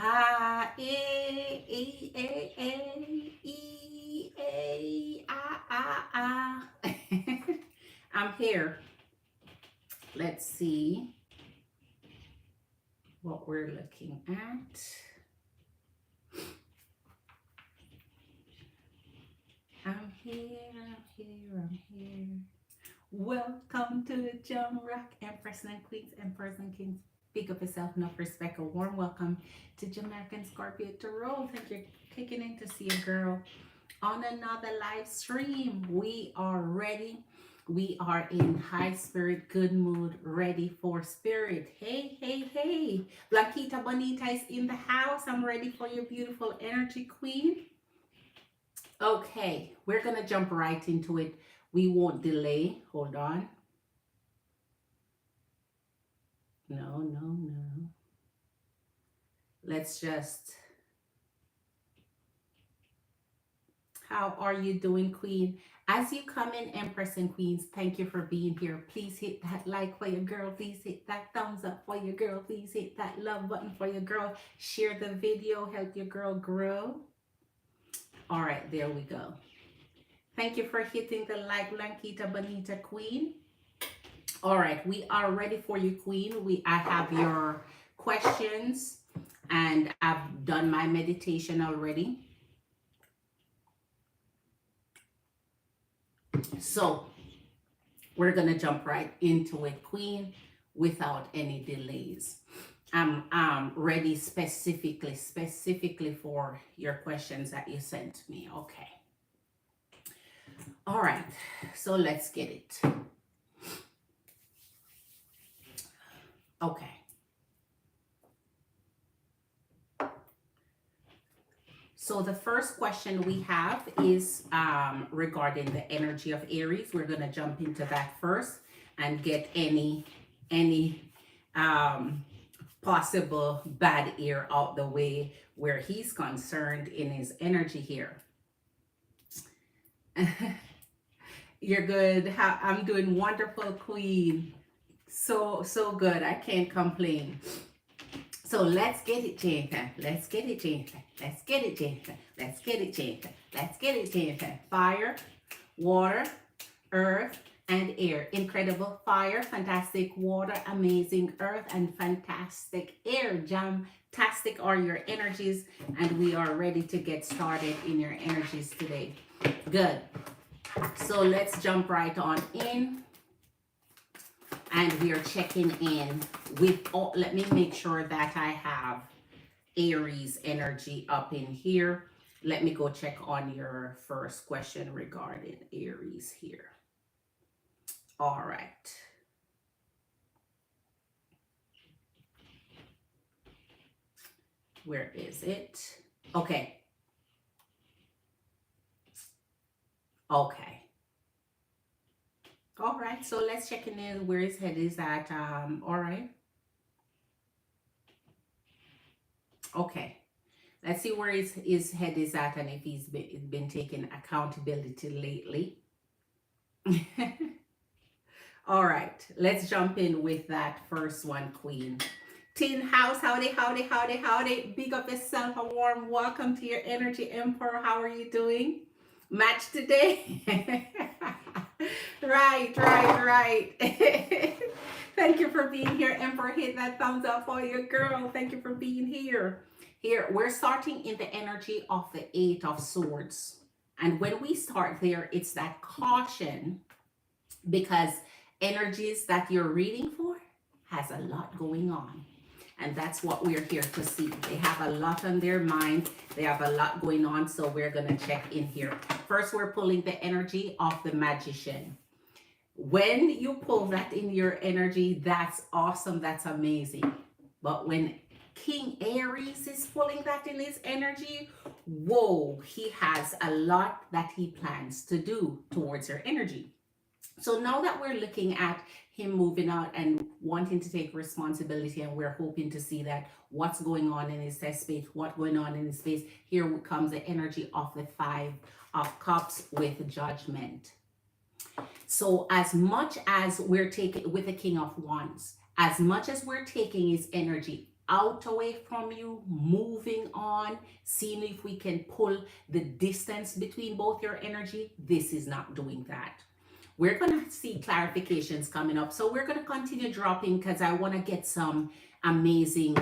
Ah, eh, eh, eh, eh, e, eh, ah, ah, ah. I'm here. Let's see what we're looking at. I'm here, I'm here, I'm here. Welcome to the Jam Rock Empress and Queens, Emperors and Kings. Big up yourself, enough respect. A warm welcome to Jamerican Scorpio Tarot. Thank you for clicking in to see a girl on another live stream. We are ready. We are in high spirit, good mood, ready for spirit. Hey, hey, hey. Blanquita Bonita is in the house. I'm ready for your beautiful energy, queen. Okay, we're going to jump right into it. We won't delay. Hold on. No, no, no. Let's just. How are you doing, Queen? As you come in, Empress and Queens, thank you for being here. Please hit that like for your girl. Please hit that thumbs up for your girl. Please hit that love button for your girl. Share the video. Help your girl grow. All right, there we go. Thank you for hitting the like, Blanquita Bonita Queen. All right, we are ready for you, Queen. I have your questions and I've done my meditation already. So we're gonna jump right into it, Queen, without any delays. I'm ready specifically for your questions that you sent me. Okay. All right, so let's get it. Okay. So the first question we have is regarding the energy of Aries. We're going to jump into that first and get any possible bad air out the way where he's concerned in his energy here. You're good. I'm doing wonderful, Queen. So good. I can't complain. So let's get it, Jennifer. Let's get it, Jennifer. Let's get it, Jennifer. Let's get it, Jennifer. Let's get it, Jennifer. Fire, water, earth, and air. Incredible fire, fantastic water, amazing earth, and fantastic air. Jamtastic are your energies, and we are ready to get started in your energies today. Good. So let's jump right on in. And we are checking in with, let me make sure that I have Aries energy up in here. Let me go check on your first question regarding Aries here. All right. Where is it? Okay. Okay. All right, so let's check in where his head is at. All right. Okay. Let's see where his head is at and if he's been taking accountability lately. All right, let's jump in with that first one, Queen. Tin House, howdy, howdy, howdy, howdy. Big up yourself, a warm welcome to your energy emperor. How are you doing? Match today? Right. Thank you for being here, Emperor. Hit that thumbs up for your girl. Thank you for being here. Here, we're starting in the energy of the Eight of Swords. And when we start there, it's that caution because energies that you're reading for has a lot going on. And that's what we're here to see. They have a lot on their mind. They have a lot going on. So we're going to check in here. First, we're pulling the energy of the Magician. When you pull that in your energy, that's awesome. That's amazing. But when King Aries is pulling that in his energy, whoa, he has a lot that he plans to do towards your energy. So now that we're looking at him moving out and wanting to take responsibility, and we're hoping to see that what's going on in his space, what's going on in his space, here comes the energy of the Five of Cups with Judgment. So as much as we're taking with the King of Wands, as much as we're taking his energy, out away from you, moving on, seeing if we can pull the distance between both your energy. This is not doing that. We're going to see clarifications coming up. So we're going to continue dropping because I want to get some amazing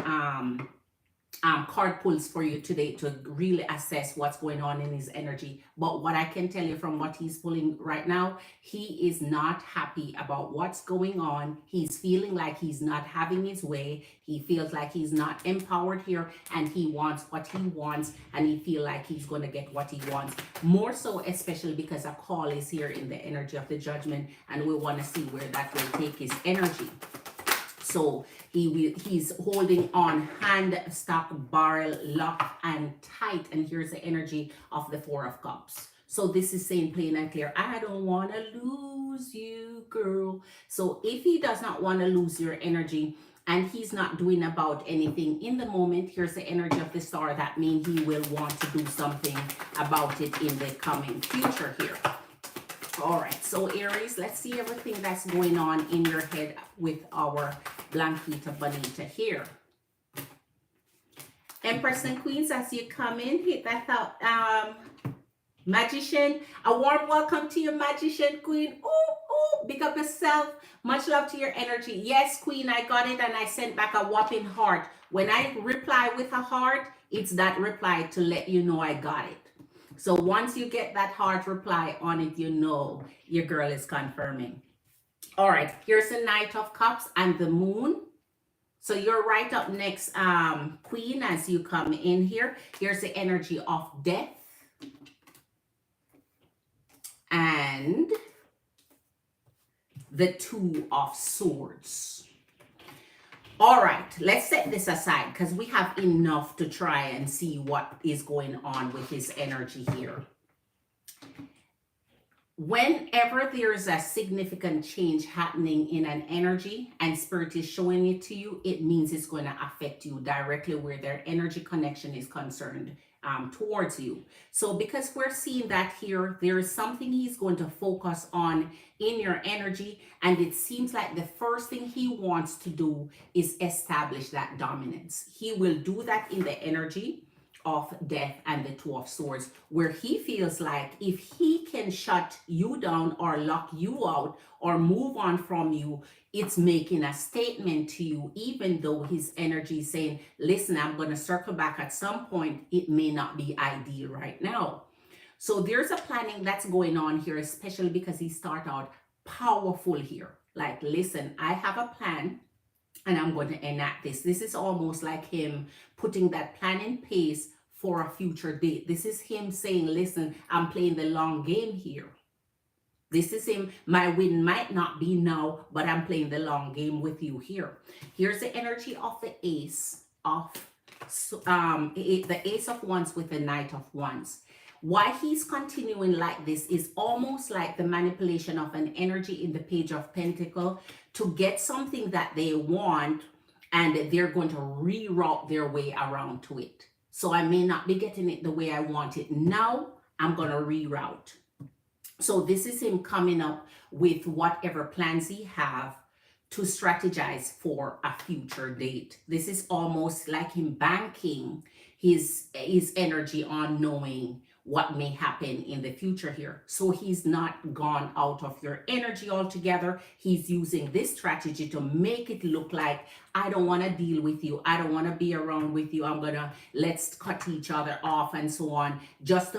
card pulls for you today to really assess what's going on in his energy. But what I can tell you from what he's pulling right now, he is not happy about what's going on. He's feeling like he's not having his way. He feels like he's not empowered here, and he wants what he wants, and he feels like he's going to get what he wants. More so, especially because a call is here in the energy of the Judgment, and we want to see where that will take his energy. So he's holding on hand, stock, barrel, lock, and tight. And here's the energy of the Four of Cups. So this is saying plain and clear, I don't want to lose you, girl. So if he does not want to lose your energy, and he's not doing about anything in the moment, here's the energy of the Star. That means he will want to do something about it in the coming future here. All right, so Aries, let's see everything that's going on in your head with our Blanquita Bonita here. Empress and Queens, as you come in, hit that thought. Magician, a warm welcome to your Magician Queen. Ooh, big up yourself. Much love to your energy. Yes, Queen, I got it, and I sent back a whopping heart. When I reply with a heart, it's that reply to let you know I got it. So once you get that heart reply on it, you know your girl is confirming. All right, here's the Knight of Cups and the Moon. So you're right up next, Queen, as you come in here. Here's the energy of death. And the Two of Swords. All right, let's set this aside because we have enough to try and see what is going on with his energy here. Whenever there's a significant change happening in an energy and Spirit is showing it to you, it means it's going to affect you directly where their energy connection is concerned towards you. So because we're seeing that here, there is something he's going to focus on in your energy, and it seems like the first thing he wants to do is establish that dominance. He will do that in the energy of death and the Two of Swords, where he feels like if he can shut you down or lock you out or move on from you, it's making a statement to you, even though his energy is saying, listen, I'm going to circle back at some point. It may not be ideal right now. So there's a planning that's going on here, especially because he started out powerful here. Like, listen, I have a plan and I'm going to enact this. This is almost like him putting that plan in place for a future date. This is him saying, listen, I'm playing the long game here. This is him. My win might not be now, but I'm playing the long game with you here. Here's the energy of the Ace of the Ace of Wands with the Knight of Wands. Why he's continuing like this is almost like the manipulation of an energy in the Page of Pentacles to get something that they want, and they're going to reroute their way around to it. So I may not be getting it the way I want it now. I'm going to reroute. So this is him coming up with whatever plans he have to strategize for a future date. This is almost like him banking his energy on knowing what may happen in the future here. So he's not gone out of your energy altogether. He's using this strategy to make it look like, I don't want to deal with you. I don't want to be around with you. Let's cut each other off and so on. Just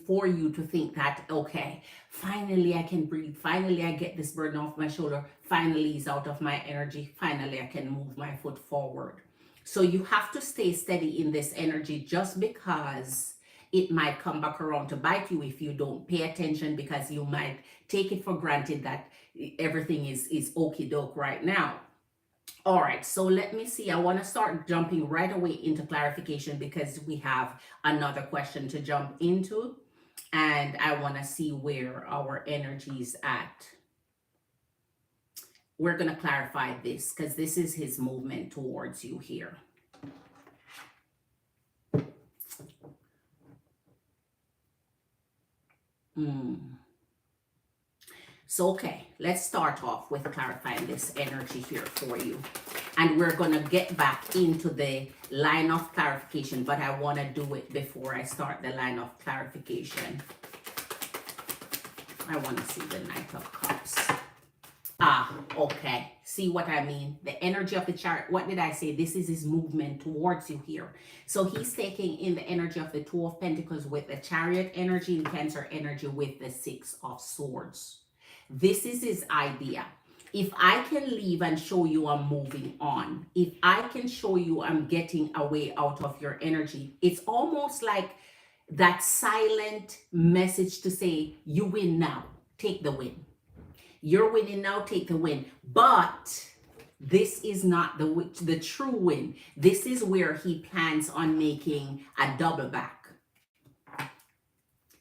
for you to think that, okay, finally I can breathe. Finally I get this burden off my shoulder. Finally he's out of my energy. Finally I can move my foot forward. So you have to stay steady in this energy, just because it might come back around to bite you if you don't pay attention, because you might take it for granted that everything is okie doke right now. All right, so let me see. I want to start jumping right away into clarification because we have another question to jump into, and I want to see where our energy is at. We're going to clarify this because this is his movement towards you here. So, okay, let's start off with clarifying this energy here for you. And we're going to get back into the line of clarification, but I want to do it before I start the line of clarification. I want to see the Knight of Cups. Ah, okay. See what I mean? The energy of the Chariot. What did I say? This is his movement towards you here. So he's taking in the energy of the Two of Pentacles with the Chariot energy and Cancer energy with the Six of Swords. This is his idea. If I can leave and show you I'm moving on, if I can show you I'm getting away out of your energy, it's almost like that silent message to say, you win now, take the win. You're winning now, take the win. But this is not the true win. This is where he plans on making a double back.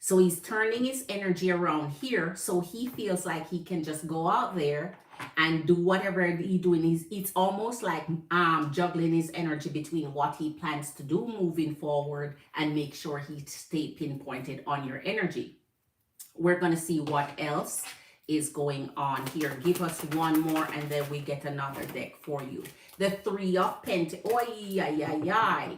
So he's turning his energy around here, so he feels like he can just go out there and do whatever he's doing. It's almost like juggling his energy between what he plans to do moving forward and make sure he stay pinpointed on your energy. We're going to see what else is going on here. Give us one more and then we get another deck for you. The Three of Pentacles. Oh, yeah.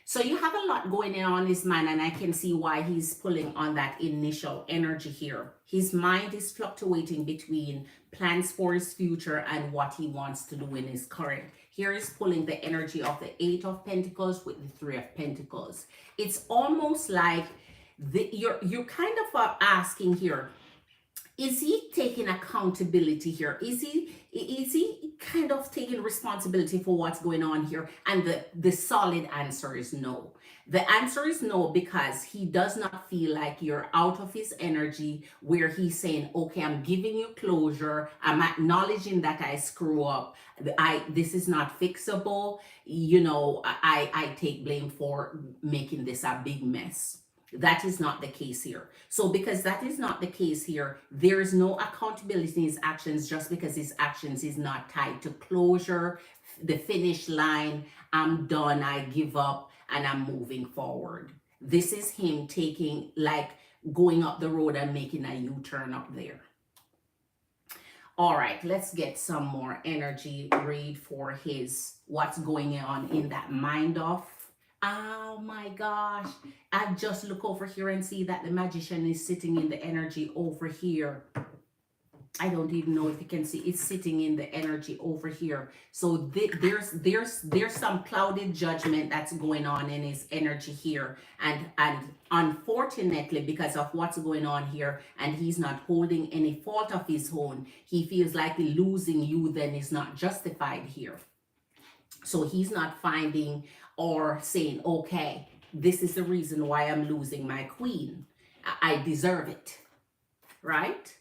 So you have a lot going on this man, and I can see why he's pulling on that initial energy here. His mind is fluctuating between plans for his future and what he wants to do in his current. Here is pulling the energy of the Eight of Pentacles with the Three of Pentacles. It's almost like you're kind of asking here, is he taking accountability here? Is he kind of taking responsibility for what's going on here? And the solid answer is no. The answer is no, because he does not feel like you're out of his energy where he's saying, okay, I'm giving you closure. I'm acknowledging that I screw up. This is not fixable. You know, I take blame for making this a big mess. That is not the case here. So because that is not the case here, there is no accountability in his actions just because his actions is not tied to closure, the finish line. I'm done, I give up, and I'm moving forward. This is him taking, like, going up the road and making a U-turn up there. All right, let's get some more energy read for what's going on in that mind of. Oh my gosh, I just look over here and see that the Magician is sitting in the energy over here. I don't even know if you can see, it's sitting in the energy over here. So there's some clouded judgment that's going on in his energy here. And unfortunately, because of what's going on here, and he's not holding any fault of his own, he feels like losing you then is not justified here. So he's not finding or saying, okay, this is the reason why I'm losing my queen. I deserve it, right?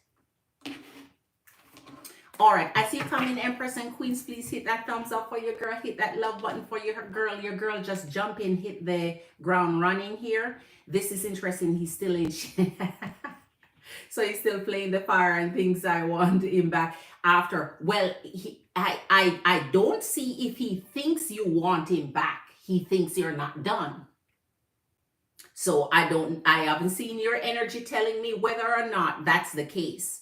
All right, I see you coming, Empress and Queens. Please hit that thumbs up for your girl. Hit that love button for your girl. Your girl just jump in, hit the ground running here. This is interesting. He's still in. So he's still playing the fire and thinks I want him back after. Well, I don't see if he thinks you want him back. He thinks you're not done. So I haven't seen your energy telling me whether or not that's the case.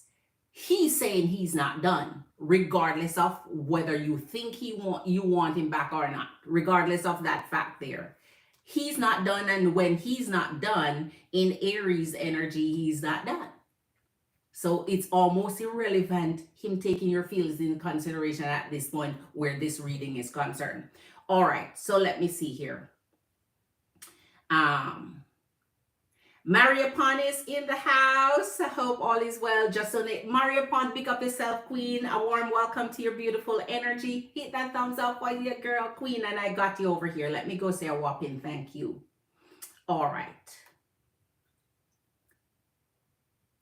He's saying he's not done, regardless of whether you think you want him back or not, regardless of that fact there. He's not done, and when he's not done, in Aries energy, he's not done. So it's almost irrelevant him taking your feelings in consideration at this point where this reading is concerned. All right, so let me see here. Mariapon is in the house. I hope all is well. Just so Mariapon, pick up yourself, Queen. A warm welcome to your beautiful energy. Hit that thumbs up for your girl, Queen, and I got you over here. Let me go say a whopping thank you. All right.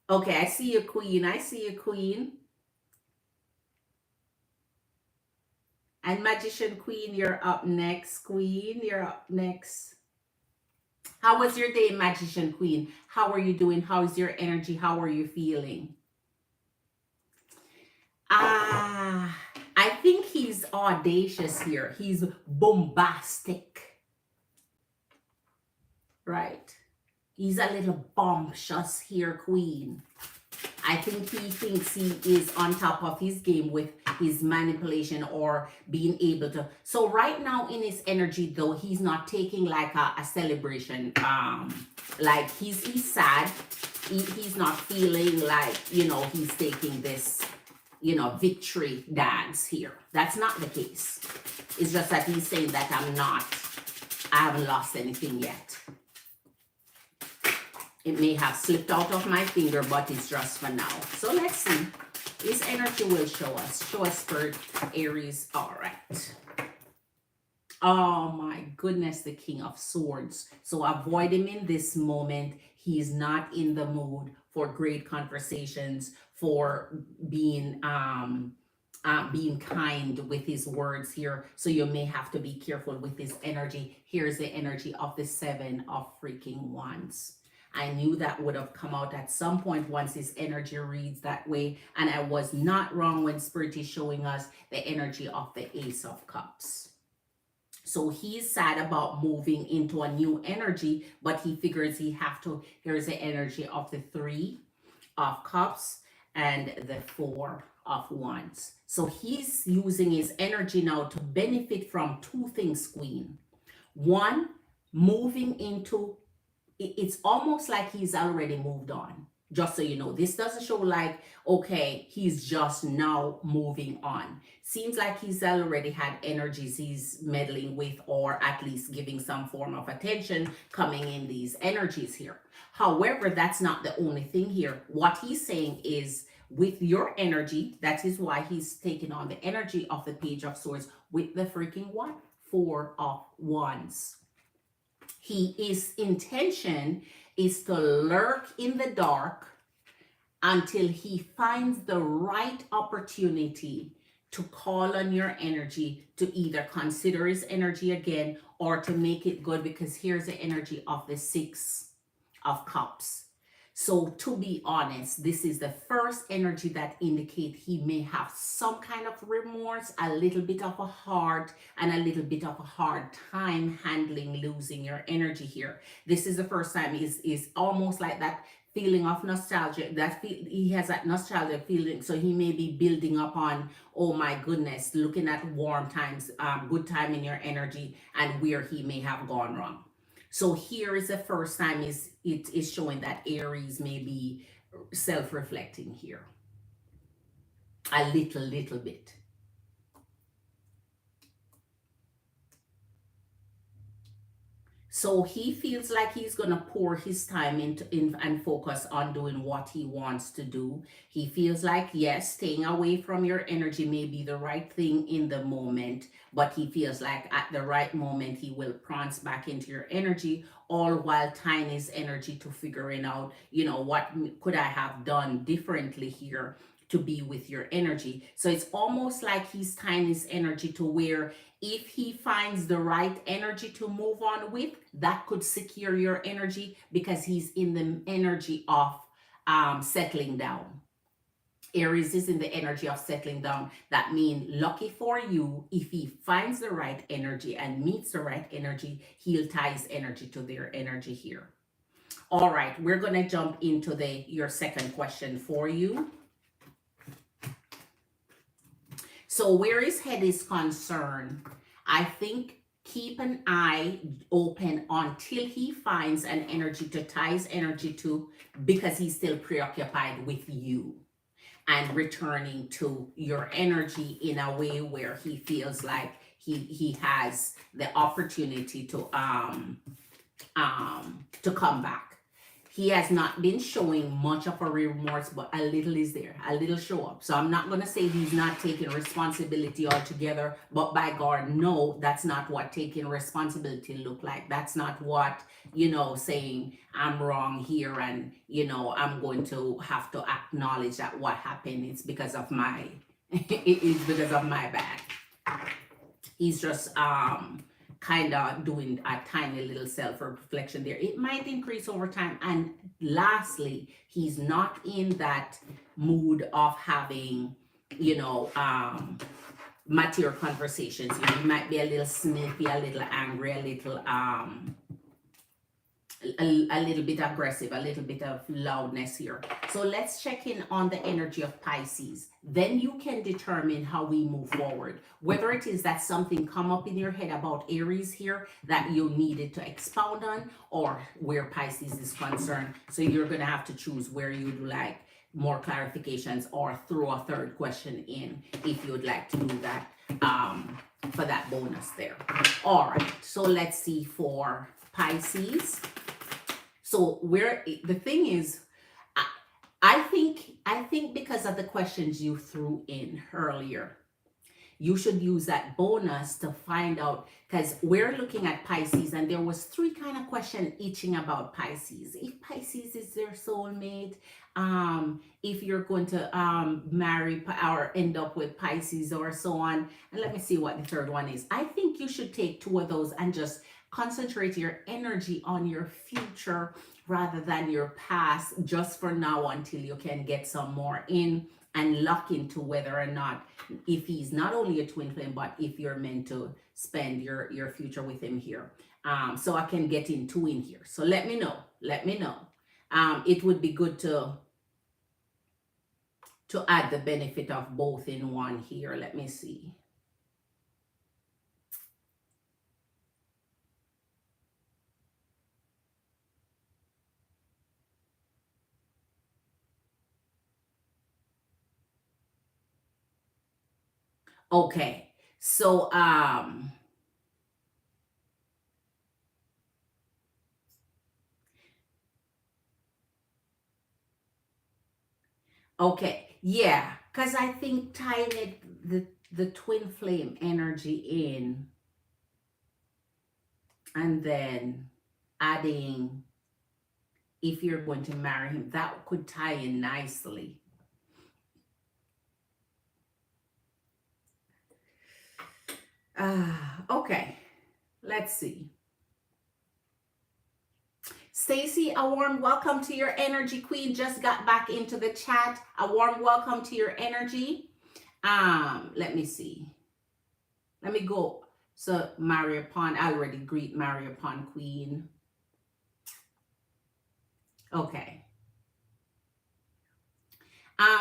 Okay, I see you, Queen. I see you, Queen. And Magician Queen, you're up next. Queen, you're up next. How was your day, Magician Queen? How are you doing? How is your energy? How are you feeling? I think he's audacious here. He's bombastic. Right? He's a little bombshous here, Queen. I think he thinks he is on top of his game with his manipulation or being able to. So right now in his energy though, he's not taking like a celebration. Like he's sad. He's not feeling like, you know, he's taking this, you know, victory dance here. That's not the case. It's just that he's saying that I haven't lost anything yet. It may have slipped out of my finger, but it's just for now. So let's see. This energy will show us. Show us, Spirit, Aries. All right. Oh my goodness, the King of Swords. So avoid him in this moment. He is not in the mood for great conversations, for being kind with his words here. So you may have to be careful with his energy. Here's the energy of the Seven of freaking Wands. I knew that would have come out at some point once his energy reads that way. And I was not wrong when Spirit is showing us the energy of the Ace of Cups. So he's sad about moving into a new energy, but he figures he have to. Here's the energy of the Three of Cups and the Four of Wands. So he's using his energy now to benefit from two things, Queen. One, moving into, it's almost like he's already moved on. Just so you know, this doesn't show like, okay, he's just now moving on. Seems like he's already had energies he's meddling with, or at least giving some form of attention coming in these energies here. However, that's not the only thing here. What he's saying is, with your energy, that is why he's taking on the energy of the Page of Swords with the freaking what? Four of Wands. His intention is to lurk in the dark until he finds the right opportunity to call on your energy, to either consider his energy again or to make it good, because here's the energy of the Six of Cups. So to be honest, this is the first energy that indicates he may have some kind of remorse, a little bit of a heart, and a little bit of a hard time handling losing your energy here. This is the first time is almost like that feeling of nostalgia, he has that nostalgia feeling. So he may be building up on, oh my goodness, looking at warm times, good time in your energy, and where he may have gone wrong. So here is the first time it is showing that Aries may be self-reflecting here. A little bit. So he feels like he's going to pour his time in and focus on doing what he wants to do. He feels like, yes, staying away from your energy may be the right thing in the moment, but he feels like at the right moment, he will prance back into your energy, all while tying his energy to figuring out, you know, what could I have done differently here to be with your energy. So it's almost like he's tying his energy to where if he finds the right energy to move on with, that could secure your energy, because he's in the energy of settling down. Aries is in the energy of settling down. That means, lucky for you, if he finds the right energy and meets the right energy, he'll tie his energy to their energy here. All right, we're going to jump into your second question for you. So where his head is concerned, I think keep an eye open until he finds an energy to tie his energy to, because he's still preoccupied with you and returning to your energy in a way where he feels like he has the opportunity to come back. He has not been showing much of a remorse, but a little is there, a little show up. So I'm not going to say he's not taking responsibility altogether, but by God, no, that's not what taking responsibility look like. That's not what, you know, saying I'm wrong here and, you know, I'm going to have to acknowledge that what happened is because of my, it is because of my bad. He's just, kind of doing a tiny little self-reflection there. It might increase over time. And lastly, he's not in that mood of having, you know, mature conversations. You know, he might be a little snippy, a little angry, a little a little bit aggressive, a little bit of loudness here. So let's check in on the energy of Pisces. Then you can determine how we move forward. Whether it is that something come up in your head about Aries here that you needed to expound on, or where Pisces is concerned. So you're going to have to choose where you'd like more clarifications, or throw a third question in if you'd like to do that for that bonus there. All right, so let's see for Pisces. So where the thing is, I think because of the questions you threw in earlier, you should use that bonus to find out, because we're looking at Pisces and there was 3 kind of question itching about Pisces. If Pisces is their soulmate, if you're going to marry or end up with Pisces or so on. And let me see what the third one is. I think you should take 2 of those and just concentrate your energy on your future rather than your past, just for now until you can get some more in and lock into whether or not, if he's not only a twin flame, but if you're meant to spend your future with him here. So I can get in 2 in here. So let me know. It would be good to add the benefit of both in one here. Let me see. Okay, so okay, yeah, because I think tying it the twin flame energy in, and then adding if you're going to marry him, that could tie in nicely. Okay, let's see. Stacy, a warm welcome to your energy, queen. Just got back into the chat. A warm welcome to your energy. Let me see. Let me go. So Maria Pond, I already greet Maria Pond, queen. Okay.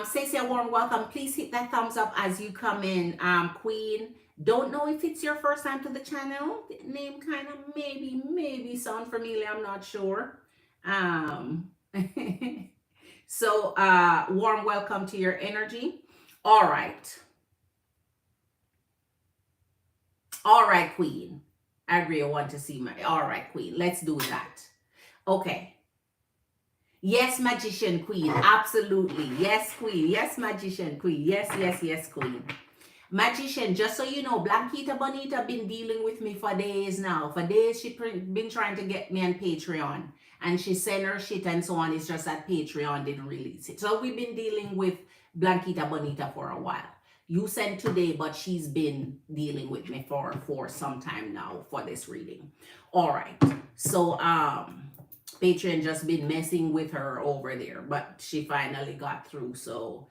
Stacey, a warm welcome. Please hit that thumbs up as you come in, queen. Don't know if it's your first time to the channel. The name kind of maybe sound familiar. I'm not sure. So warm welcome to your energy. All right, queen. I agree. I want to see my. All right, queen. Let's do that. Okay. Yes, magician queen. Absolutely. Yes, queen. Yes, magician queen. Yes, queen. Magician, just so you know, Blanquita Bonita been dealing with me for days now. For days, she been trying to get me on Patreon. And she sent her shit and so on. It's just that Patreon didn't release it. So we've been dealing with Blanquita Bonita for a while. You sent today, but she's been dealing with me for some time now for this reading. All right. So, Patreon just been messing with her over there, but she finally got through. So,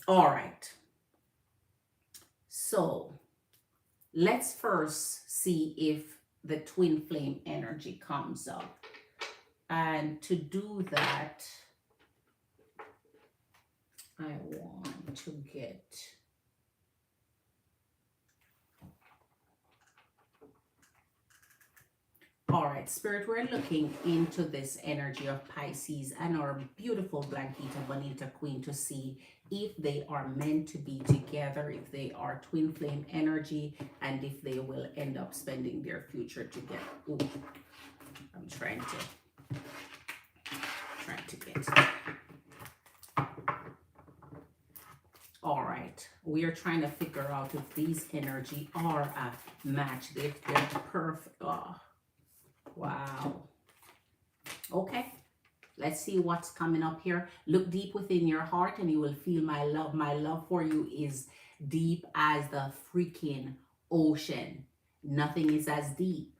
all right. So let's first see if the twin flame energy comes up. And to do that, I want to get all right, Spirit, we're looking into this energy of Pisces and our beautiful Blanquita Bonita queen to see if they are meant to be together, if they are twin flame energy, and if they will end up spending their future together. Ooh, I'm trying to get. All right, we are trying to figure out if these energy are a match. They're perfect. Oh. Wow. Okay. Let's see what's coming up here. Look deep within your heart and you will feel my love. My love for you is deep as the freaking ocean. Nothing is as deep.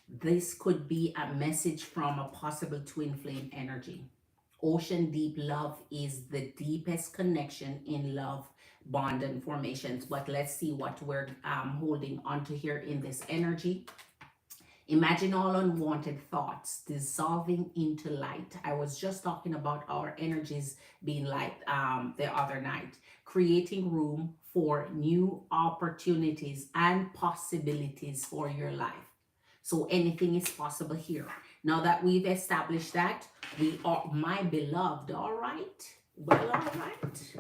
This could be a message from a possible twin flame energy. Ocean deep love is the deepest connection in love bond and formations. But let's see what we're holding onto here in this energy. Imagine all unwanted thoughts dissolving into light. I was just talking about our energies being light the other night, creating room for new opportunities and possibilities for your life. So anything is possible here. Now that we've established that, we are, my beloved, all right? Well, all right.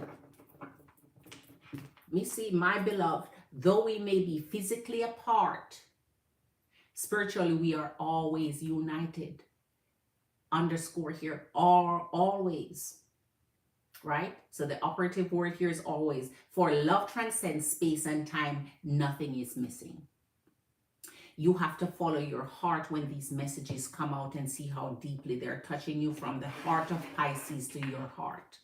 Let me see, my beloved, though we may be physically apart, spiritually, we are always united. Underscore here, are always, right? So the operative word here is always. For love transcends space and time, nothing is missing. You have to follow your heart when these messages come out and see how deeply they're touching you from the heart of Pisces to your heart.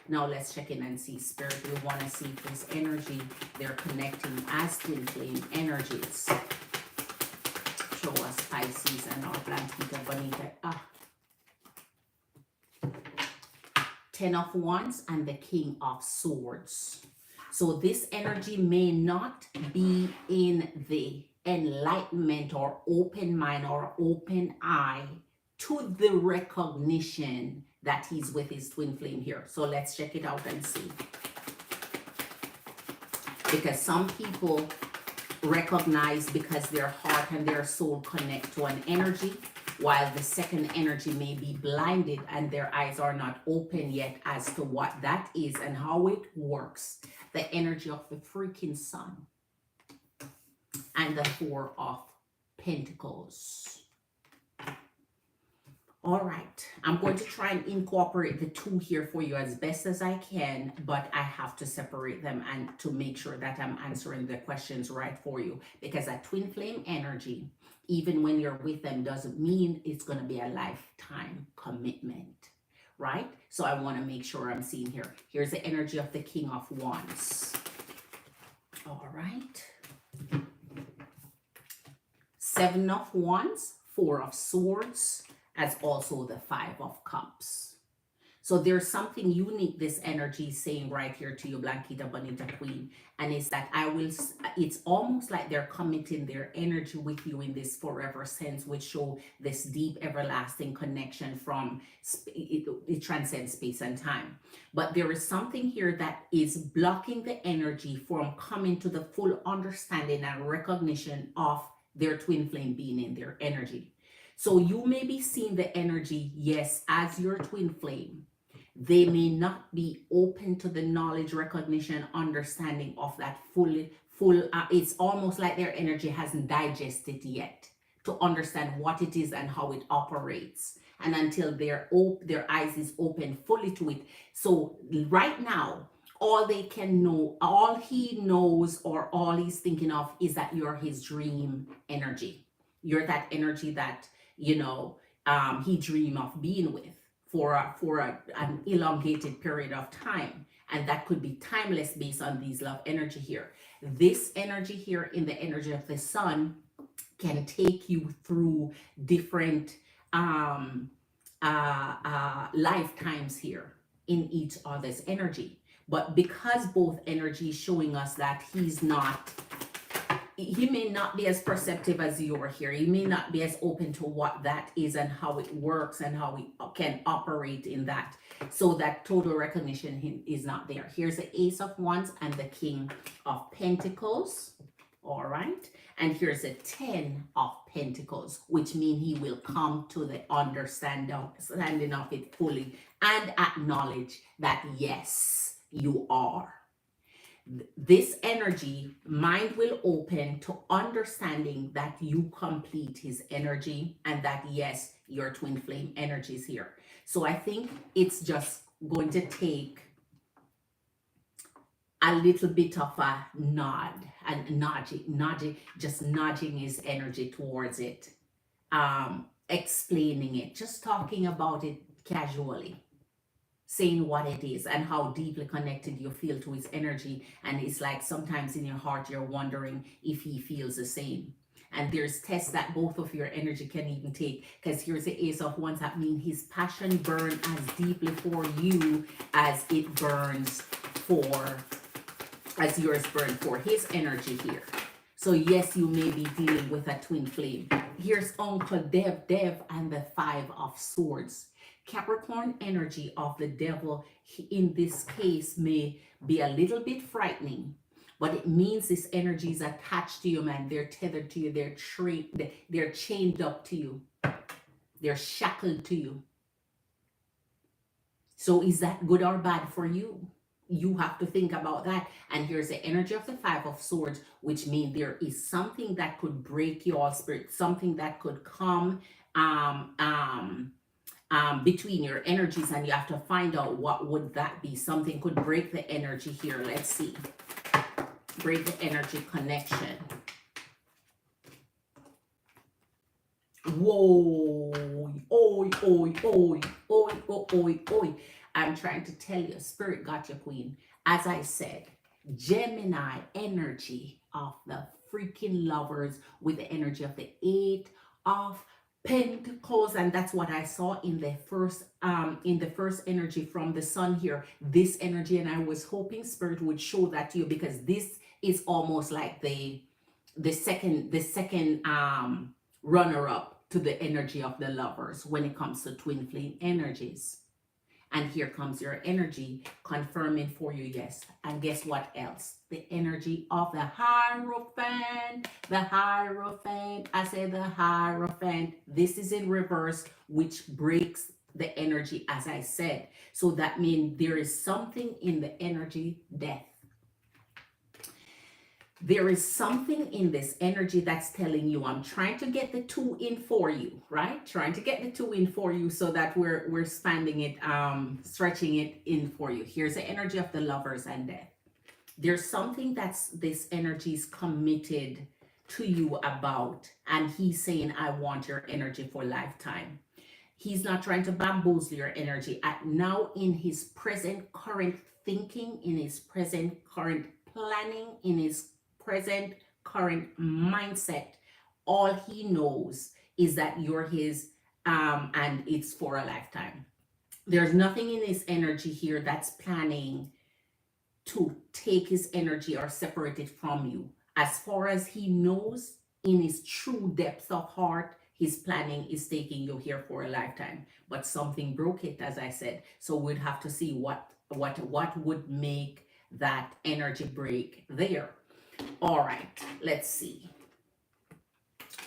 Now let's check in and see, Spirit, we want to see if this energy they're connecting as twin flame energies. Show us Pisces and our Blanquita Bonita. 10 of Wands and the King of Swords. So this energy may not be in the enlightenment or open mind or open eye to the recognition that he's with his twin flame here. So let's check it out and see. Because some people recognize because their heart and their soul connect to an energy, while the second energy may be blinded and their eyes are not open yet as to what that is and how it works. The energy of the freaking sun and the Four of Pentacles. All right, I'm going to try and incorporate the two here for you as best as I can, but I have to separate them and to make sure that I'm answering the questions right for you, because that twin flame energy, even when you're with them, doesn't mean it's going to be a lifetime commitment, right? So I want to make sure I'm seeing here. Here's the energy of the King of Wands. All right. 7 of Wands, 4 of Swords, as also the 5 of Cups. So there's something unique this energy is saying right here to you, Blanquita Bonita Queen, and it's that it's almost like they're committing their energy with you in this forever sense, which show this deep everlasting connection from, it transcends space and time. But there is something here that is blocking the energy from coming to the full understanding and recognition of their twin flame being in their energy. So you may be seeing the energy, yes, as your twin flame. They may not be open to the knowledge, recognition, understanding of that full, it's almost like their energy hasn't digested yet to understand what it is and how it operates. And until their eyes is open fully to it. So right now, all they can know, all he knows or all he's thinking of is that you're his dream energy. You're that energy that, you know, he dreamed of being with for an elongated period of time. And that could be timeless based on these love energy here. This energy here in the energy of the sun can take you through different lifetimes here in each other's energy. But because both energies showing us that he may not be as perceptive as you are here. He may not be as open to what that is and how it works and how we can operate in that. So that total recognition is not there. Here's the Ace of Wands and the King of Pentacles. All right. And here's the 10 of Pentacles, which means he will come to the understanding of it fully and acknowledge that, yes, you are. This energy, mind will open to understanding that you complete his energy and that, yes, your twin flame energy is here. So I think it's just going to take a little bit of a nod and nudging his energy towards it, explaining it, just talking about it casually, saying what it is and how deeply connected you feel to his energy. And it's like sometimes in your heart you're wondering if he feels the same. And there's tests that both of your energy can even take, because here's the Ace of Wands. That means his passion burns as deeply for you as it burns for as yours burned for his energy here. So yes, you may be dealing with a twin flame. Here's Uncle Dev, and the Five of Swords. Capricorn energy of the devil in this case may be a little bit frightening, but it means this energy is attached to you, man. They're tethered to you. They're chained up to you. They're shackled to you. So is that good or bad for you? You have to think about that. And here's the energy of the Five of Swords, which means there is something that could break your spirit, something that could come between your energies, and you have to find out what would that be. Something could break the energy here. Let's see. Break the energy connection. Whoa. Oi, oi, oi, oi, oi, oi, oi. I'm trying to tell you, Spirit got you, Queen. As I said, Gemini energy of the freaking Lovers with the energy of the Eight of Pentacles, and that's what I saw in the first energy from the Sun here. This energy, and I was hoping Spirit would show that to you, because this is almost like the second runner up to the energy of the Lovers when it comes to twin flame energies. And here comes your energy confirming for you, yes. And guess what else? The energy of the Hierophant. The Hierophant. I say the Hierophant. This is in reverse, which breaks the energy, as I said. So that means there is something in the energy, death. There is something in this energy that's telling you, I'm trying to get the two in for you, right? Trying to get the two in for you so that we're expanding it, stretching it in for you. Here's the energy of the Lovers and death. There's something that's this energy is committed to you about, and he's saying, I want your energy for a lifetime. He's not trying to bamboozle your energy. At now, in his present current thinking, in his present current planning, in his present current mindset, all he knows is that you're his, and it's for a lifetime. There's nothing in his energy here that's planning to take his energy or separate it from you. As far as he knows, in his true depth of heart, his planning is taking you here for a lifetime. But something broke it, as I said. So we'd have to see what would make that energy break there. All right, let's see.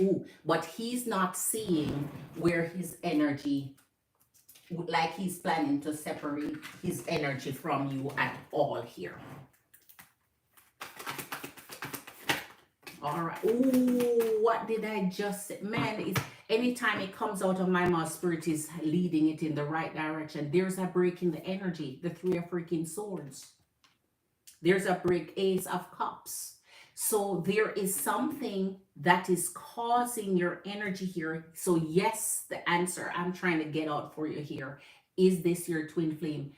Ooh, but he's not seeing where his energy, like he's planning to separate his energy from you at all here. All right. Ooh, what did I just say? Man, it's anytime it comes out of my mouth, Spirit is leading it in the right direction. There's a break in the energy. The Three of freaking Swords. There's a break, Ace of Cups. So there is something that is causing your energy here. So yes, the answer I'm trying to get out for you here, is this your twin flame?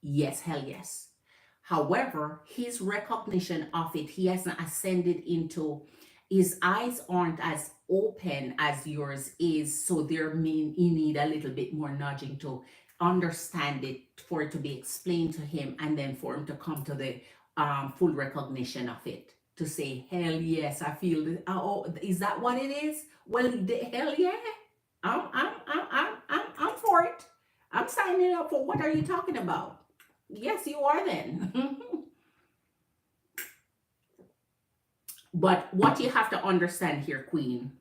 Yes, hell yes. However, his recognition of it, he hasn't ascended into, his eyes aren't as open as yours is. So there mean you need a little bit more nudging to understand it, for it to be explained to him, and then for him to come to the full recognition of it. To say, hell yes, I feel this. Oh, is that what it is? Well, hell yeah, I'm for it. I'm signing up for. What are you talking about? Yes, you are then. But what you have to understand here, Queen,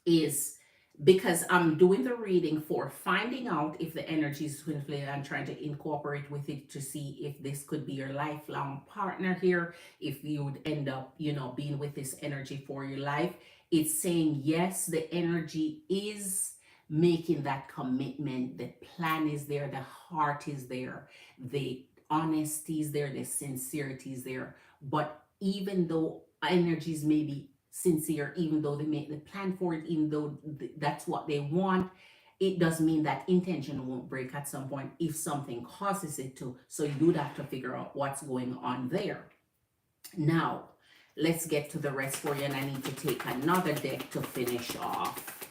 is because I'm doing the reading for finding out if the energy is twin flame and trying to incorporate with it to see if this could be your lifelong partner here, if you would end up, being with this energy for your life. It's saying, yes, the energy is making that commitment. The plan is there, the heart is there, the honesty is there, the sincerity is there. But even though energies may be sincere, even though they make the plan for it, even though that's what they want, it doesn't mean that intention won't break at some point if something causes it to. So you would have to figure out what's going on there. Now, let's get to the rest for you, and I need to take another deck to finish off.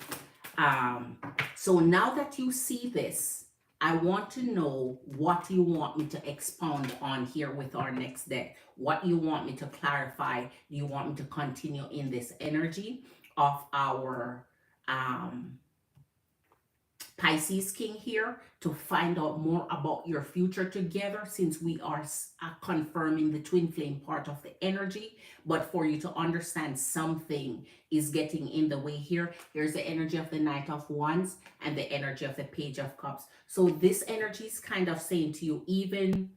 So now that you see this, I want to know what you want me to expound on here with our next deck. What you want me to clarify. Do you want me to continue in this energy of our Pisces King here to find out more about your future together, since we are confirming the twin flame part of the energy. But for you to understand something is getting in the way here. Here's the energy of the Knight of Wands and the energy of the Page of Cups. So this energy is kind of saying to you, even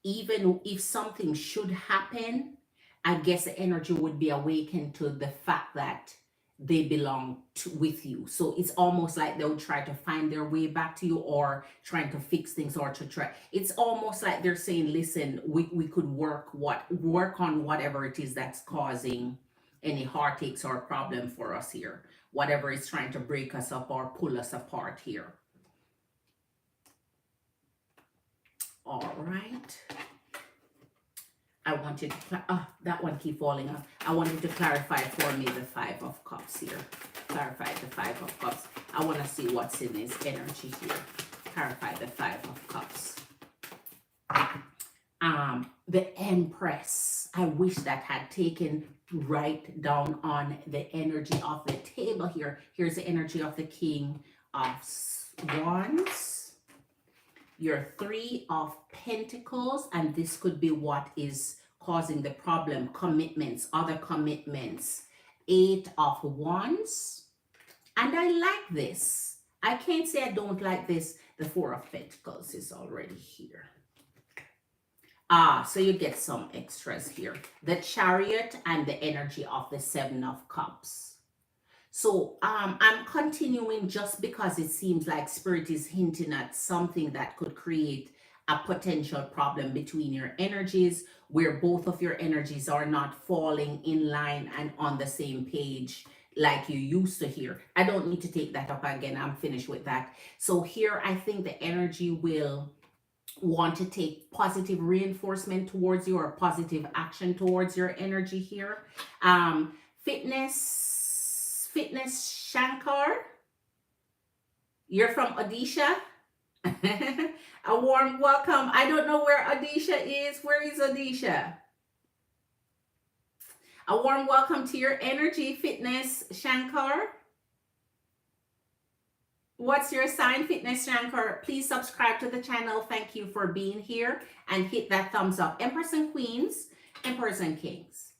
if something should happen, I guess the energy would be awakened to the fact that they belong with you. So it's almost like they'll try to find their way back to you, or trying to fix things, or to try. It's almost like they're saying, listen, we could work on whatever it is that's causing any heartaches or problem for us here. Whatever is trying to break us up or pull us apart here. All right. I want you to, that one keep falling off. I want you to clarify for me the Five of Cups here. Clarify the Five of Cups. I want to see what's in this energy here. Clarify the Five of Cups. The Empress. I wish that had taken right down on the energy of the table here. Here's the energy of the King of Wands. Your Three of Pentacles, and this could be what is causing the problem. Commitments, other commitments. Eight of Wands, and I like this. I can't say I don't like this. The Four of Pentacles is already here. So you get some extras here. The Chariot and the energy of the Seven of Cups. So I'm continuing just because it seems like Spirit is hinting at something that could create a potential problem between your energies, where both of your energies are not falling in line and on the same page like you used to hear. I don't need to take that up again. I'm finished with that. So here I think the energy will want to take positive reinforcement towards you, or positive action towards your energy here. Fitness Shankar, you're from Odisha. A warm welcome. I don't know where Odisha is. Where is Odisha? A warm welcome to your energy, Fitness Shankar. What's your sign, Fitness Shankar? Please subscribe to the channel. Thank you for being here, and hit that thumbs up. Empress and Queens, Emperors and Kings,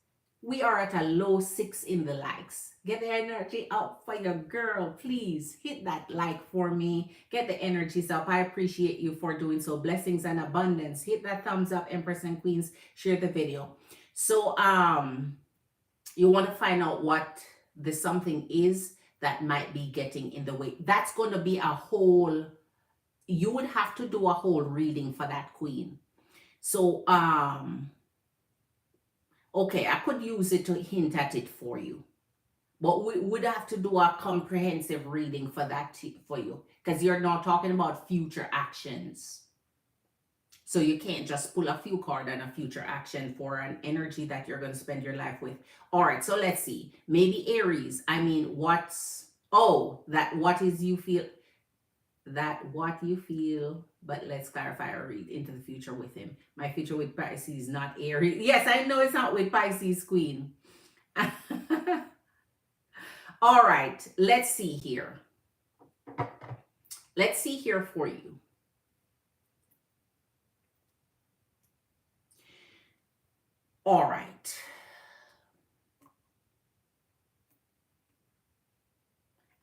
we are at a low 6 in the likes. Get the energy up for your girl. Please hit that like for me. Get the energies up. I appreciate you for doing so. Blessings and abundance. Hit that thumbs up, Empress and Queens. Share the video. So you want to find out what the something is that might be getting in the way. That's going to be a whole, you would have to do a whole reading for that, Queen. So okay, I could use it to hint at it for you, but we would have to do a comprehensive reading for that for you, because you're now talking about future actions. So you can't just pull a few cards and a future action for an energy that you're going to spend your life with. All right, so let's see. Maybe Aries. I mean, what you feel, but let's clarify or read into the future with him. My future with Pisces, not Aries. Yes, I know it's not with Pisces, Queen. All right, let's see here. Let's see here for you. All right.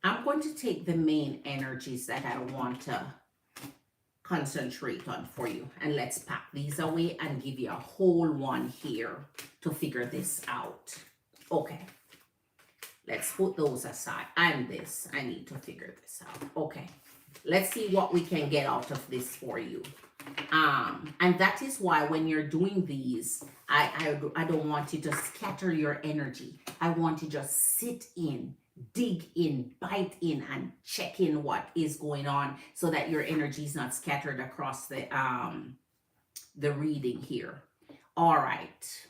I'm going to take the main energies that I want to concentrate on for you, and let's pack these away and give you a whole one here to figure this out. Okay, let's put those aside. And this, I need to figure this out. Okay, let's see what we can get out of this for you. And that is why when you're doing these, I don't want you to scatter your energy. I want you to just sit in, dig in, bite in, and check in what is going on, so that your energy is not scattered across the reading here. All right,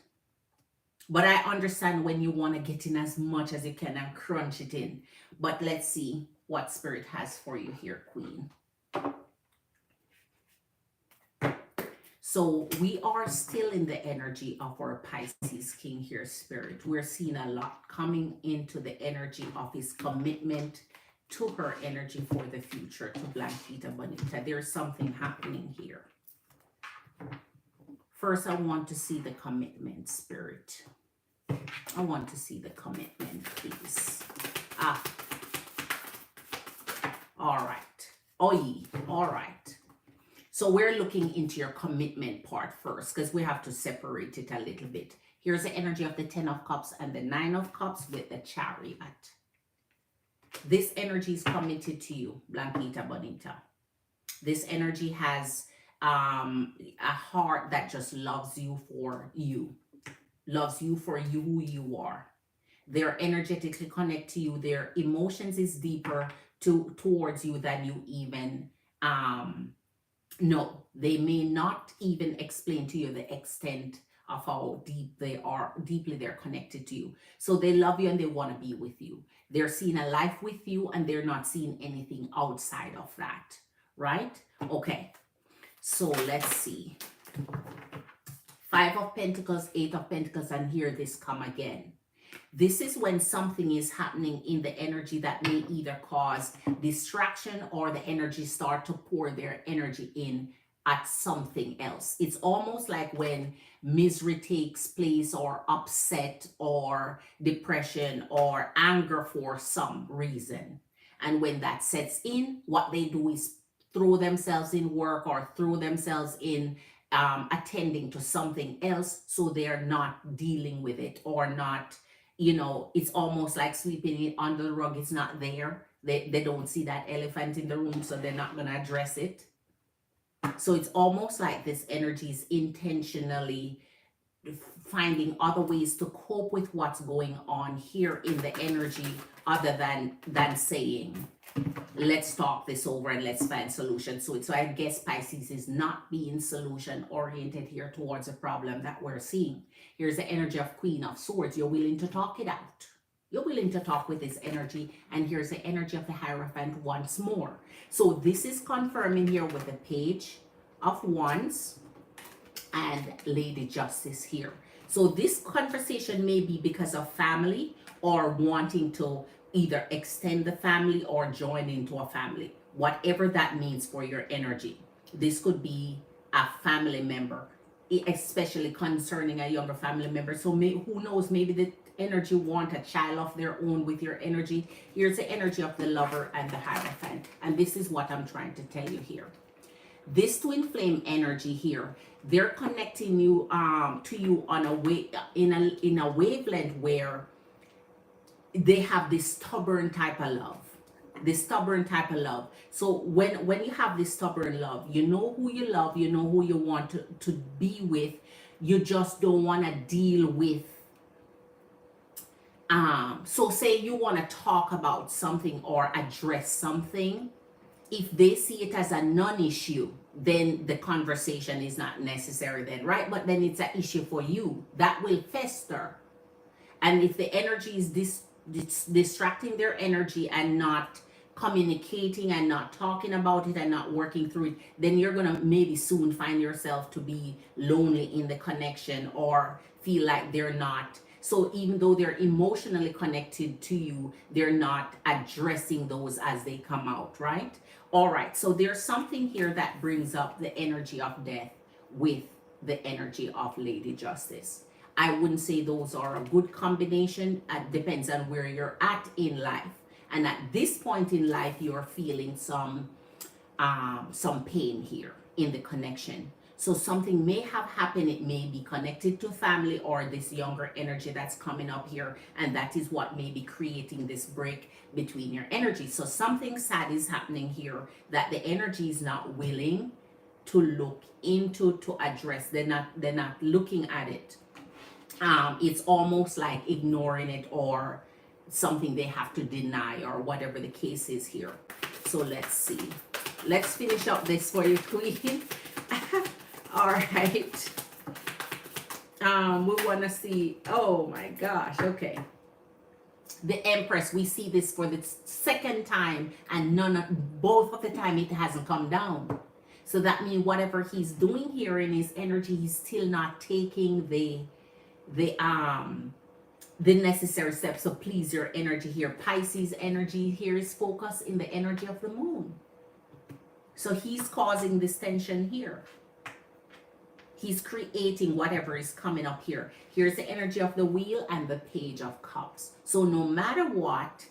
but I understand when you want to get in as much as you can and crunch it in. But let's see what Spirit has for you here, Queen. So we are still in the energy of our Pisces King here, Spirit. We're seeing a lot coming into the energy of his commitment to her energy for the future, to Blanquita Bonita. There's something happening here. First, I want to see the commitment, Spirit. I want to see the commitment, please. Ah, all right. Oi, all right. So we're looking into your commitment part first because we have to separate it a little bit. Here's the energy of the 10 of Cups and the 9 of Cups with the Chariot. This energy is committed to you, Blanquita Bonita. This energy has a heart that just loves you for you. Loves you for you who you are. They're energetically connected to you. Their emotions is deeper towards you than you even know. They may not even explain to you the extent of how deeply they're connected to you. So they love you and they want to be with you. They're seeing a life with you and they're not seeing anything outside of that, right? Okay, so let's see. 5 of Pentacles, 8 of Pentacles, and here this come again. This is when something is happening in the energy that may either cause distraction or the energy start to pour their energy in at something else. It's almost like when misery takes place or upset or depression or anger for some reason. And when that sets in, what they do is throw themselves in work or throw themselves in attending to something else, so they're not dealing with it or not, you know, it's almost like sweeping it under the rug. It's not there. They don't see that elephant in the room, so they're not going to address it. So it's almost like this energy is intentionally finding other ways to cope with what's going on here in the energy, other than saying, let's talk this over and let's find solutions. So I guess Pisces is not being solution oriented here towards a problem that we're seeing. Here's the energy of Queen of Swords. You're willing to talk it out. You're willing to talk with this energy. And here's the energy of the Hierophant once more. So this is confirming here with the Page of Wands and Lady Justice here. So this conversation may be because of family or wanting to either extend the family or join into a family, whatever that means for your energy. This could be a family member, especially concerning a younger family member. So who knows, maybe the energy want a child of their own with your energy. Here's the energy of the Lover and the Hierophant. And this is what I'm trying to tell you here. This twin flame energy here, they're connecting you to you on a way in a wavelength where they have this stubborn type of love. This stubborn type of love. So when you have this stubborn love, you know who you love, you know who you want to be with. You just don't want to deal with so say you want to talk about something or address something. If they see it as a non-issue, then the conversation is not necessary then, right? But then it's an issue for you that will fester. And if the energy is distracting their energy and not communicating and not talking about it and not working through it, then you're going to maybe soon find yourself to be lonely in the connection or feel like they're not. So even though they're emotionally connected to you, they're not addressing those as they come out, right? All right, so there's something here that brings up the energy of death with the energy of Lady Justice. I wouldn't say those are a good combination. It depends on where you're at in life. And at this point in life, you're feeling some pain here in the connection. So something may have happened. It may be connected to family or this younger energy that's coming up here. And that is what may be creating this break between your energy. So something sad is happening here that the energy is not willing to look into, to address. They're not looking at it. It's almost like ignoring it or something they have to deny or whatever the case is here. So let's see. Let's finish up this for you, Queen. All right. We want to see, oh my gosh, okay. The Empress, we see this for the second time and both of the time it hasn't come down. So that means whatever he's doing here in his energy, he's still not taking the necessary steps to please your energy here. Pisces energy here is focused in the energy of the moon. So he's causing this tension here. He's creating whatever is coming up here. Here's the energy of the wheel and the page of cups. So no matter what,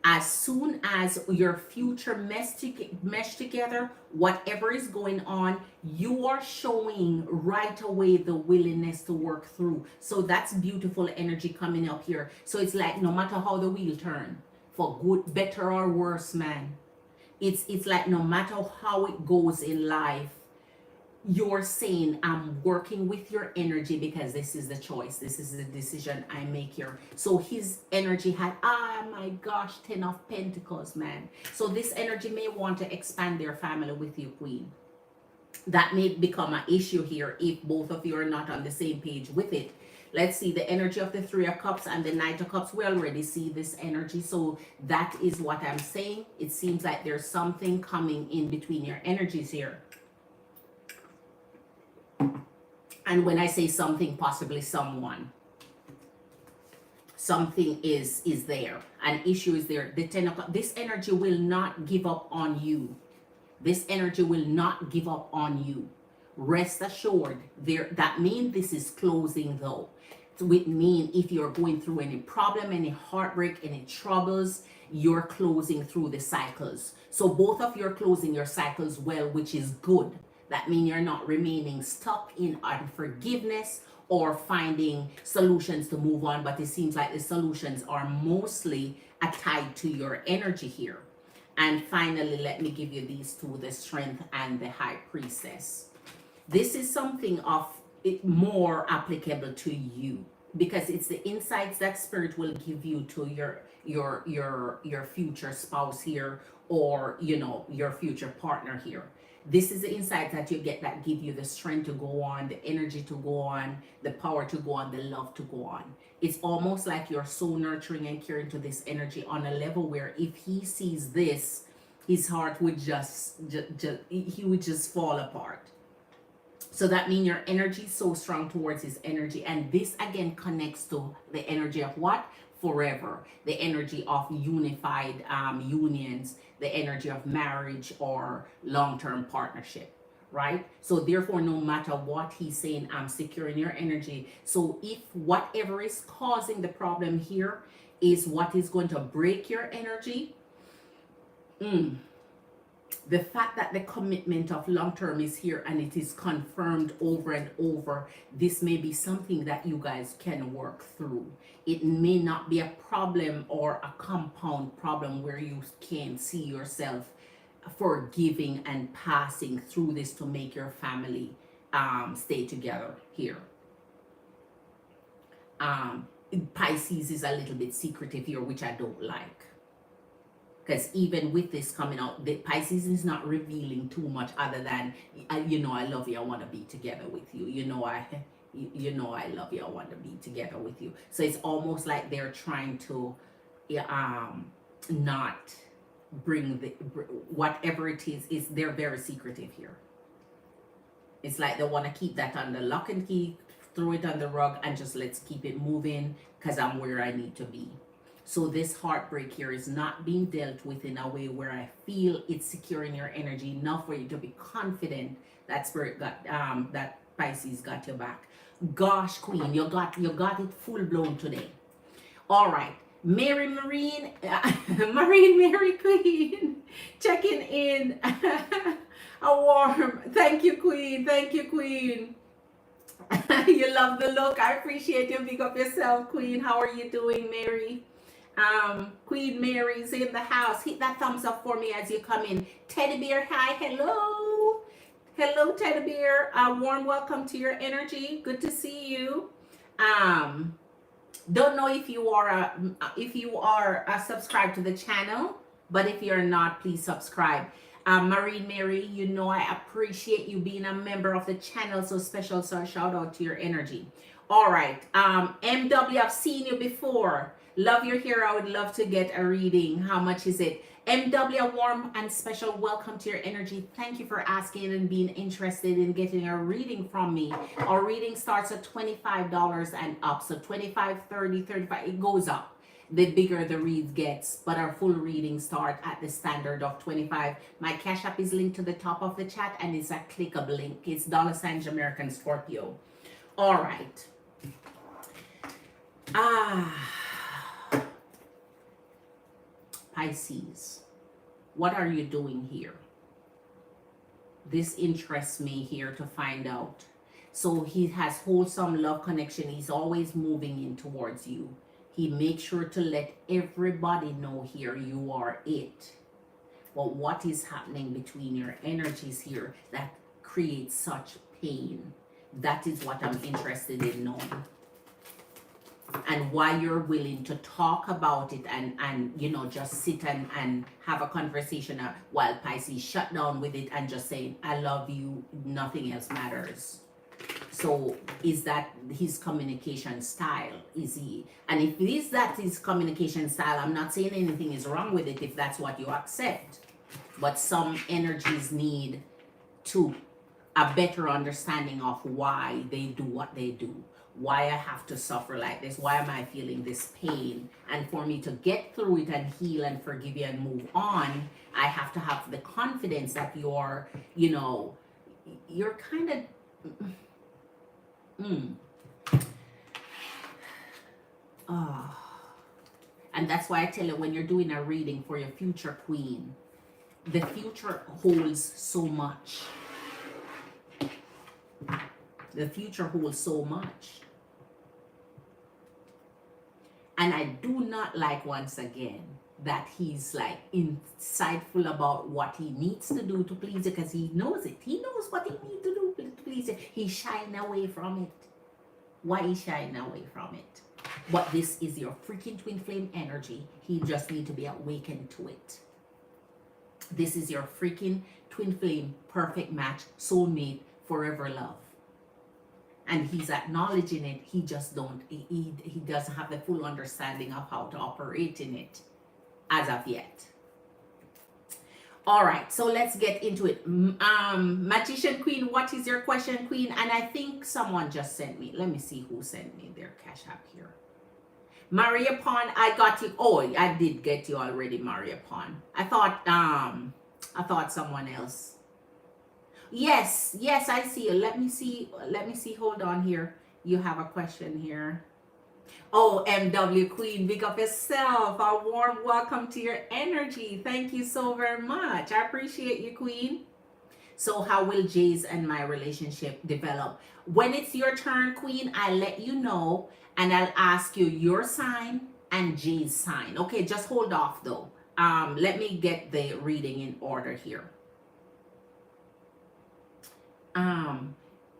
as soon as your future mesh together, whatever is going on, you are showing right away the willingness to work through. So that's beautiful energy coming up here. So it's like no matter how the wheel turn, for good, better or worse, man, it's like no matter how it goes in life, you're saying, I'm working with your energy because this is the choice, this is the decision I make here. So his energy had, my gosh, 10 of Pentacles, man. So this energy may want to expand their family with you, Queen. That may become an issue here if both of you are not on the same page with it. Let's see the energy of the Three of Cups and the Knight of Cups. We already see this energy. So that is what I'm saying. It seems like there's something coming in between your energies here. And when I say something, possibly someone, something is there. An issue is there. The 10 of Cups, this energy will not give up on you. This energy will not give up on you. Rest assured. That means this is closing though. So it means if you're going through any problem, any heartbreak, any troubles, you're closing through the cycles. So both of you are closing your cycles well, which is good. That means you're not remaining stuck in unforgiveness or finding solutions to move on. But it seems like the solutions are mostly tied to your energy here. And finally, let me give you these two, the Strength and the High Priestess. This is something of it more applicable to you because it's the insights that Spirit will give you to your future spouse here, or your future partner here. This is the insight that you get that give you the strength to go on, the energy to go on, the power to go on, the love to go on. It's almost like you're so nurturing and caring to this energy on a level where if he sees this, his heart would he would just fall apart. So that means your energy is so strong towards his energy. And this again connects to the energy of what? Forever. The energy of unified unions, the energy of marriage or long-term partnership, right? So therefore, no matter what he's saying, I'm securing your energy. So if whatever is causing the problem here is what is going to break your energy, the fact that the commitment of long-term is here and it is confirmed over and over, this may be something that you guys can work through. It may not be a problem or a compound problem where you can see yourself forgiving and passing through this to make your family stay together here. Pisces is a little bit secretive here, which I don't like. Because even with this coming out, the Pisces is not revealing too much other than, I love you, I want to be together with you. I love you, I want to be together with you. So it's almost like they're trying to not bring whatever it is they're very secretive here. It's like they want to keep that under lock and key, throw it on the rug, and just let's keep it moving because I'm where I need to be. So this heartbreak here is not being dealt with in a way where I feel it's securing your energy enough for you to be confident that Spirit got that Pisces got your back. Gosh, Queen, you got it full blown today. All right, Marine Mary Queen, checking in. A warm thank you, Queen. Thank you, Queen. You love the look. I appreciate you. Big up yourself, Queen. How are you doing, Mary? Queen Mary's in the house. Hit that thumbs up for me as you come in. Teddy Bear, hi, hello. Hello, Teddy Bear. A warm welcome to your energy. Good to see you. Don't know if you are subscribed to the channel, but if you're not, please subscribe. Marine Mary, I appreciate you being a member of the channel. So special, so shout out to your energy. All right. MW, I've seen you before. Love your hair. I would love to get a reading. How much is it? MW, a warm and special welcome to your energy. Thank you for asking and being interested in getting a reading from me. Our reading starts at $25 and up. So 25, 30, 35, it goes up the bigger the read gets, but our full readings start at the standard of 25. My Cash App is linked to the top of the chat and it's a clickable link. It's $ Jamerican Scorpio. All right. Pisces, what are you doing here? This interests me here to find out. So he has wholesome love connection. He's always moving in towards you. He makes sure to let everybody know here you are it. But what is happening between your energies here that creates such pain? That is what I'm interested in knowing. And why you're willing to talk about it and you know, just sit and have a conversation while Pisces shut down with it and just saying, I love you, nothing else matters. So is that his communication style? Is he? And if it is that his communication style, I'm not saying anything is wrong with it if that's what you accept. But some energies need to a better understanding of why they do what they do. Why I have to suffer like this? Why am I feeling this pain? And for me to get through it and heal and forgive you and move on, I have to have the confidence that you're, you know, you're kind of... And that's why I tell you, when you're doing a reading for your future queen, the future holds so much. The future holds so much. And I do not like, once again, that he's like insightful about what he needs to do to please you, because he knows it. He knows what he needs to do to please you. He's shying away from it. Why is shying away from it? But this is your freaking twin flame energy. He just needs to be awakened to it. This is your freaking twin flame, perfect match, soulmate, forever love. And he's acknowledging it. He just don't, he doesn't have the full understanding of how to operate in it as of yet. All right, so let's get into it. Magician Queen, what is your question, Queen? And I think someone just sent me, let me see who sent me their Cash App here. Maria Pond, I got you. Oh, I did get you already, Maria Pond. I thought someone else. Yes, I see you. Let me see. Hold on here. You have a question here. Oh, MW Queen, big up yourself. A warm welcome to your energy. Thank you so very much. I appreciate you, Queen. So how will Jay's and my relationship develop? When it's your turn, Queen, I'll let you know, and I'll ask you your sign and Jay's sign. Okay, just hold off though. Let me get the reading in order here.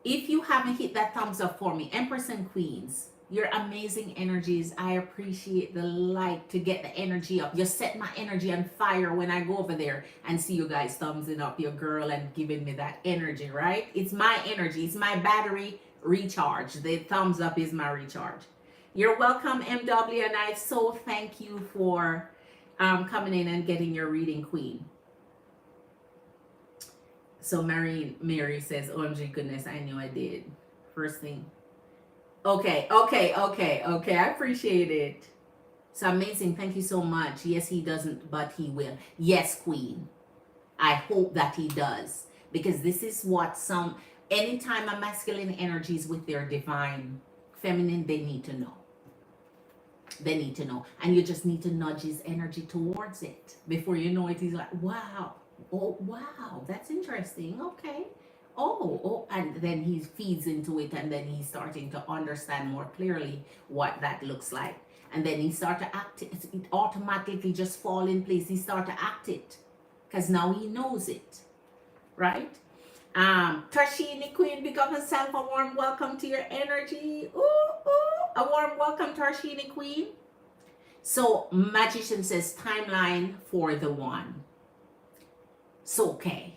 If you haven't hit that thumbs up for me, Empress and Queens, your amazing energies. I appreciate the like to get the energy up. You set my energy on fire when I go over there and see you guys thumbsing up your girl and giving me that energy, right? It's my energy. It's my battery recharge. The thumbs up is my recharge. You're welcome, MW, and I so thank you for coming in and getting your reading, Queen. So Mary says, OMG goodness, I knew I did. First thing. Okay. I appreciate it. It's amazing. Thank you so much. Yes, he doesn't, but he will. Yes, Queen. I hope that he does. Because this is what anytime a masculine energy is with their divine feminine, they need to know. They need to know. And you just need to nudge his energy towards it. Before you know it, he's like, wow. Oh, wow, that's interesting. Okay. Oh, and then he feeds into it, and then he's starting to understand more clearly what that looks like. And then he start to act it automatically just fall in place. He start to act it because now he knows it, right? Tarshini Queen, become herself a warm welcome to your energy. A warm welcome, Tarshini Queen. So Magician says timeline for the one. So okay.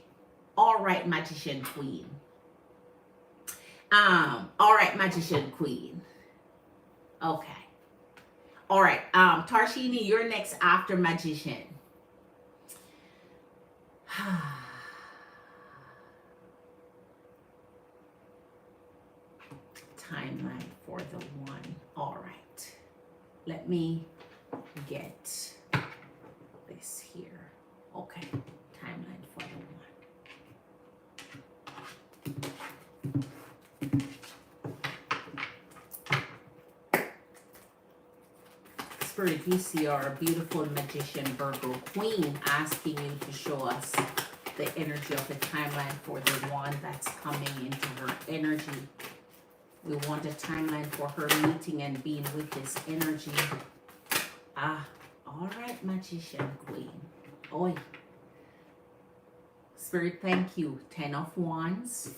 All right, Magician Queen. All right, Magician Queen. Okay. All right, Tarshini, you're next after Magician. Timeline for the one. All right. Let me get this here. Okay. Timeline for the one. Spirit, we see our beautiful magician Virgo Queen asking you to show us the energy of the timeline for the one that's coming into her energy. We want a timeline for her meeting and being with this energy. All right, magician queen. Oi. Spirit, thank you. 10 of Wands.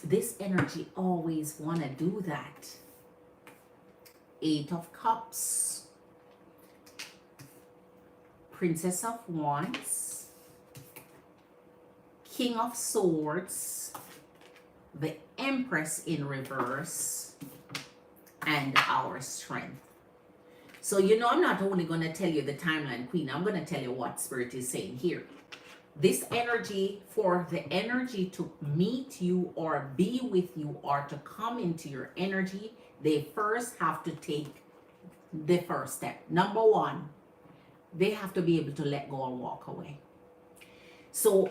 This energy always want to do that. 8 of Cups. Princess of Wands. King of Swords. The Empress in reverse. And our Strength. So, you know, I'm not only going to tell you the timeline, Queen. I'm going to tell you what Spirit is saying here. This energy, for the energy to meet you or be with you or to come into your energy, they first have to take the first step. Number one, they have to be able to let go and walk away. So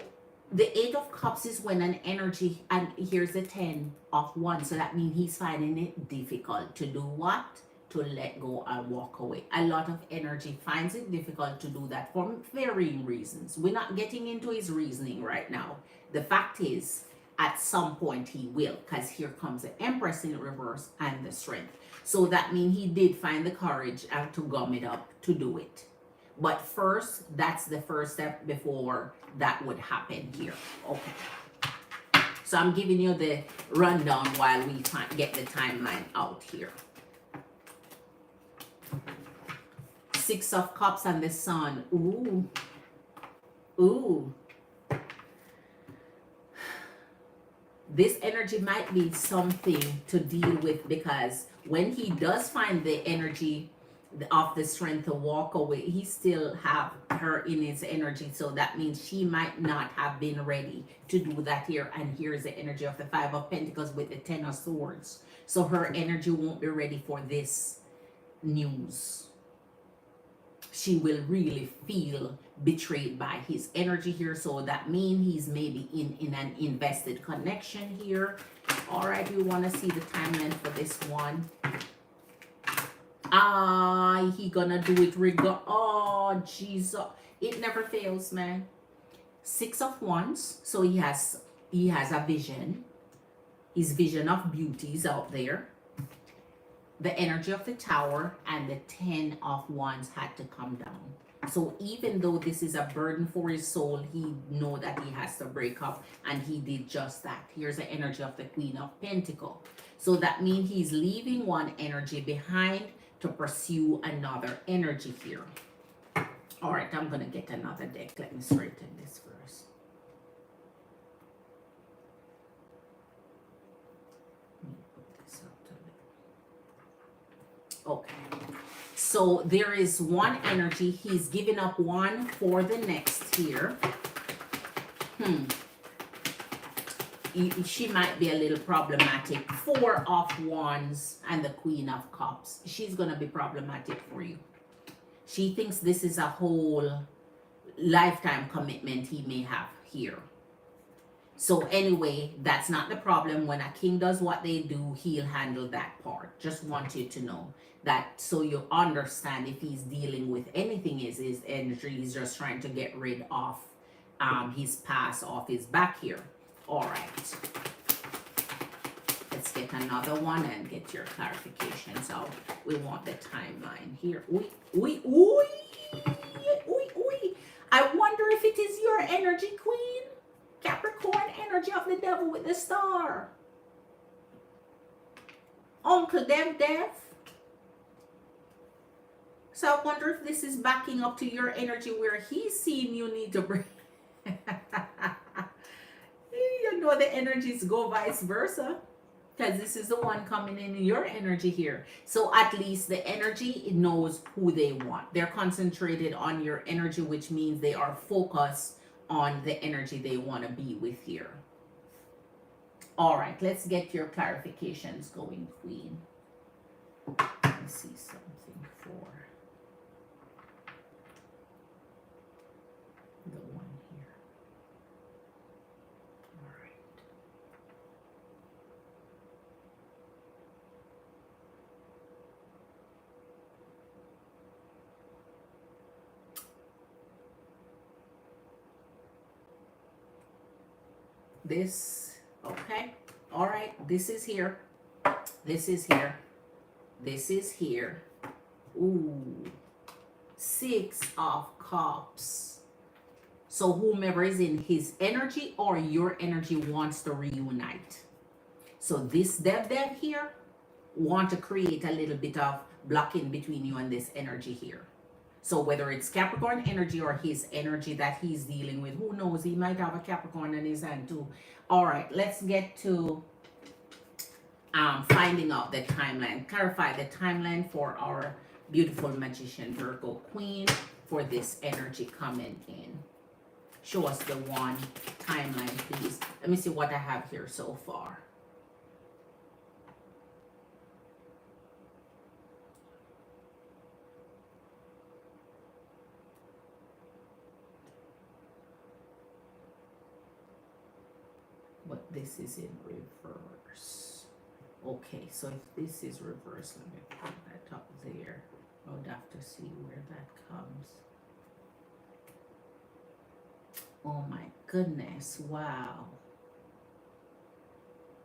the 8 of Cups is when an energy, and here's the 10 of Wands. So that means he's finding it difficult to do what? To let go and walk away. A lot of energy finds it difficult to do that for varying reasons. We're not getting into his reasoning right now. The fact is, at some point he will, because here comes the Empress in reverse and the Strength. So that means he did find the courage to gum it up to do it. But first, that's the first step before that would happen here. Okay. So I'm giving you the rundown while we get the timeline out here. 6 of Cups and the Sun. Ooh. Ooh. This energy might be something to deal with, because when he does find the energy of the Strength to walk away, he still have her in his energy. So that means she might not have been ready to do that here. And here's the energy of the 5 of Pentacles with the 10 of Swords. So her energy won't be ready for this news. She will really feel betrayed by his energy here. So that means he's maybe in an invested connection here. All right, we want to see the timeline for this one. He gonna do it oh, Jesus. It never fails, man. 6 of Wands. So he has a vision. His vision of beauty is out there. The energy of the Tower and the 10 of Wands had to come down. So even though this is a burden for his soul, he know that he has to break up, and he did just that. Here's the energy of the Queen of Pentacles. So that means he's leaving one energy behind to pursue another energy here. All right, I'm going to get another deck. Let me straighten this first. Let me put this up a little. Okay. So there is one energy. He's giving up one for the next here. She might be a little problematic. 4 of Wands and the Queen of Cups. She's going to be problematic for you. She thinks this is a whole lifetime commitment he may have here. So anyway, that's not the problem. When a king does what they do, he'll handle that part. Just want you to know that, so you understand if he's dealing with anything is his energy. He's just trying to get rid of his past off his back here. All right. Let's get another one and get your clarifications out. We want the timeline here. I wonder if it is your energy, Queen. Capricorn energy of the devil with the star. Uncle Dev. So I wonder if this is backing up to your energy where he's seeing you need to bring. You know the energies go vice versa, because this is the one coming in your energy here. So at least the energy knows who they want. They're concentrated on your energy, which means they are focused on the energy they want to be with here. All right, let's get your clarifications going, Queen. Let me see something for the one here. All right. This, okay. All right, this is here. This is here. This is here. Ooh, 6 of Cups. So whomever is in his energy or your energy wants to reunite. So this dev here want to create a little bit of blocking between you and this energy here. So whether it's Capricorn energy or his energy that he's dealing with, who knows, he might have a Capricorn in his hand too. All right, let's get to finding out the timeline. Clarify the timeline for our beautiful magician Virgo Queen for this energy coming in. Show us the one timeline, please. Let me see what I have here so far. But this is in reverse. Okay, so if this is reverse, let me put that up there. I would have to see where that comes. Oh my goodness, wow.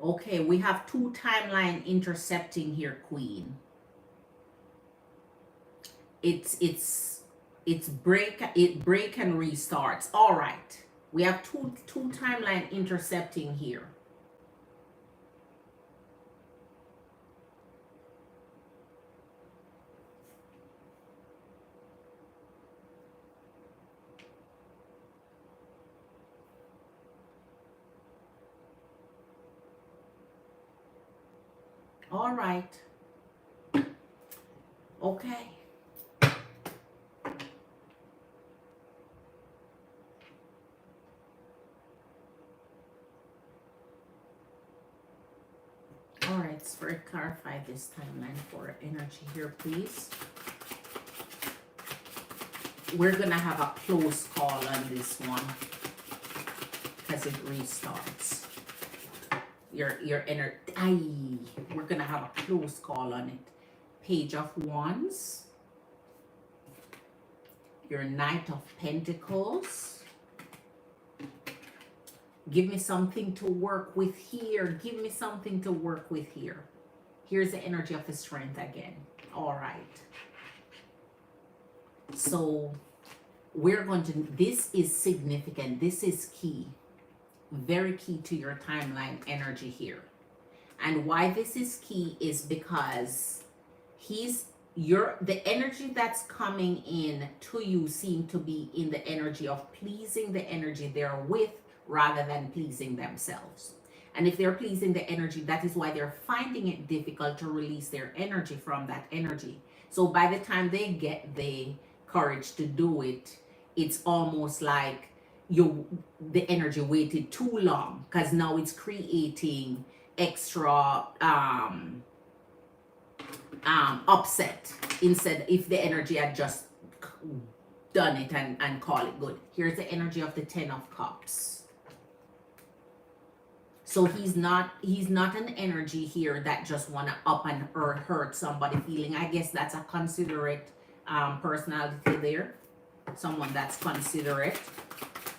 Okay, we have 2 timeline intercepting here, Queen. It's break and restarts. All right. We have two timeline intercepting here. All right. Okay. All right, let's clarify this timeline for energy here, please. We're gonna have a close call on this one because it restarts. Your inner we're gonna have a close call on it. Page of Wands, your Knight of Pentacles. Give me something to work with here. Give me something to work with here. Here's the energy of the Strength again. All right. So we're going to, this is significant. This is key. Very key to your timeline energy here. And why this is key is because the energy that's coming in to you seem to be in the energy of pleasing the energy they're with rather than pleasing themselves. And if they're pleasing the energy, that is why they're finding it difficult to release their energy from that energy. So by the time they get the courage to do it, it's almost like the energy waited too long, because now it's creating extra upset instead if the energy had just done it and call it good. Here's the energy of the 10 of Cups. So he's not an energy here that just want to up and hurt somebody feeling. I guess that's a considerate personality there. Someone that's considerate.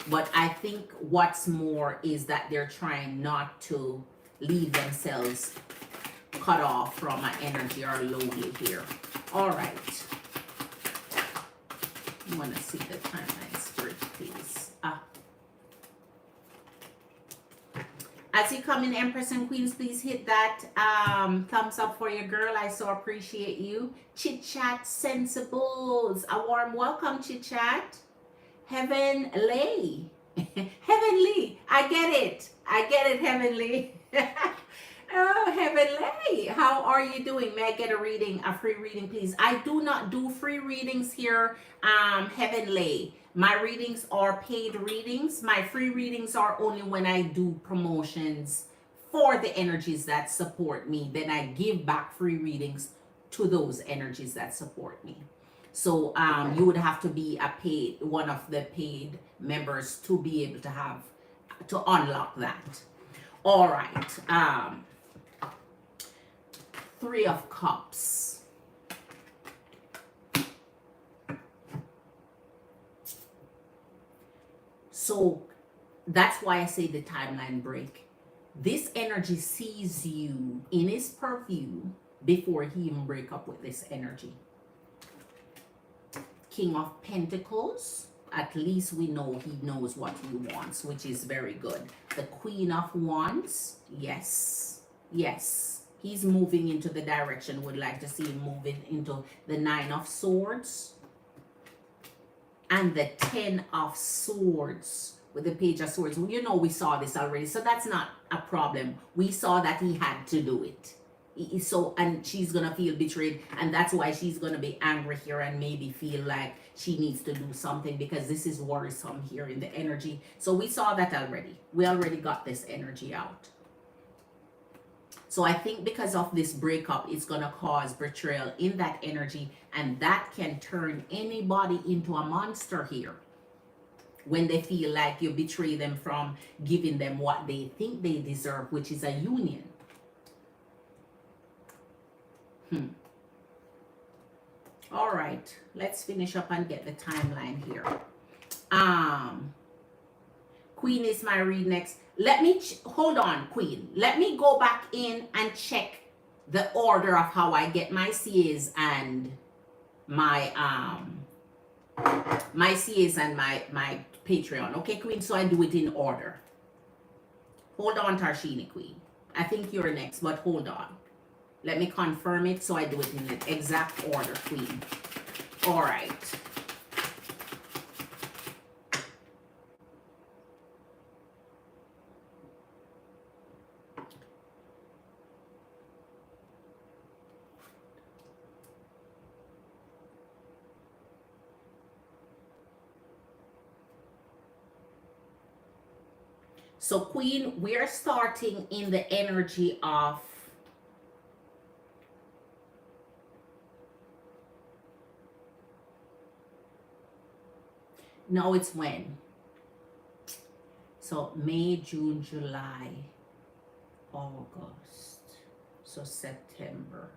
But I think what's more is that they're trying not to leave themselves cut off from an energy or lonely here. All right. I want to see the timeline straight, please. As you come in, Empress and Queens, please hit that thumbs up for your girl. I so appreciate you. Chit Chat Sensibles. A warm welcome, Chit Chat. Heavenly. Heavenly. I get it, Heavenly. Oh, Heavenly. How are you doing? May I get a free reading, please? I do not do free readings here, Heavenly. My readings are paid readings. My free readings are only when I do promotions for the energies that support me. Then I give back free readings to those energies that support me. So you would have to be a paid one of the paid members to be able to have to unlock that. All right. Three of Cups. So that's why I say the timeline break. This energy sees you in his purview before he even break up with this energy. King of Pentacles. At least we know he knows what he wants, which is very good. The Queen of Wands. Yes. Yes. He's moving into the direction. Would like to see him moving into the Nine of Swords. And the Ten of Swords with the Page of Swords. You know, we saw this already, so that's not a problem. We saw that he had to do it. So, and she's gonna feel betrayed, and that's why she's gonna be angry here and maybe feel like she needs to do something, because this is worrisome here in the energy. So we saw that already. We already got this energy out. So I think because of this breakup, it's going to cause betrayal in that energy, and that can turn anybody into a monster here when they feel like you betray them from giving them what they think they deserve, which is a union. All right, let's finish up and get the timeline here. Queen is my read next. Let me hold on, Queen. Let me go back in and check the order of how I get my CAs and my CAs and my Patreon. Okay, Queen. So I do it in order. Hold on, Tarshini, Queen. I think you're next, but hold on. Let me confirm it so I do it in the exact order, Queen. All right. So, Queen, we're starting in the energy of no, it's when? So, May, June, July, August, so September.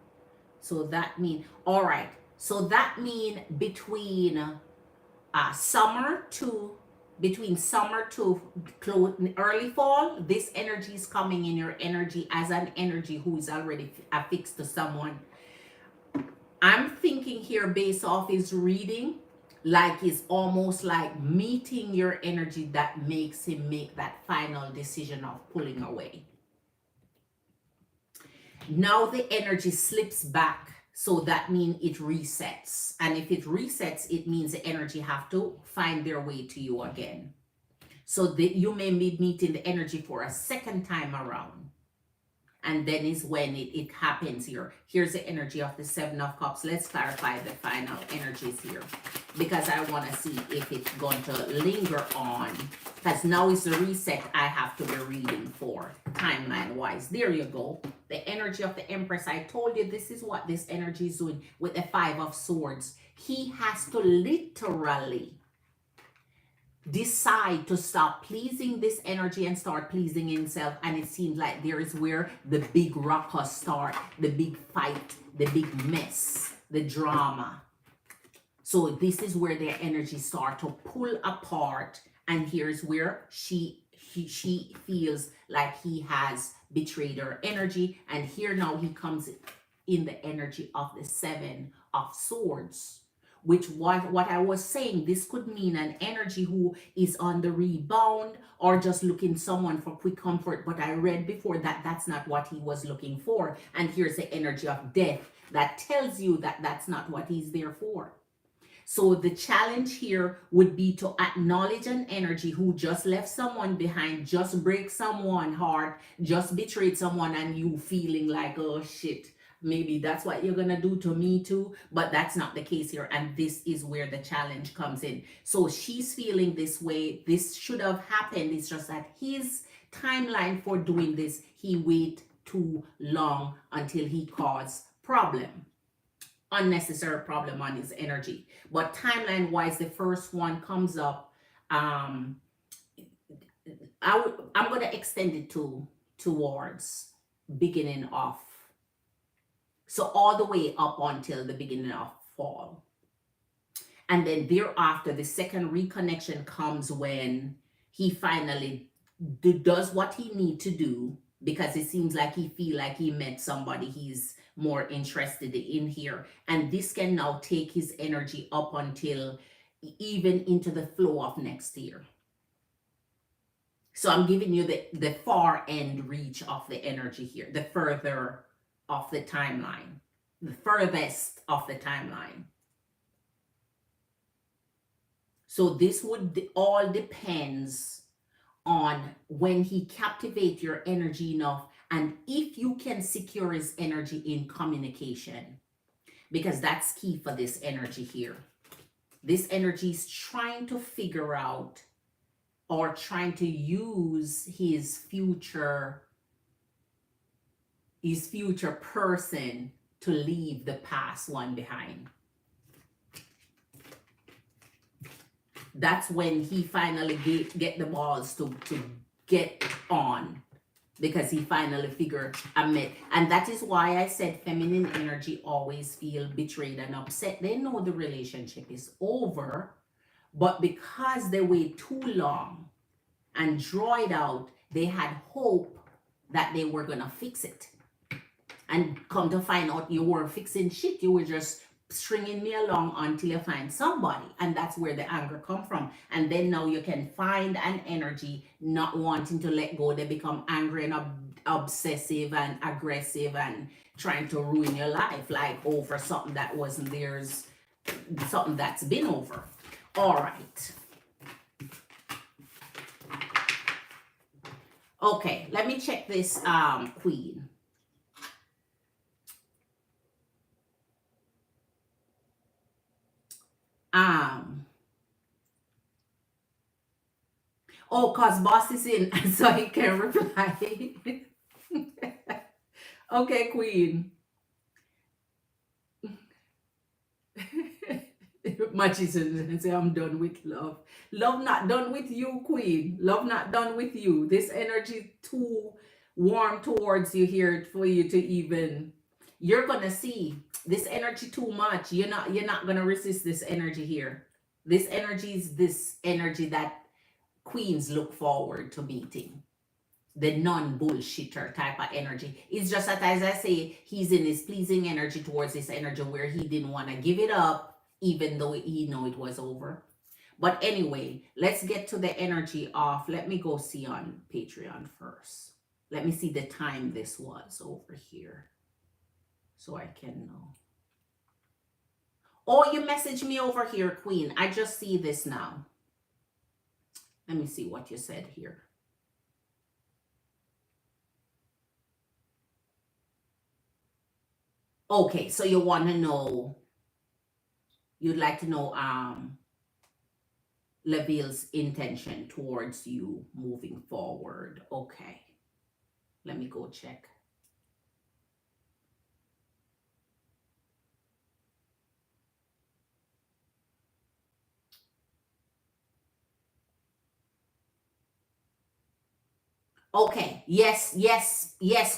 So that means, all right. So that means between summer to early fall, this energy is coming in your energy as an energy who is already affixed to someone. I'm thinking here based off his reading, like it's almost like meeting your energy that makes him make that final decision of pulling away. Now the energy slips back, so that means it resets. And if it resets, it means the energy have to find their way to you again. So that you may be meeting the energy for a second time around. And then is when it happens here. Here's the energy of the Seven of Cups. Let's clarify the final energies here, because I want to see if it's going to linger on. Because now is the reset I have to be reading for, timeline-wise. There you go. The energy of the Empress. I told you this is what this energy is doing with the Five of Swords. He has to literally decide to stop pleasing this energy and start pleasing himself. And it seems like there is where the big ruckus start, the big fight, the big mess, the drama. So this is where their energy start to pull apart. And here's where she feels like he has betrayed her energy. And here now he comes in the energy of the Seven of Swords. Which what I was saying, this could mean an energy who is on the rebound or just looking someone for quick comfort. But I read before that that's not what he was looking for. And here's the energy of death that tells you that that's not what he's there for. So the challenge here would be to acknowledge an energy who just left someone behind, just break someone heart, just betrayed someone, and you feeling like, oh shit, maybe that's what you're gonna do to me too, but that's not the case here, and this is where the challenge comes in. So she's feeling this way. This should have happened. It's just that his timeline for doing this, he wait too long until he caused problem, unnecessary problem on his energy. But timeline wise, the first one comes up. um I'm gonna extend it to towards beginning of, so all the way up until the beginning of fall. And then thereafter, the second reconnection comes when he finally does what he need to do, because it seems like he feel like he met somebody he's more interested in here. And this can now take his energy up until even into the flow of next year. So I'm giving you the far end reach of the energy here, the further of the timeline, the furthest of the timeline. So this would all depends on when he captivates your energy enough, and if you can secure his energy in communication, because that's key for this energy here. This energy is trying to figure out or trying to use his future person to leave the past one behind. That's when he finally get the balls to get on, because he finally figured admit. And that is why I said feminine energy always feel betrayed and upset. They know the relationship is over, but because they wait too long and draw it out, they had hope that they were gonna fix it. And come to find out, you weren't fixing shit. You were just stringing me along until you find somebody. And that's where the anger come from. And then now you can find an energy not wanting to let go. They become angry and obsessive and aggressive and trying to ruin your life, like over something that wasn't theirs, something that's been over. All right. Okay, let me check this queen. Oh, cause boss is in, so he can reply. Okay, queen. Magician say, I'm done with love. Love not done with you, queen. Love not done with you. This energy too warm towards you here for you to even, you're gonna see this energy too much. You're not gonna resist this energy here. This energy is this energy that queens look forward to meeting. The non-bullshitter type of energy. It's just that, as I say, he's in his pleasing energy towards this energy where he didn't want to give it up, even though he know it was over. But anyway, let's get to the energy of, let me go see on Patreon first. Let me see the time this was over here, so I can know. Oh, you messaged me over here, queen. I just see this now. Let me see what you said here. Okay, so you want to know, you'd like to know Leviel's intention towards you moving forward. Okay, let me go check. Okay, yes,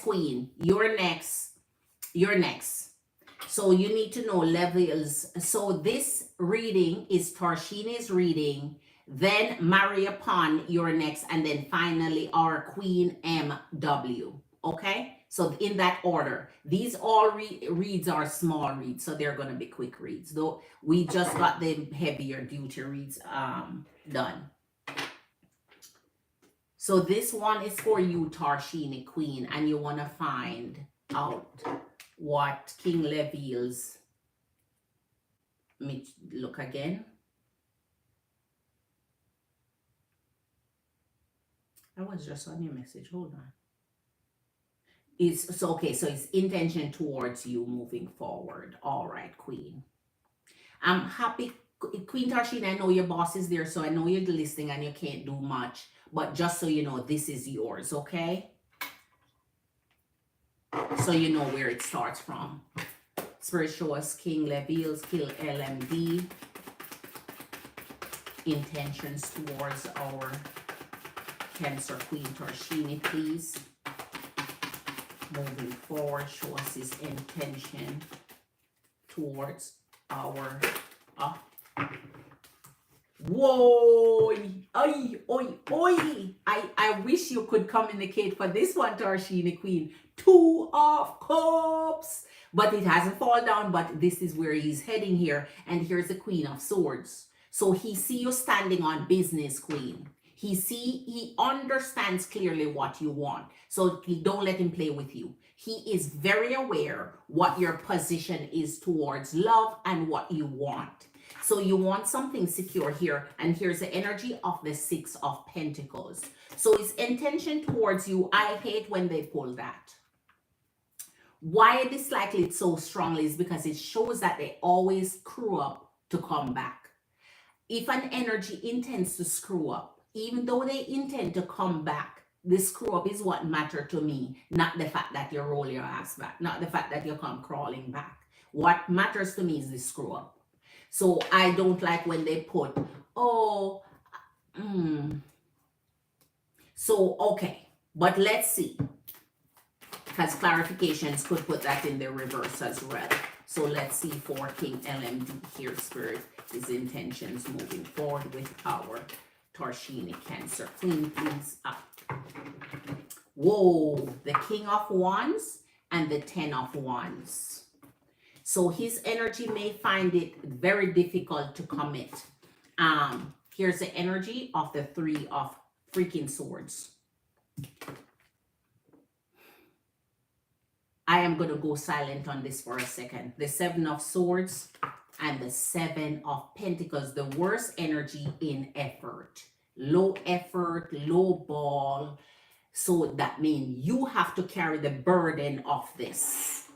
queen. You're next. So you need to know Leviel's. So this reading is Tarshini's reading, then Maria Pond, you're next, and then finally our Queen MW. Okay? So in that order. These all reads are small reads, so they're going to be quick reads. Though we just got the heavier duty reads done. So this one is for you, Tarshini Queen, and you want to find out what King Leviel's, let me look again. I was just on your message, hold on. Is so okay, so it's intention towards you moving forward. All right, Queen. I'm happy, Queen Tarshin. I know your boss is there, so I know you're listening and you can't do much. But just so you know, this is yours, okay? So you know where it starts from. Spirit show us King Leviels, Kill LMD. Intentions towards our Cancer Queen Tarshini, please. Moving forward, show us his intention towards our whoa, oi, oi, oi. I wish you could communicate for this one, Tarshini Queen. 2 of Cups, but it hasn't fallen down, but this is where he's heading here. And here's the Queen of Swords. So he see you standing on business, Queen. He understands clearly what you want. So don't let him play with you. He is very aware what your position is towards love and what you want. So you want something secure here. And here's the energy of the 6 of Pentacles. So his intention towards you, I hate when they pull that. Why I dislike it so strongly is because it shows that they always screw up to come back. If an energy intends to screw up, even though they intend to come back, the screw up is what matters to me, not the fact that you roll your ass back, not the fact that you come crawling back. What matters to me is the screw up. So I don't like when they put, oh, So, okay, but let's see. Because clarifications could put that in the reverse as well. So let's see for King LMD here, Spirit, his intentions moving forward with our Tarshini Cancer Queen, please up. Whoa, the King of Wands and the 10 of Wands. So his energy may find it very difficult to commit. Here's the energy of the 3 of freaking Swords. I am going to go silent on this for a second. The 7 of Swords and the 7 of Pentacles, the worst energy in effort. Low effort, low ball. So that means you have to carry the burden of this.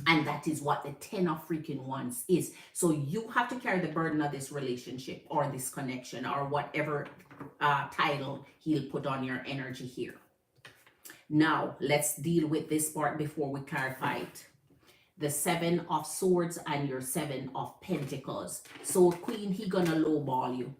And that is what the 10 of freaking Wands is. So you have to carry the burden of this relationship or this connection or whatever title he'll put on your energy here. Now, let's deal with this part before we clarify it. The 7 of Swords and your 7 of Pentacles. So, Queen, he gonna lowball you.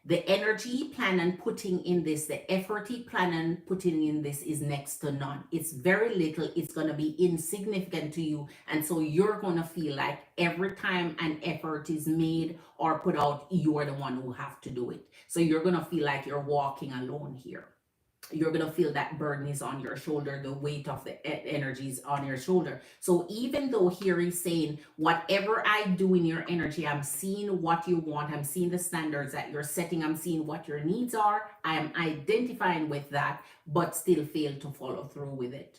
The energy he plan on putting in this, the effort he plan on putting in this is next to none. It's very little. It's going to be insignificant to you. And so you're going to feel like every time an effort is made or put out, you are the one who have to do it. So you're going to feel like you're walking alone here. You're going to feel that burden is on your shoulder. The weight of the energy is on your shoulder. So even though here he's saying, whatever I do in your energy, I'm seeing what you want. I'm seeing the standards that you're setting. I'm seeing what your needs are. I am identifying with that, but still fail to follow through with it.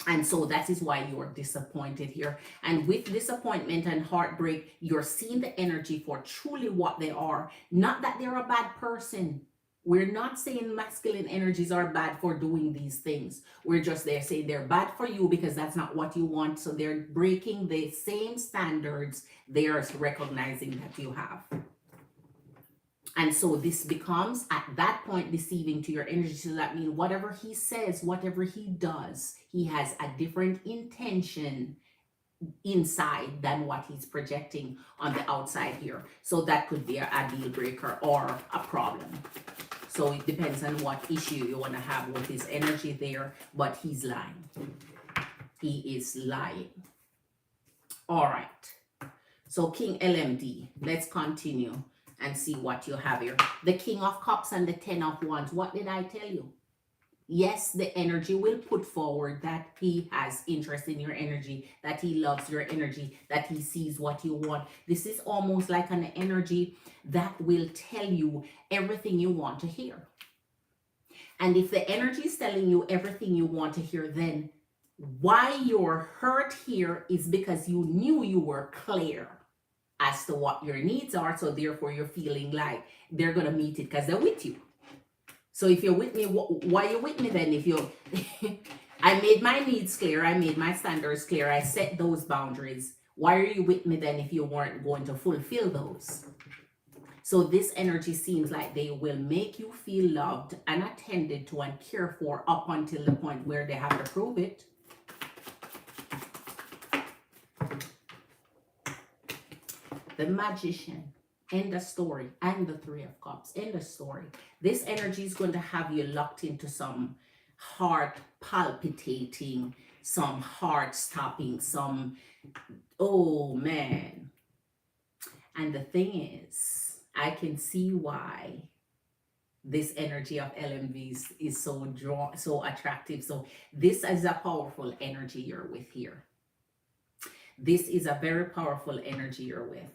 And so that is why you're disappointed here. And with disappointment and heartbreak, you're seeing the energy for truly what they are. Not that they're a bad person. We're not saying masculine energies are bad for doing these things. We're just there saying they're bad for you because that's not what you want. So they're breaking the same standards they're recognizing that you have. And so this becomes, at that point, deceiving to your energy. So that means whatever he says, whatever he does, he has a different intention inside than what he's projecting on the outside here. So that could be a deal breaker or a problem. So it depends on what issue you want to have with his energy there, but he's lying. He is lying. All right. So King LMD, let's continue and see what you have here. The King of Cups and the 10 of Wands. What did I tell you? Yes, the energy will put forward that he has interest in your energy, that he loves your energy, that he sees what you want. This is almost like an energy that will tell you everything you want to hear. And if the energy is telling you everything you want to hear, then why you're hurt here is because you knew you were clear as to what your needs are. So therefore you're feeling like they're going to meet it because they're with you. So if you're with me, why are you with me then? If you, I made my needs clear, I made my standards clear, I set those boundaries. Why are you with me then if you weren't going to fulfill those? So this energy seems like they will make you feel loved and attended to and cared for up until the point where they have to prove it. The Magician. End the story. And the Three of Cups. End the story. This energy is going to have you locked into some heart palpitating, some heart stopping, some, oh man. And the thing is, I can see why this energy of LMVs is so attractive. So this is a powerful energy you're with here. This is a very powerful energy you're with.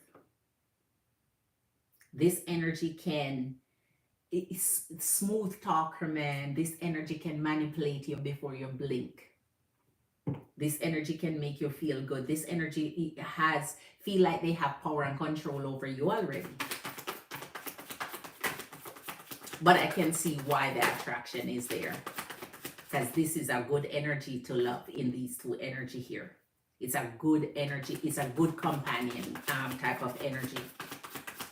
This energy can, it's smooth talker, man. This energy can manipulate you before you blink. This energy can make you feel good. This energy feel like they have power and control over you already. But I can see why the attraction is there. Because this is a good energy to love in these two energy here. It's a good energy. It's a good companion type of energy.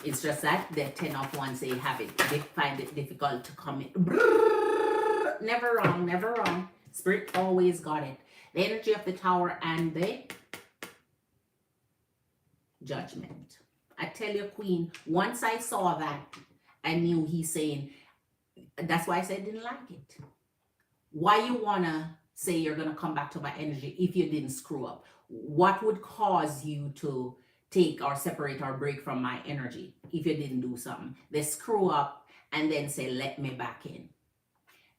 It's just that the 10 of Wands, they have it. They find it difficult to come in. Never wrong, never wrong. Spirit always got it. The energy of the Tower and the Judgment. I tell you, Queen, once I saw that, I knew he's saying, that's why I said I didn't like it. Why you want to say you're going to come back to my energy if you didn't screw up? What would cause you to take or separate or break from my energy if you didn't do something? They screw up and then say, let me back in.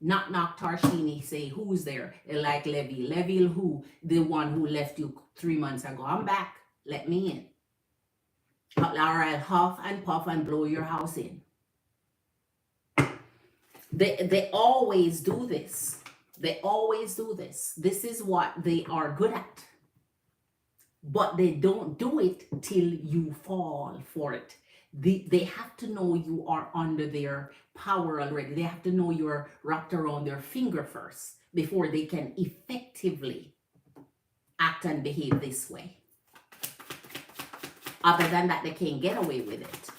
Knock, knock, Tarshini, say, who's there? They like Levy. Levy who? The one who left you 3 months ago. I'm back. Let me in. Or I'll huff and puff and blow your house in. They always do this. They always do this. This is what they are good at. But they don't do it till you fall for it. They have to know you are under their power already. They have to know you're wrapped around their finger first before they can effectively act and behave this way. Other than that, they can't get away with it.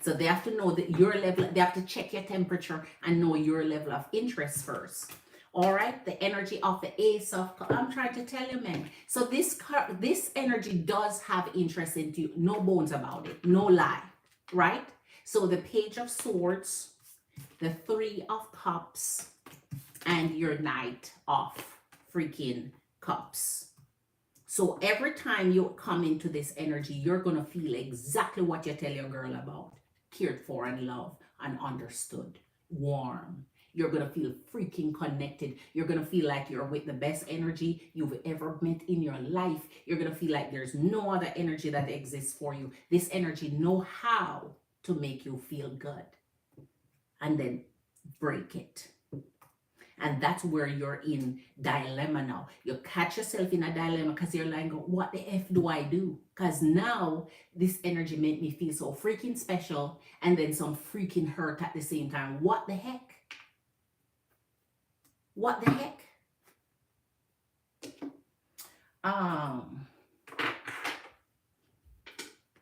So they have to know that your level, they have to check your temperature and know your level of interest first. All right, the energy of the Ace of, I'm trying to tell you, man. So this energy does have interest in you, no bones about it, no lie, right? So the Page of Swords, the Three of Cups, and your Knight of freaking Cups. So every time you come into this energy, you're going to feel exactly what you tell your girl about. Cared for and loved and understood. Warm. You're going to feel freaking connected. You're going to feel like you're with the best energy you've ever met in your life. You're going to feel like there's no other energy that exists for you. This energy know how to make you feel good. And then break it. And that's where you're in dilemma now. You catch yourself in a dilemma because you're like, what the F do I do? Because now this energy made me feel so freaking special and then some freaking hurt at the same time. What the heck? What the heck?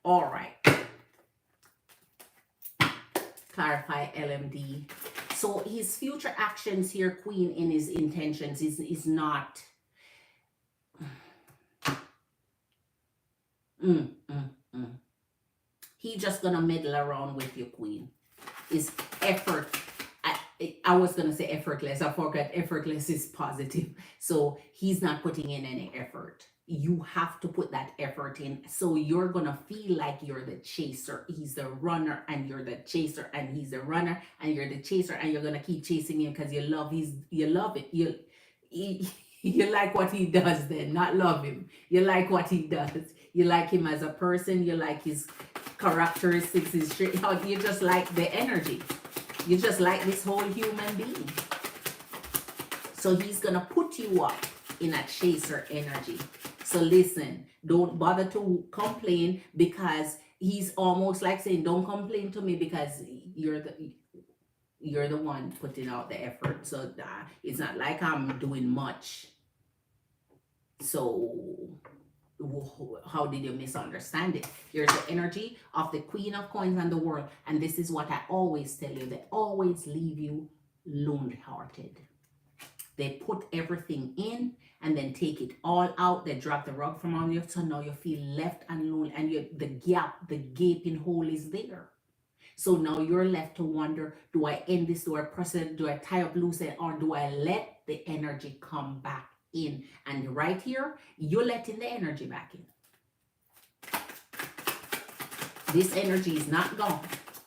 All right. Clarify LMD. So his future actions here, Queen, in his intentions is not he just gonna meddle around with you, Queen. Is effort. I was gonna say effortless. I forgot effortless is positive. So he's not putting in any effort. You have to put that effort in. So you're gonna feel like you're the chaser. He's the runner and you're the chaser, and he's the runner and you're the chaser, and you're gonna keep chasing him because you love it. You like what he does then, not love him. You like what he does. You like him as a person. You like his characteristics, his trait. You just like the energy. You just like this whole human being. So he's going to put you up in a chaser energy. So listen, don't bother to complain, because he's almost like saying, don't complain to me because you're the... You're the one putting out the effort. So it's not like I'm doing much. So how did you misunderstand it? Here's the energy of the Queen of Coins and the World. And this is what I always tell you. They always leave you lonely-hearted. They put everything in and then take it all out. They drop the rug from on you. So now you feel left and lonely. And the gap, the gaping hole is there. So now you're left to wonder, do I end this? Do I press it? Do I tie up loose end? Or do I let the energy come back in? And right here, you're letting the energy back in. This energy is not gone.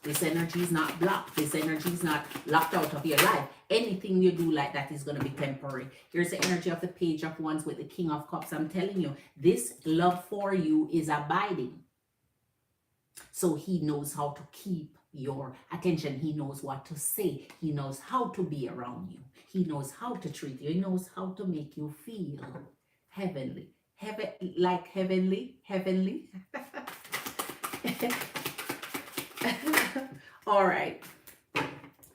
This energy is not blocked. This energy is not locked out of your life. Anything you do like that is going to be temporary. Here's the energy of the Page of Wands with the King of Cups. I'm telling you, this love for you is abiding. So he knows how to keep your attention. He knows what to say. He knows how to be around you. He knows how to treat you. He knows how to make you feel heavenly. Like heavenly. All right.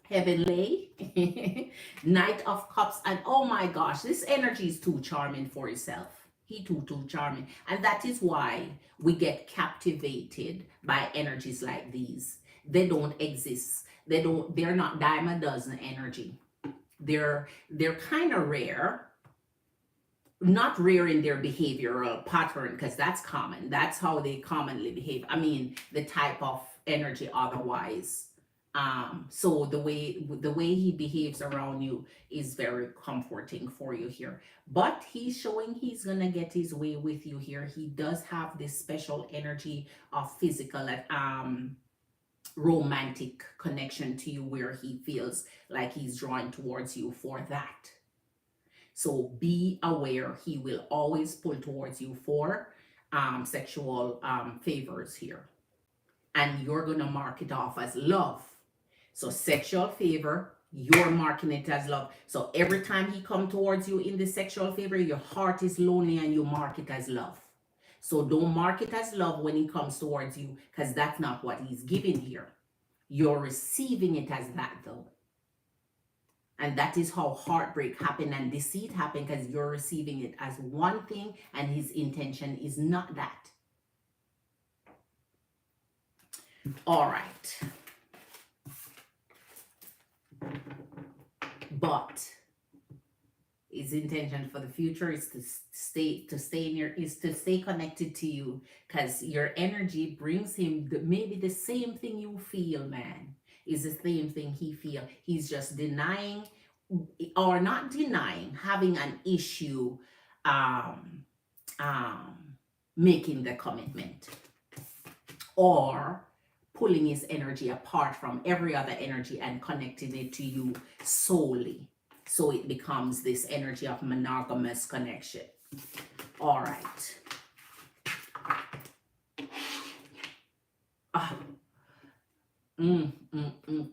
Heavenly. Knight of Cups. And oh my gosh, this energy is too charming for itself. He too charming. And that is why we get captivated by energies like these. They don't exist. They're not dime a dozen energy. They're kind of rare. Not rare in their behavioral pattern, because that's common. That's how they commonly behave. I mean, the type of energy otherwise. So the way he behaves around you is very comforting for you here. But he's showing he's gonna get his way with you here. He does have this special energy of physical romantic connection to you, where he feels like he's drawing towards you for that. So be aware, he will always pull towards you for sexual favors here. And you're going to mark it off as love. So sexual favor, you're marking it as love. So every time he comes towards you in the sexual favor, your heart is lonely and you mark it as love. So don't mark it as love when he comes towards you, because that's not what he's giving here. You're receiving it as that though. And that is how heartbreak happen and deceit happen, because you're receiving it as one thing and his intention is not that. All right. But his intention for the future is to stay connected to you, because your energy brings him maybe the same thing you feel, man. Is the same thing he feel. He's just denying, or not denying, having an issue making the commitment, or pulling his energy apart from every other energy and connecting it to you solely. So it becomes this energy of monogamous connection. All right.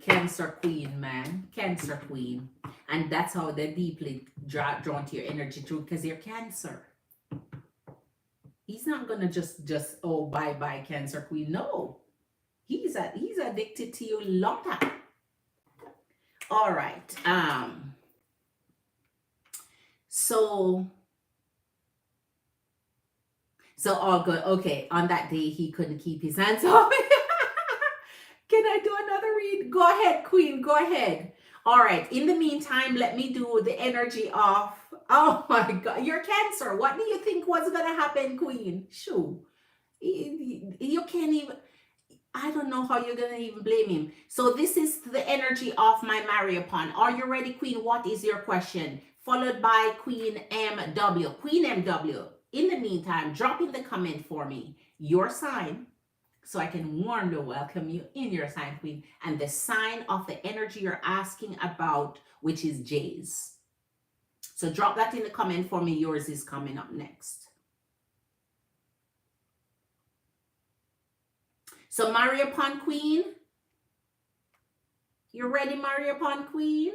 Cancer Queen, man. Cancer Queen. And that's how they're deeply drawn to your energy too, because you're Cancer. He's not gonna just oh, bye Cancer Queen. No, he's addicted to you long time. All right. So all good. Okay, on that day he couldn't keep his hands off. Can I do another read? Go ahead, Queen. Go ahead. All right. In the meantime, let me do the energy of, oh my God, you're Cancer. What do you think was going to happen, Queen? Shoo. You can't even, I don't know how you're going to even blame him. So this is the energy of my marry upon. Are you ready, Queen? What is your question? Followed by Queen MW. Queen MW, in the meantime, drop in the comment for me your sign, so I can warmly welcome you in your sign, Queen, and the sign of the energy you're asking about, which is J's. So drop that in the comment for me. Yours is coming up next. So marry upon Queen. You ready, marry upon Queen?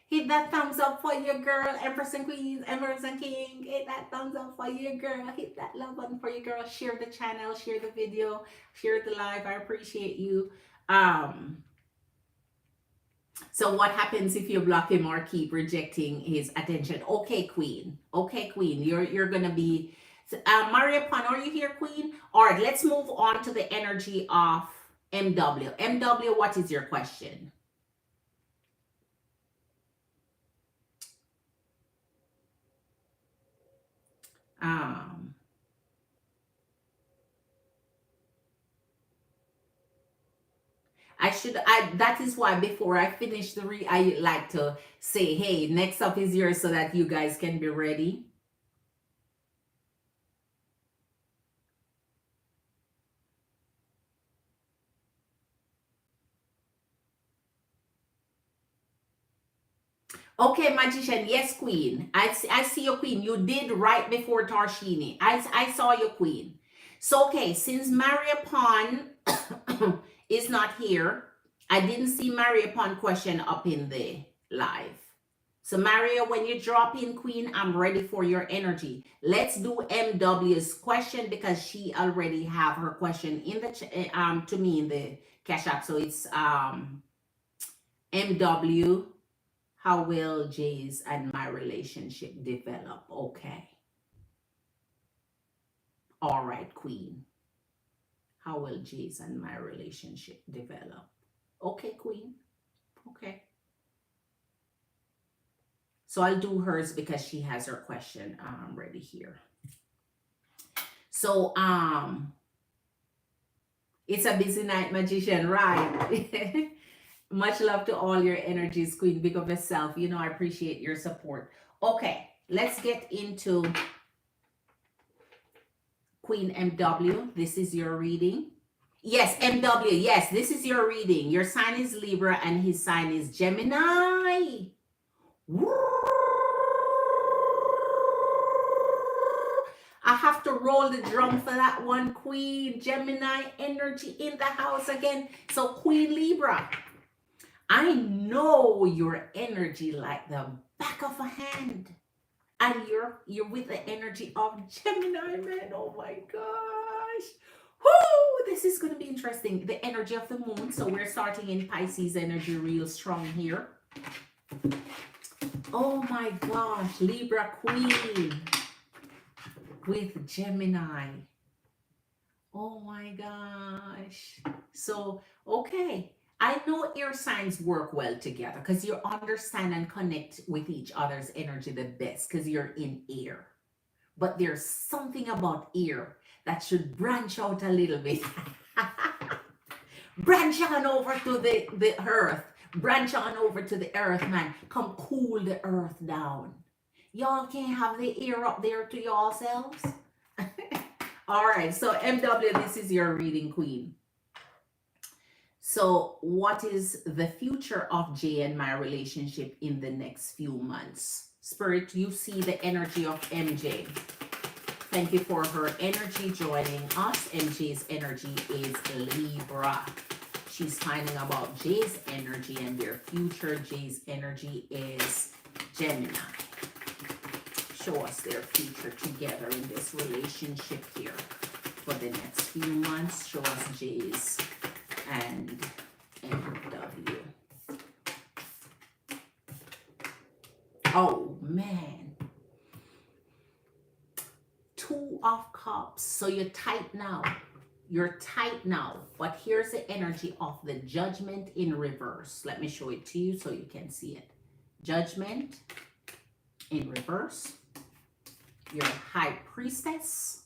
Hit that thumbs up for your girl. Empress and Queens, Empress and King. Hit that thumbs up for your girl. Hit that love button for your girl. Share the channel, share the video, share the live. I appreciate you. So what happens if you block him or keep rejecting his attention? Okay, Queen. Okay, Queen. You're gonna be Maria Pan, are you here, Queen? All right, let's move on to the energy of MW. MW, what is your question? That is why before I finish the I like to say, hey, next up is yours so that you guys can be ready. Okay, Magician. Yes, Queen. I see your Queen. You did right before Tarshini. I saw your Queen. So, okay, since Maria Pond is not here, I didn't see Maria Pond question up in the live. So, Maria, when you drop in, Queen, I'm ready for your energy. Let's do MW's question because she already have her question in the to me in the Cash App. So it's MW. How will Jay's and my relationship develop? Okay. All right, Queen. How will Jay's and my relationship develop? Okay, Queen. Okay. So I'll do hers because she has her question ready here. So it's a busy night, Magician, right? Much love to all your energies, Queen. Big of yourself. You know, I appreciate your support. Okay, let's get into Queen MW. This is your reading. Yes, MW. Yes, this is your reading. Your sign is Libra and his sign is Gemini. I have to roll the drum for that one, Queen. Gemini energy in the house again. So, Queen Libra, I know your energy like the back of a hand. And you're with the energy of Gemini, man. Oh my gosh. Whoo! This is going to be interesting. The energy of the moon. So we're starting in Pisces energy real strong here. Oh my gosh. Libra Queen with Gemini. Oh my gosh. So, okay. I know air signs work well together because you understand and connect with each other's energy the best because you're in air. But there's something about air that should branch out a little bit. Branch on over to the earth. Branch on over to the earth, man. Come cool the earth down. Y'all can't have the air up there to yourselves. All right, so MW, this is your reading, Queen. So what is the future of Jay and my relationship in the next few months? Spirit, you see the energy of MJ. Thank you for her energy joining us. MJ's energy is Libra. She's finding about Jay's energy and their future. Jay's energy is Gemini. Show us their future together in this relationship here for the next few months. Show us Jay's and MW. Oh man. 2 of Cups. So you're tight now. You're tight now. But here's the energy of the Judgment in reverse. Let me show it to you so you can see it. Judgment in reverse. Your High Priestess.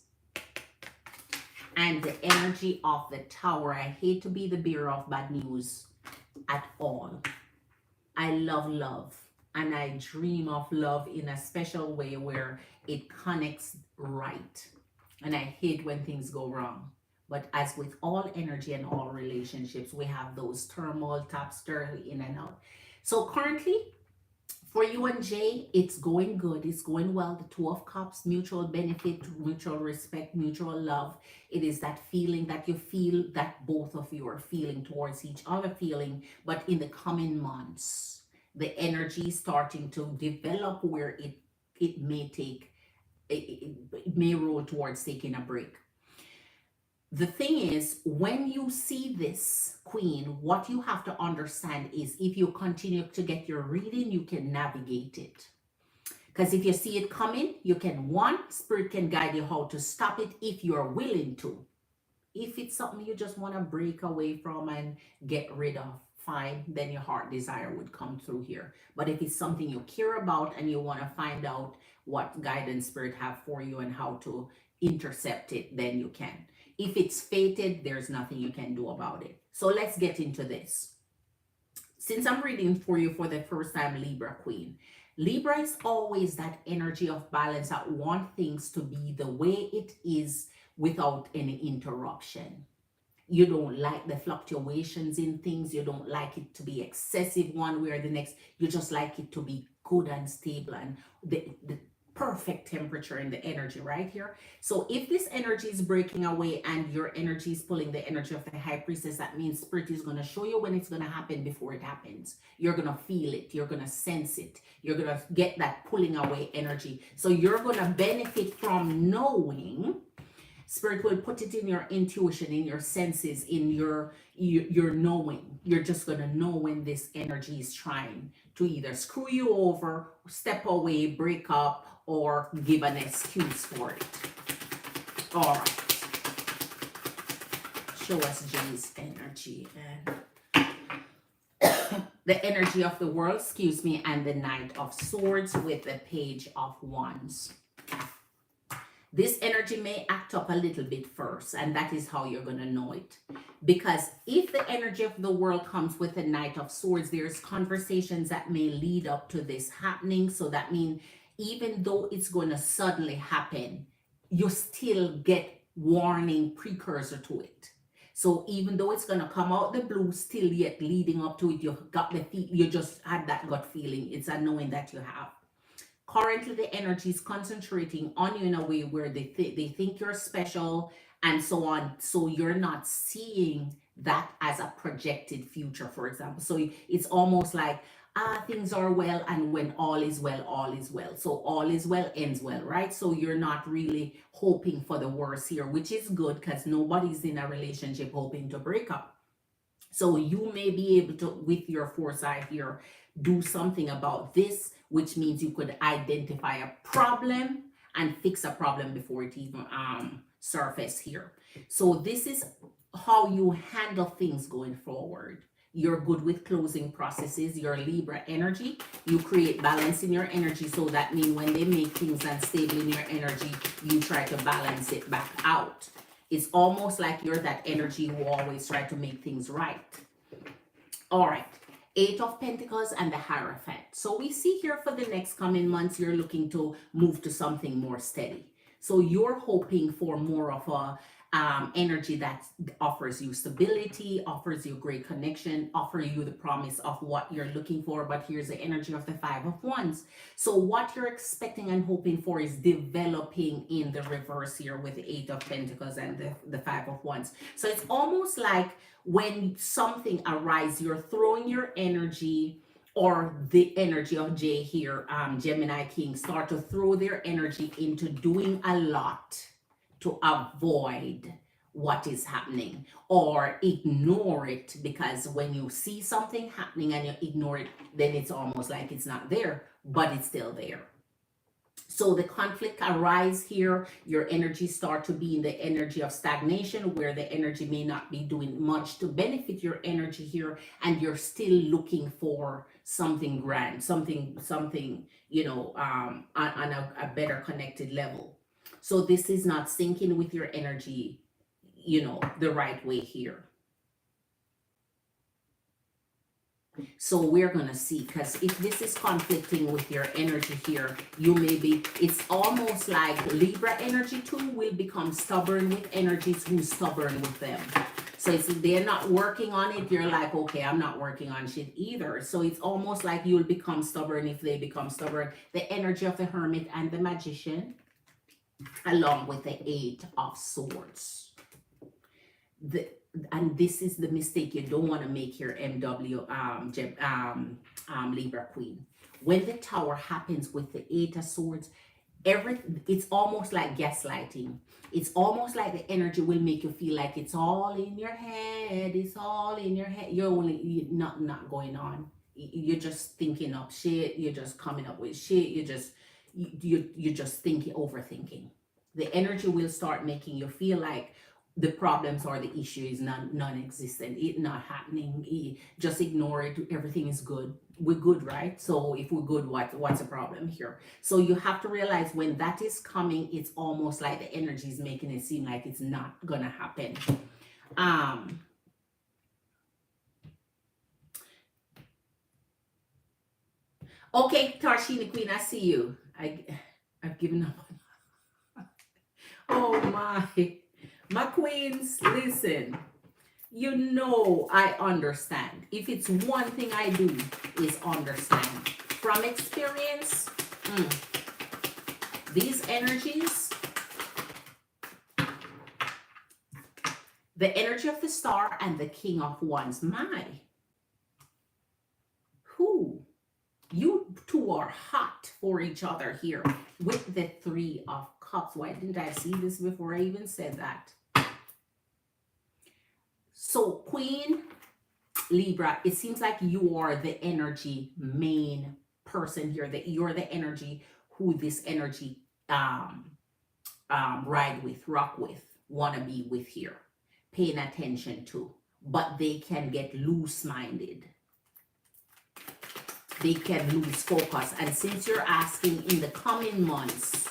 And the energy of the Tower. I hate to be the bearer of bad news at all. I love love. And I dream of love in a special way where it connects right. And I hate when things go wrong. But as with all energy and all relationships, we have those turmoil, topsturvy, in and out. So currently, for you and Jay, it's going good. It's going well. The 2 of Cups, mutual benefit, mutual respect, mutual love. It is that feeling that you feel that both of you are feeling towards each other feeling. But in the coming months, The energy is starting to develop where it may take, it may roll towards taking a break. The thing is, when you see this queen, what you have to understand is if you continue to get your reading, you can navigate it. Because if you see it coming, you can, one, spirit can guide you how to stop it if you're willing to. If it's something you just want to break away from and get rid of, fine, then your heart desire would come through here. But if it's something you care about and you want to find out what guidance spirit have for you and how to intercept it, then you can. If it's fated, there's nothing you can do about it. So let's get into this. Since I'm reading for you for the first time, Libra Queen, Libra is always that energy of balance that want things to be the way it is without any interruption. You don't like the fluctuations in things. You don't like it to be excessive one way or the next. You just like it to be good and stable and the perfect temperature in the energy right here. So if this energy is breaking away and your energy is pulling the energy of the high priestess, that means spirit is going to show you when it's going to happen before it happens. You're going to feel it. You're going to sense it. You're going to get that pulling away energy. So you're going to benefit from knowing. Spirit will put it in your intuition, in your senses, in your knowing. You're just going to know when this energy is trying to either screw you over, step away, break up, or give an excuse for it. All right. Show us Jay's energy and the energy of the world, excuse me, and the Knight of Swords with the Page of Wands. This energy may act up a little bit first, and that is how you're going to know it. Because if the energy of the world comes with the Knight of Swords, there's conversations that may lead up to this happening. So that means even though it's going to suddenly happen, you still get warning precursor to it. So even though it's going to come out the blue, still yet leading up to it, you got the you just had that gut feeling. It's a knowing that you have. Currently, the energy is concentrating on you in a way where they think you're special and so on. So you're not seeing that as a projected future, for example. So it's almost like, things are well, and when all is well, all is well. So all is well ends well, right? So you're not really hoping for the worst here, which is good because nobody's in a relationship hoping to break up. So you may be able to, with your foresight here, do something about this, which means you could identify a problem and fix a problem before it even surface here. So this is how you handle things going forward. You're good with closing processes. Your Libra energy, you create balance in your energy. So that means when they make things unstable in your energy, you try to balance it back out. It's almost like you're that energy who always try to make things right. All right. 8 of Pentacles and the Hierophant. So we see here for the next coming months, you're looking to move to something more steady. So you're hoping for more of a energy that offers you stability, offers you great connection, offers you the promise of what you're looking for. But here's the energy of the 5 of Wands. So what you're expecting and hoping for is developing in the reverse here with the 8 of Pentacles and the 5 of Wands. So it's almost like when something arises, you're throwing your energy, or the energy of Jay here, Gemini King, start to throw their energy into doing a lot to avoid what is happening, or ignore it, because when you see something happening and you ignore it, then it's almost like it's not there, but it's still there. So the conflict arise here, your energy start to be in the energy of stagnation, where the energy may not be doing much to benefit your energy here, and you're still looking for something grand, something, you know, on a better connected level. So this is not syncing with your energy, you know, the right way here. So we're going to see, because if this is conflicting with your energy here, you may be, it's almost like Libra energy too will become stubborn with energies who's stubborn with them. So it's, they're not working on it. You're like, okay, I'm not working on shit either. So it's almost like you'll become stubborn if they become stubborn. The energy of the Hermit and the Magician, along with the 8 of Swords. and this is the mistake you don't want to make here, MW Libra Queen. When the Tower happens with the Eight of Swords, it's almost like gaslighting. It's almost like the energy will make you feel like it's all in your head. It's all in your head. You're not going on. You're just thinking up shit. You're just coming up with shit. You're just thinking, overthinking. The energy will start making you feel like the problems or the issue is non-existent. It's not happening. Just ignore it. Everything is good. We're good, right? So if we're good, what's the problem here? So you have to realize when that is coming, it's almost like the energy is making it seem like it's not gonna happen. Okay, Tarshini Queen, I see you. I've given up. Oh my queens, listen. You know I understand. If it's one thing I do is understand. From experience, these energies, the energy of the Star and the King of Wands, you two are hot for each other here with the Three of Cups. Why didn't I see this before I even said that? So Queen Libra, it seems like you are the energy main person here, that you're the energy who this energy ride with, rock with, wanna be with here, paying attention to. But they can get loose-minded. They can lose focus. And since you're asking in the coming months,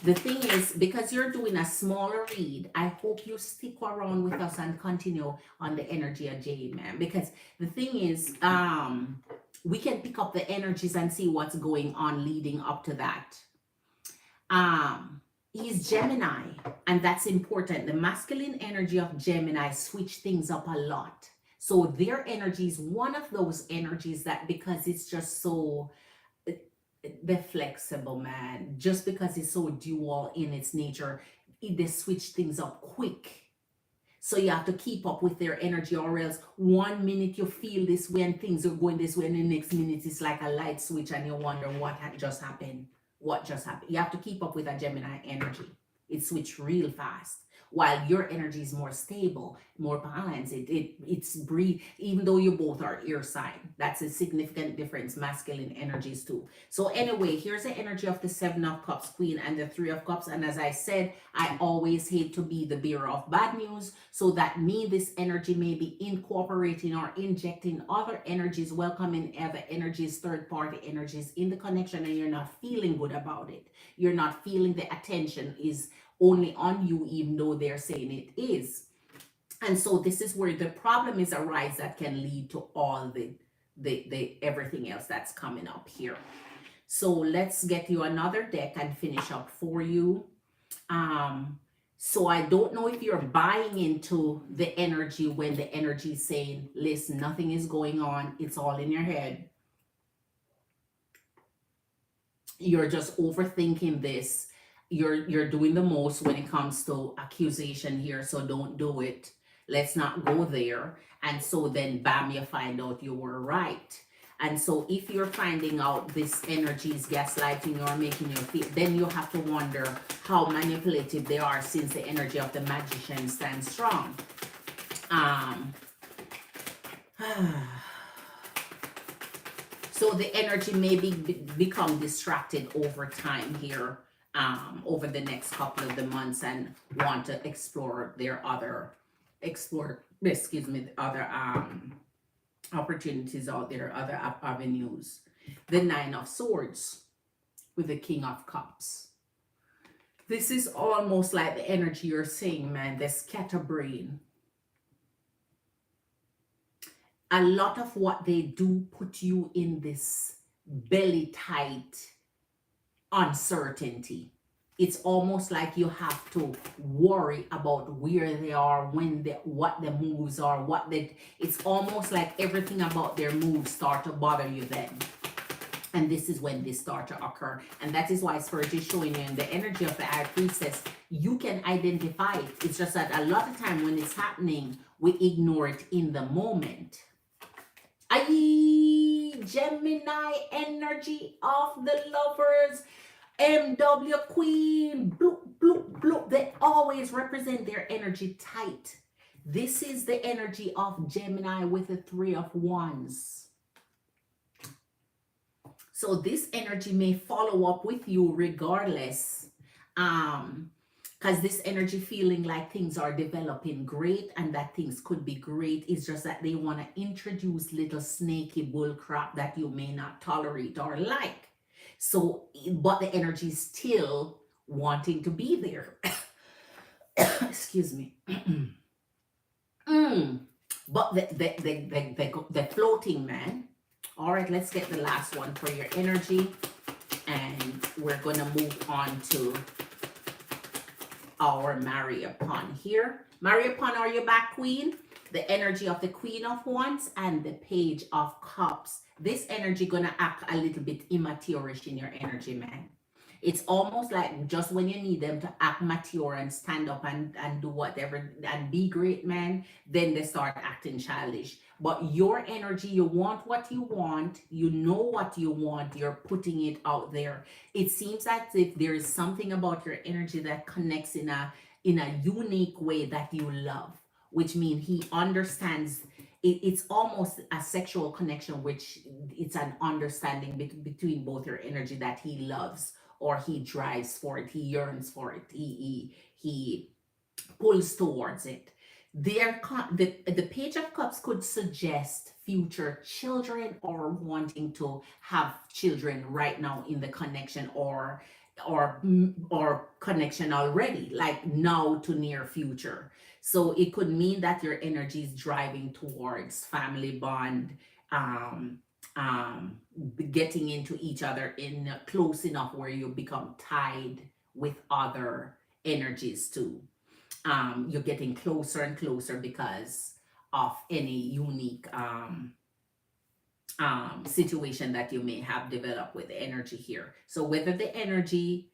the thing is, because you're doing a smaller read, I hope you stick around with us and continue on the energy of Jade, man. Because the thing is, we can pick up the energies and see what's going on leading up to that. He's Gemini, and that's important. The masculine energy of Gemini switch things up a lot. So their energy is one of those energies that, because it's just so they're flexible, man, just because it's so dual in its nature, they switch things up quick. So you have to keep up with their energy, or else 1 minute you feel this way and things are going this way, and the next minute it's like a light switch and you wonder what just happened. What just happened? You have to keep up with a Gemini energy. It switches real fast. While your energy is more stable, more balanced, it's breathe, even though you both are air sign. That's a significant difference, masculine energies too. So anyway, here's the energy of the Seven of Cups Queen and the Three of Cups. And as I said, I always hate to be the bearer of bad news. So that means this energy may be incorporating or injecting other energies, welcoming other energies, third-party energies in the connection, and you're not feeling good about it. You're not feeling the attention is only on you, even though they're saying it is. And so this is where the problem is arise that can lead to all the everything else that's coming up here. So let's get you another deck and finish up for you. So I don't know if you're buying into the energy when the energy is saying, listen, nothing is going on, it's all in your head. You're just overthinking this. You're doing the most when it comes to accusation here, so don't do it. Let's not go there. And so then bam, you find out you were right. And so if you're finding out this energy is gaslighting or making you feel, then you have to wonder how manipulative they are, since the energy of the Magician stands strong. So the energy may become distracted over time here, over the next couple of the months, and want to explore their other, other opportunities out there, other avenues. The Nine of Swords with the King of Cups. This is almost like the energy you're saying, man, the scatterbrain. A lot of what they do put you in this belly tight uncertainty. It's almost like you have to worry about where they are, what the moves are, it's almost like everything about their moves start to bother you then. And this is when this start to occur. And that is why Spirit is showing you in the energy of the High Priestess, you can identify it. It's just that a lot of time when it's happening, we ignore it in the moment. Aye, Gemini energy of the Lovers. MW Queen, bloop, bloop, bloop. They always represent their energy tight. This is the energy of Gemini with the Three of Wands. So this energy may follow up with you regardless. Because this energy feeling like things are developing great and that things could be great. It's just that they want to introduce little snaky bull crap that you may not tolerate or like. So, but the energy is still wanting to be there. Excuse me. But the floating man. All right, let's get the last one for your energy. And we're going to move on to our marry upon here. Marry upon, are you back, Queen? The energy of the Queen of Wands and the Page of Cups. This energy gonna act a little bit immature-ish in your energy, man. It's almost like just when you need them to act mature and stand up and do whatever and be great, man, then they start acting childish. But your energy, you want what you want, you know what you want, you're putting it out there. It seems as if there is something about your energy that connects in a unique way that you love, which means he understands. It's almost a sexual connection, which it's an understanding between both your energy that he loves, or he drives for it, he yearns for it, he pulls towards it. The Page of Cups could suggest future children or wanting to have children right now in the connection, or connection already, like now to near future. So it could mean that your energy is driving towards family bond, getting into each other in close enough where you become tied with other energies too. You're getting closer and closer because of any unique situation that you may have developed with the energy here. So whether the energy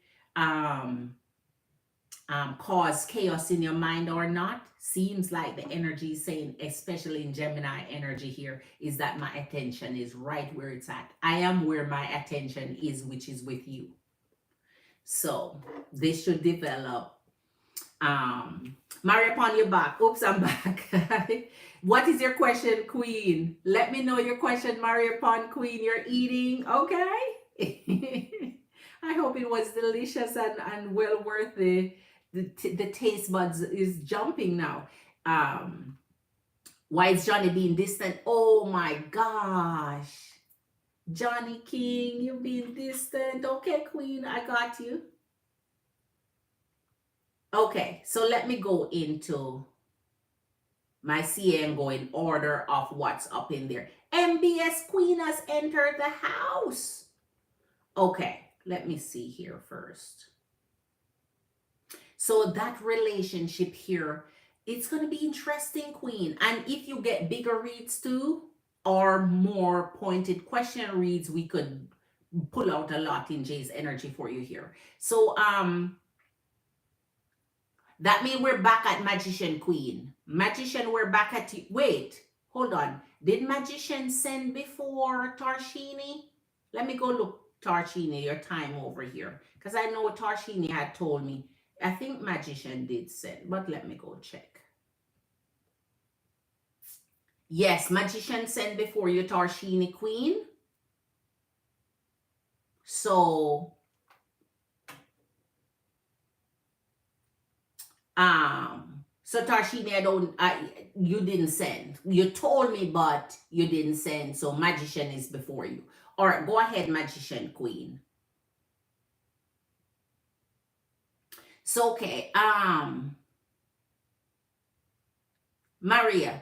cause chaos in your mind or not, seems like the energy is saying, especially in Gemini energy here, is that my attention is right where it's at. I am where my attention is, which is with you. So this should develop. Marry upon your back. Oops, I'm back. What is your question, Queen? Let me know your question, Marry upon Queen. You're eating, okay? I hope it was delicious and well worth the taste buds is jumping now. Why is Johnny being distant? Oh my gosh. Johnny King, you're being distant. Okay, Queen, I got you. Okay, so let me go into my CA and go in order of what's up in there. MBS Queen has entered the house. Okay, let me see here first. So that relationship here, it's going to be interesting, Queen. And if you get bigger reads too, or more pointed question reads, we could pull out a lot in Jay's energy for you here. So that means we're back at Magician Queen. Magician, we're back at you. Wait, hold on. Did Magician send before Tarshini? Let me go look, Tarshini, your time over here. Because I know Tarshini had told me. I think Magician did send, but let me go check. Yes, Magician sent before you, Tarshini Queen. So, so Tarshini, you didn't send. You told me, but you didn't send. So Magician is before you. All right, go ahead, Magician Queen. So, okay, Maria,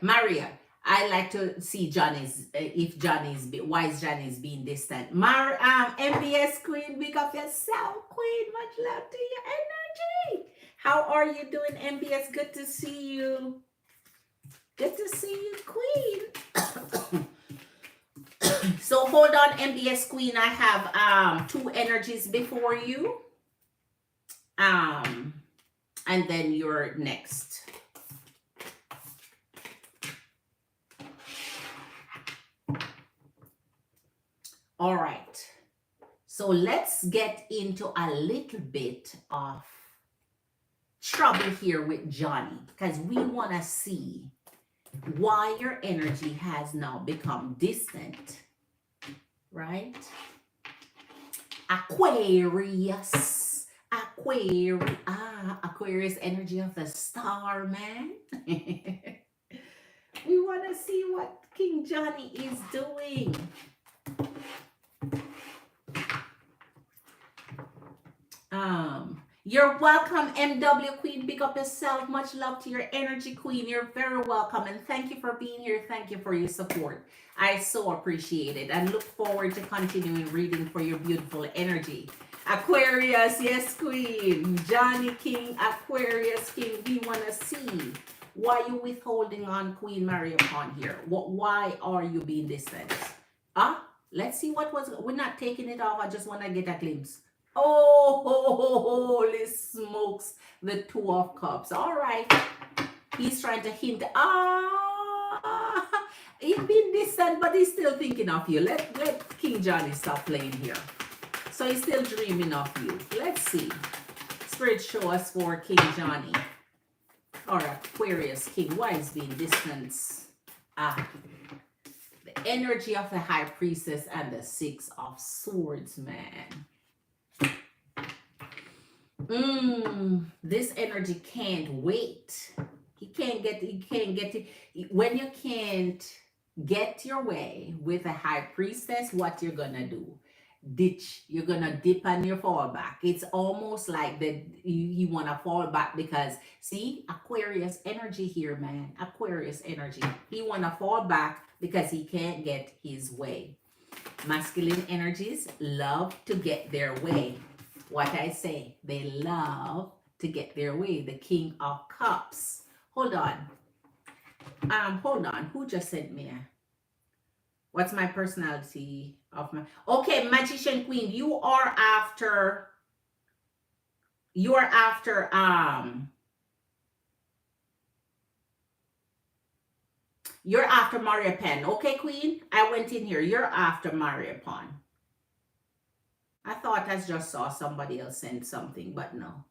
I like to see Johnny's, if Johnny's, why is Johnny's being distant? MBS Queen, big up yourself, Queen. Much love to your energy. How are you doing, MBS? Good to see you. Good to see you, Queen. So hold on, MBS Queen. I have two energies before you. And then you're next. All right. So let's get into a little bit of trouble here with Johnny, because we want to see why your energy has now become distant, right? Aquarius. Aquarius energy of the star, man. We want to see what King Johnny is doing. You're welcome, MW Queen. Pick up yourself. Much love to your energy, Queen. You're very welcome, and thank you for being here. Thank you for your support. I so appreciate it, and look forward to continuing reading for your beautiful energy. Aquarius, yes, Queen. Johnny King, Aquarius King. We want to see why you withholding on Queen Mary upon here. Why are you being distant? Let's see what was. We're not taking it off. I just want to get a glimpse. Oh, holy smokes, the Two of Cups. All right. He's trying to hint. He's been distant, but he's still thinking of you. Let King Johnny stop playing here. So he's still dreaming of you. Let's see. Spirit, show us for King Johnny. Or Aquarius King. Why is being distant? The energy of the High Priestess and the Six of Swords, man. This energy can't wait. He can't get it. When you can't get your way with a High Priestess, what you're gonna do? You're gonna dip and you fall back. It's almost like that you wanna fall back because see, Aquarius energy here, man. Aquarius energy. He wanna fall back because he can't get his way. Masculine energies love to get their way. What I say, they love to get their way. The King of Cups. Hold on. Who just sent me? What's my personality of my? Okay, Magician Queen. You're after Maria Pen. Okay, Queen. I went in here. You're after Maria Pen. I thought I just saw somebody else send something, but no.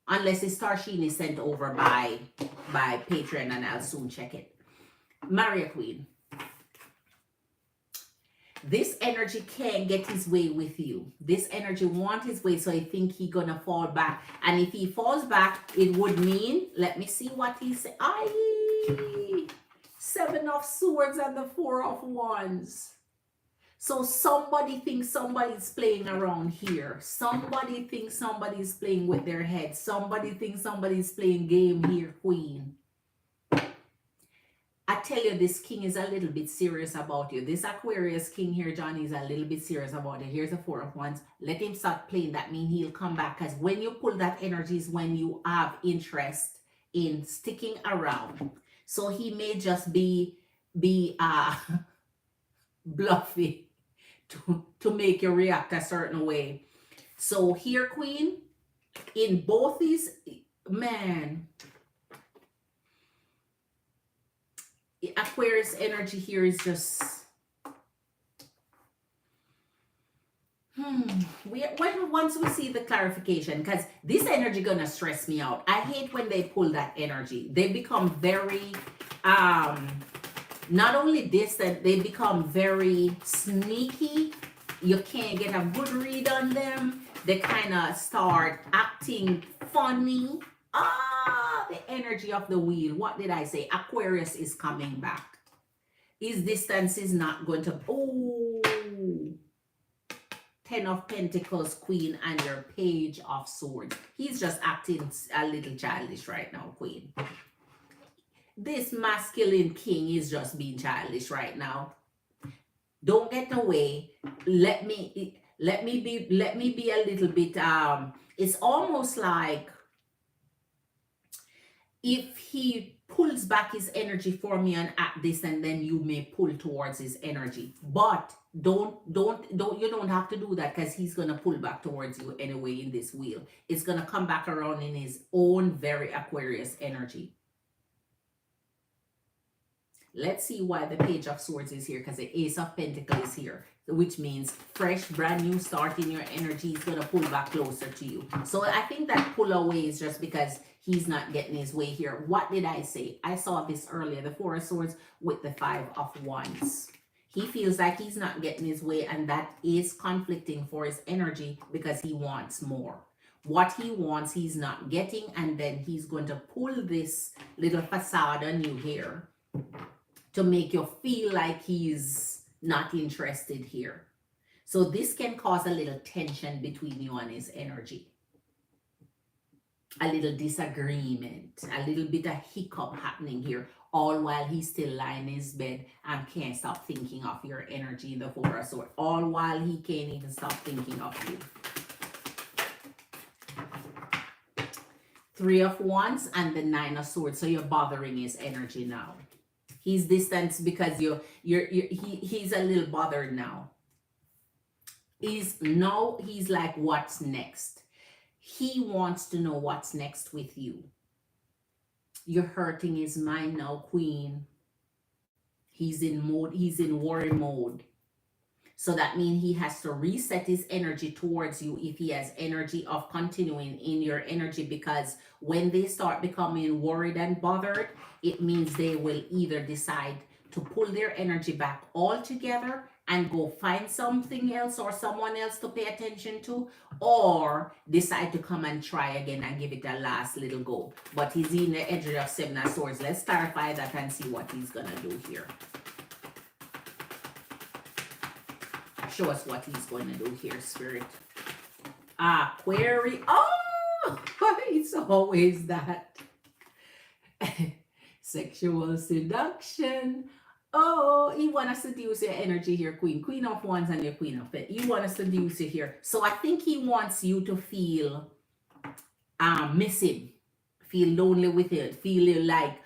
Unless it's Starsheen is sent over by Patreon, and I'll soon check it. Maria Queen. This energy can't get his way with you. This energy wants his way, so I think he's gonna fall back. And if he falls back, it would mean, let me see what he said. Seven of Swords and the Four of Wands. So somebody thinks somebody's playing around here. Somebody thinks somebody's playing with their head. Somebody thinks somebody's playing game here, Queen. I tell you, this King is a little bit serious about you. This Aquarius King here, Johnny, is a little bit serious about it. Here's the Four of Wands. Let him start playing. That means he'll come back. Because when you pull that energy is when you have interest in sticking around. So he may just be bluffy. To make you react a certain way. So here, Queen, in both these, man, Aquarius energy here is just once we see the clarification, because this energy gonna stress me out. I hate when they pull that energy. They become very not only distant, they become very sneaky. You can't get a good read on them. They kind of start acting funny. The energy of the wheel. What did I say? Aquarius is coming back. His distance is not going to... Ten of Pentacles, Queen, and your Page of Swords. He's just acting a little childish right now, Queen. This masculine king is just being childish right now. Don't get away. Let me be a little bit it's almost like if he pulls back his energy for me and at this, and then you may pull towards his energy. But you don't have to do that, because he's gonna pull back towards you anyway in this wheel. It's gonna come back around in his own very Aquarius energy. Let's see why the Page of Swords is here, because the Ace of Pentacles is here, which means fresh, brand new start in your energy. Is going to pull back closer to you. So I think that pull away is just because he's not getting his way here. What did I say? I saw this earlier, the Four of Swords with the Five of Wands. He feels like he's not getting his way, and that is conflicting for his energy because he wants more. What he wants, he's not getting, and then he's going to pull this little facade on you here to make you feel like he's not interested here. So this can cause a little tension between you and his energy. A little disagreement, a little bit of hiccup happening here, all while he's still lying in his bed and can't stop thinking of your energy in the Four of Swords. All while he can't even stop thinking of you. Three of Wands and the Nine of Swords. So you're bothering his energy now. He's distanced because he's a little bothered now. He's like, what's next? He wants to know what's next with you. You're hurting his mind now, Queen. He's in worry mode. So that means he has to reset his energy towards you if he has energy of continuing in your energy, because when they start becoming worried and bothered, it means they will either decide to pull their energy back altogether and go find something else or someone else to pay attention to, or decide to come and try again and give it a last little go. But he's in the edge of Seven of Swords. Let's clarify that and see what he's gonna do here. Show us what he's going to do here, Spirit. Aquarius. Oh, it's always that. Sexual seduction. Oh, he want to seduce your energy here, Queen. Queen of Wands and your Queen of Pentacles. He want to seduce you here. So I think he wants you to feel missing. Feel lonely with it. Feel like,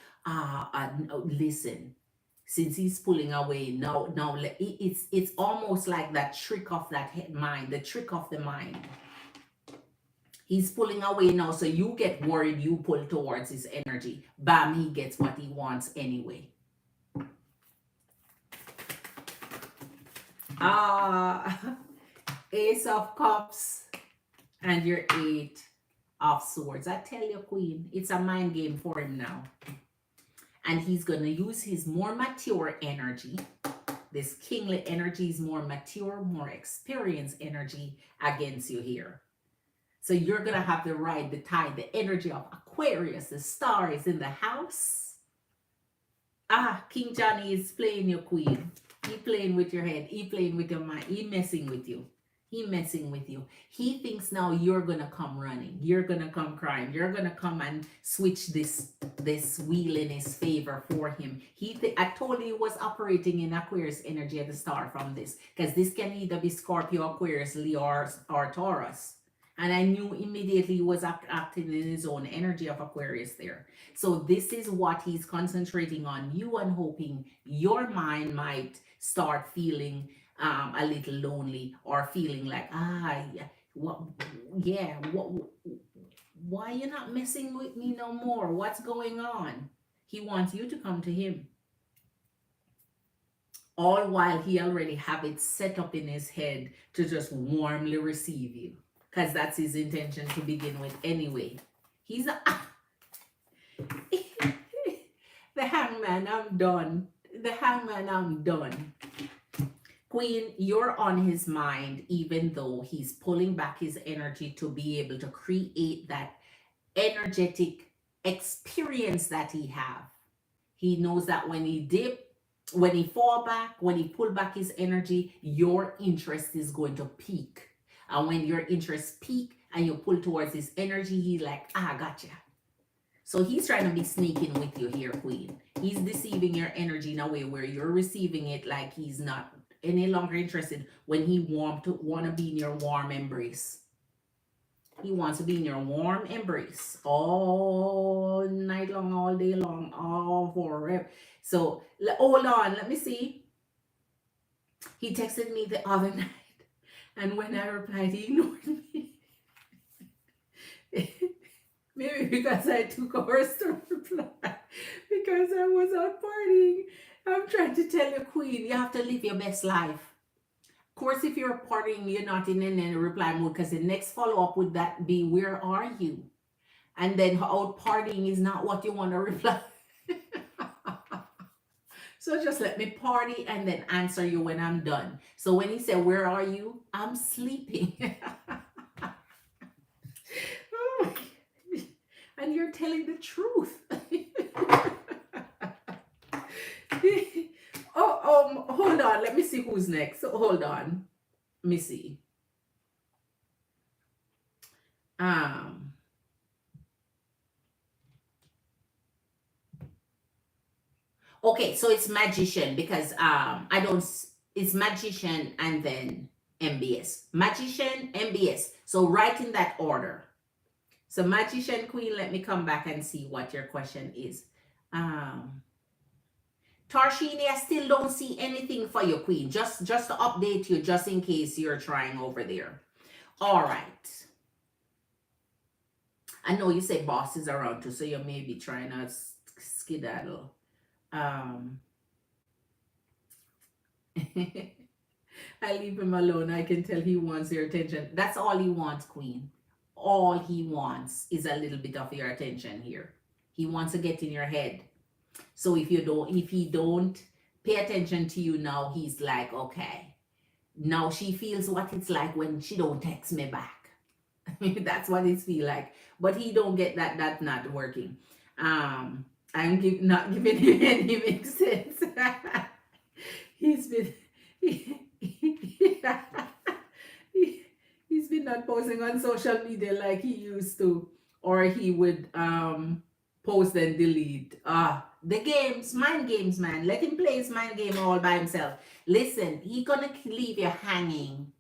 listen. Since he's pulling away now it's almost like that trick of that mind, the trick of the mind. He's pulling away now, so you get worried, you pull towards his energy. Bam, he gets what he wants anyway. Ace of Cups and your Eight of Swords. I tell you, Queen, it's a mind game for him now. And he's going to use his more mature energy. This kingly energy is more mature, more experienced energy against you here. So you're going to have the ride, the tide, the energy of Aquarius. The star is in the house. King Johnny is playing your queen. He playing with your head. He playing with your mind. He messing with you. He messing with you. He thinks now you're going to come running. You're going to come crying. You're going to come and switch this wheel in his favor for him. I told you he was operating in Aquarius energy at the start from this. Because this can either be Scorpio, Aquarius, Leo, or Taurus. And I knew immediately he was acting in his own energy of Aquarius there. So this is what he's concentrating on you and hoping your mind might start feeling a little lonely, or feeling like, why you not messing with me no more? What's going on? He wants you to come to him. All while he already have it set up in his head to just warmly receive you. Because that's his intention to begin with anyway. He's the Hangman, I'm done. The Hangman, I'm done. Queen, you're on his mind, even though he's pulling back his energy to be able to create that energetic experience that he have. He knows that when he dip, when he fall back, when he pull back his energy, your interest is going to peak. And when your interest peak and you pull towards his energy, he's like, gotcha. So he's trying to be sneaking with you here, Queen. He's deceiving your energy in a way where you're receiving it like he's not any longer interested when he want to be in your warm embrace. He wants to be in your warm embrace all night long, all day long, all forever. So hold on, let me see. He texted me the other night, and when I replied, he ignored me. Maybe because I took hours to reply, because I was out partying. I'm trying to tell you, Queen, you have to live your best life. Of course, if you're partying, you're not in any reply mode, because the next follow up would that be, where are you? And then out partying is not what you want to reply. So just let me party and then answer you when I'm done. So when he said, where are you? I'm sleeping. Oh my God. And you're telling the truth. Hold on. Let me see who's next. So hold on. Let me see. Okay, so it's magician, because I don't it's magician and then MBS. Magician, MBS. So right in that order. So magician, Queen, let me come back and see what your question is. Tarshini, I still don't see anything for you, Queen. Just to update you, just in case you're trying over there. All right. I know you say boss is around too, so you may be trying to skedaddle. I leave him alone. I can tell he wants your attention. That's all he wants, Queen. All he wants is a little bit of your attention here. He wants to get in your head. So if he don't pay attention to you now, he's like, okay. Now she feels what it's like when she don't text me back. That's what it feel like. But he don't get that. That's not working. I'm not giving him any make sense. He's been he's been not posting on social media like he used to, or he would post and delete. The games, mind games, man. Let him play his mind game all by himself. Listen, he gonna leave you hanging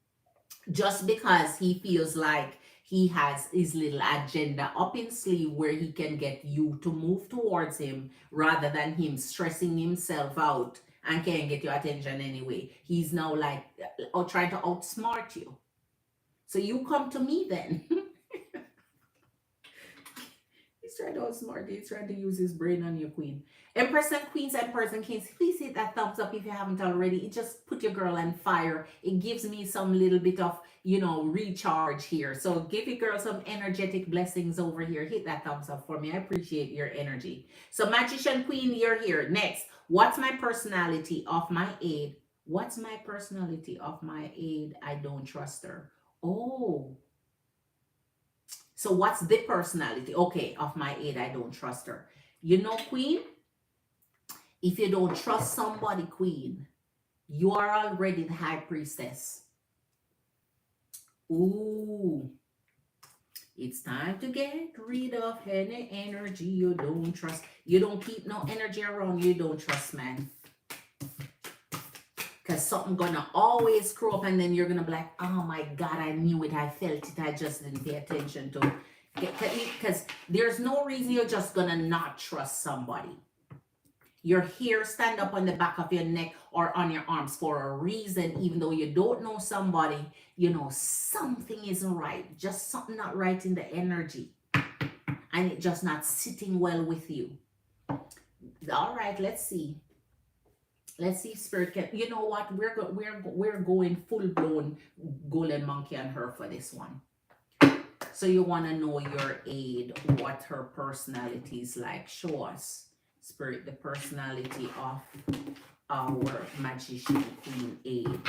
just because he feels like he has his little agenda up in sleeve where he can get you to move towards him rather than him stressing himself out and can't get your attention anyway. He's now like trying to outsmart you. So you come to me then. He's trying to outsmart you. He's trying to use his brain on you, Queen. Empress and Queens and Pearls and Kings, please hit that thumbs up if you haven't already. It just put your girl on fire. It gives me some little bit of, recharge here. So give your girl some energetic blessings over here. Hit that thumbs up for me. I appreciate your energy. So Magician Queen, you're here. Next, what's my personality of my aid? What's my personality of my aid? I don't trust her. Oh. So what's the personality? Okay, of my aid, I don't trust her. Queen, if you don't trust somebody, Queen, you are already the high priestess. Ooh. It's time to get rid of any energy you don't trust. You don't keep no energy around you don't trust, man. Because something gonna always crow up and then you're gonna be like, oh my God, I knew it, I felt it, I just didn't pay attention to it. Because there's no reason you're just gonna not trust somebody. Your hair stand up on the back of your neck or on your arms for a reason, even though you don't know somebody, something isn't right. Just something not right in the energy. And it just not sitting well with you. All right, let's see. Let's see if Spirit can. You know what? We're going full blown golden monkey on her for this one. So you want to know your aid, what her personality is like. Show us, Spirit, the personality of our Magician Queen aid.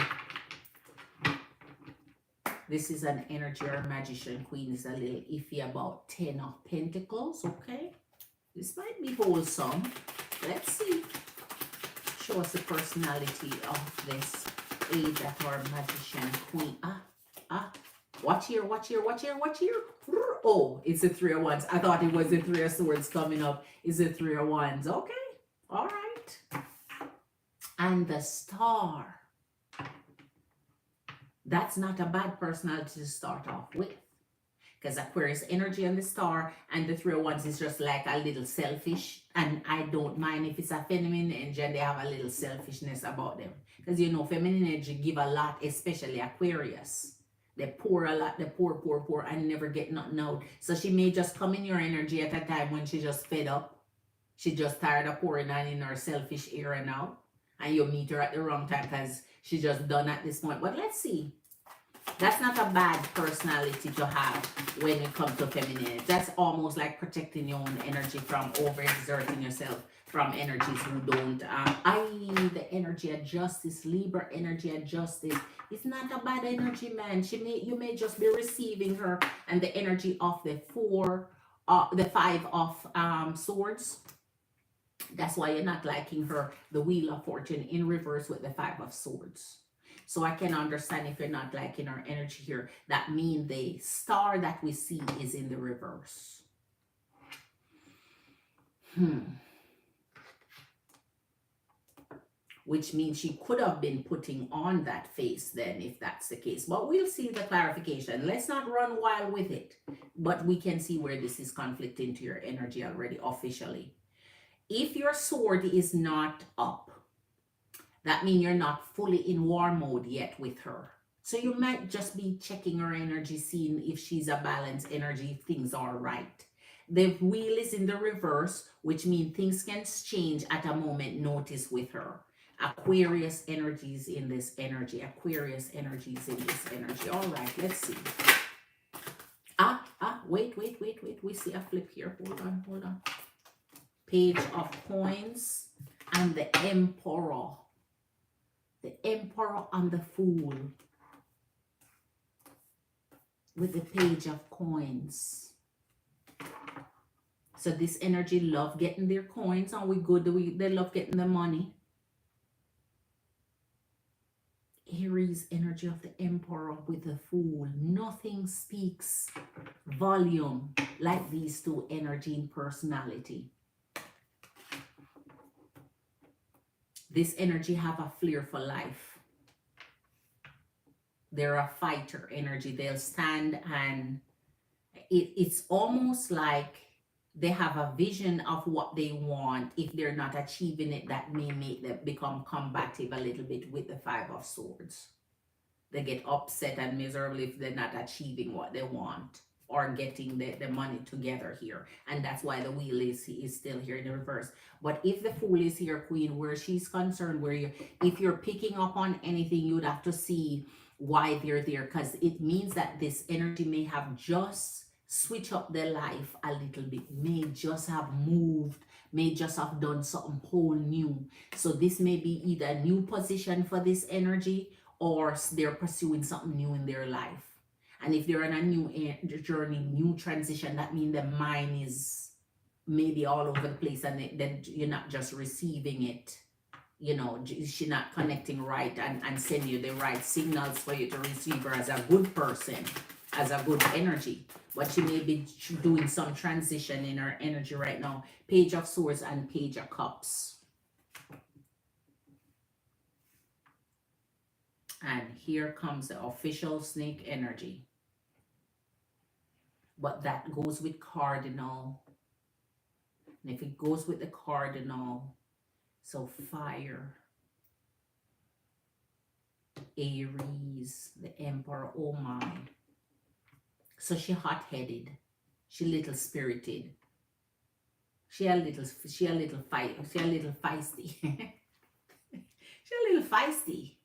This is an energy. Our Magician Queen is a little iffy about 10 of Pentacles. Okay, this might be wholesome. Let's see. Show us the personality of this aid that our Magician Queen. Watch here, watch here, watch here, watch here. Oh, it's the Three of Wands. I thought it was the Three of Swords coming up. It's the Three of Wands. Okay, all right. And the Star. That's not a bad personality to start off with. Because Aquarius energy on the star and the Three of Wands is just like a little selfish. And I don't mind if it's a feminine energy and they have a little selfishness about them. Because you know, feminine energy give a lot, especially Aquarius. They pour a lot, they pour, and never get nothing out. So she may just come in your energy at a time when she just fed up. She just tired of pouring on in her selfish era now. And you meet her at the wrong time because she's just done at this point. But let's see. That's not a bad personality to have when it comes to femininity. That's almost like protecting your own energy from overexerting yourself from energies who don't. The energy of justice, Libra energy of justice. It's not a bad energy, man. You may just be receiving her and the energy of the Five of Swords. That's why you're not liking her, the Wheel of Fortune in reverse with the Five of Swords. So I can understand if you're not liking our energy here. That means the star that we see is in the reverse. Which means she could have been putting on that face then, if that's the case. But we'll see the clarification. Let's not run wild with it. But we can see where this is conflicting to your energy already officially. If your sword is not up, that means you're not fully in war mode yet with her. So you might just be checking her energy, seeing if she's a balanced energy, if things are right. The wheel is in the reverse, which means things can change at a moment notice with her. Aquarius energies in this energy. Aquarius energies in this energy. All right, let's see. Wait. We see a flip here. Hold on. Page of Coins and the Emperor. The Emperor and the Fool. With the Page of Coins. So this energy love getting their coins, and they love getting the money. Aries energy of the Emperor with the Fool. Nothing speaks volume like these two energy and personality. This energy have a flair for life. They're a fighter energy. They'll stand, and it's almost like they have a vision of what they want. If they're not achieving it, that may make them become combative a little bit with the Five of Swords. They get upset and miserable if they're not achieving what they want or getting the money together here. And that's why the wheel is still here in the reverse. But if the Fool is here, Queen, where she's concerned, if you're picking up on anything, you'd have to see why they're there, because it means that this energy may have just switch up their life a little bit, may just have moved, may just have done something whole new. So this may be either a new position for this energy, or they're pursuing something new in their life. And if they're on a new journey, new transition, that means the mind is maybe all over the place, and then you're not just receiving it. You know, she's not connecting right and sending you the right signals for you to receive her as a good person, as a good energy. But she may be doing some transition in her energy right now. Page of Swords and Page of Cups. And here comes the official snake energy. But that goes with Cardinal. And if it goes with the Cardinal, so fire, Aries, the Emperor, oh my. So she hot-headed, she little spirited, she a little feisty. She a little feisty.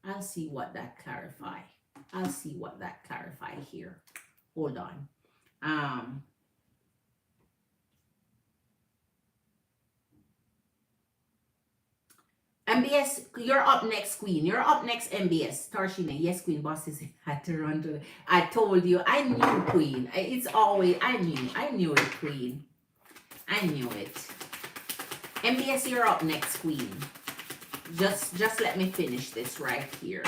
I'll see what that clarify. I'll see what that clarify here. Hold on. MBS, you're up next, Queen. You're up next, MBS. Tarshina, yes, Queen. Bosses had to run to. I told you. I knew, Queen. It's always. I knew it, Queen. I knew it. MBS, you're up next, Queen. Just let me finish this right here.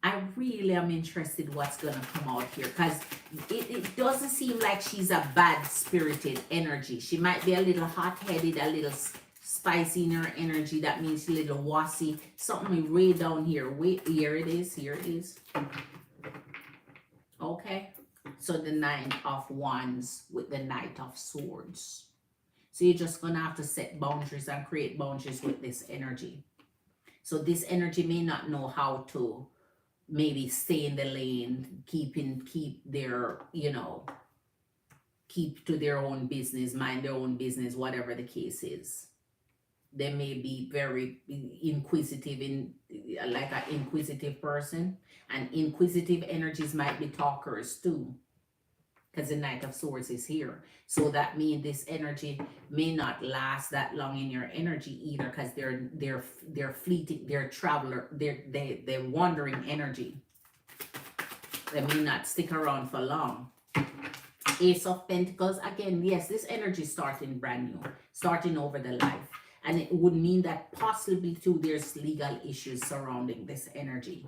I really am interested what's gonna come out here, because it doesn't seem like she's a bad spirited energy. She might be a little hot-headed, a little spicy in your energy. That means a little wassy. Something way down here. Wait, here it is. Here it is. Okay. So the Nine of Wands with the Knight of Swords. So you're just going to have to set boundaries and create boundaries with this energy. So this energy may not know how to maybe stay in the lane, keep their, you know, keep to their own business, mind their own business, whatever the case is. They may be very inquisitive, like an inquisitive person, and inquisitive energies might be talkers too, because the Knight of Swords is here. So that means this energy may not last that long in your energy either, because they're fleeting, they're traveler, they're wandering energy. They may not stick around for long. Ace of Pentacles, again, yes, this energy is starting brand new, starting over the life. And it would mean that possibly too there's legal issues surrounding this energy.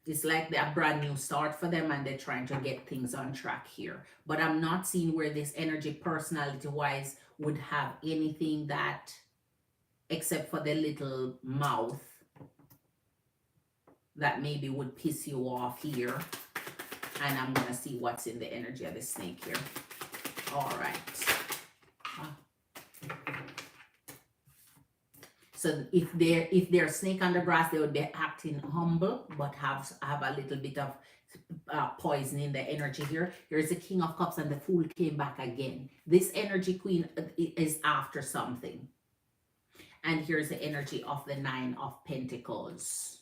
It's like a brand new start for them and they're trying to get things on track here. But I'm not seeing where this energy personality-wise would have anything that, except for the little mouth, that maybe would piss you off here. And I'm going to see what's in the energy of the snake here. All right. So if they're snake on the grass, they would be acting humble, but have a little bit of poison in the energy here. Here's the King of Cups and the Fool came back again. This energy, Queen, is after something. And here's the energy of the Nine of Pentacles.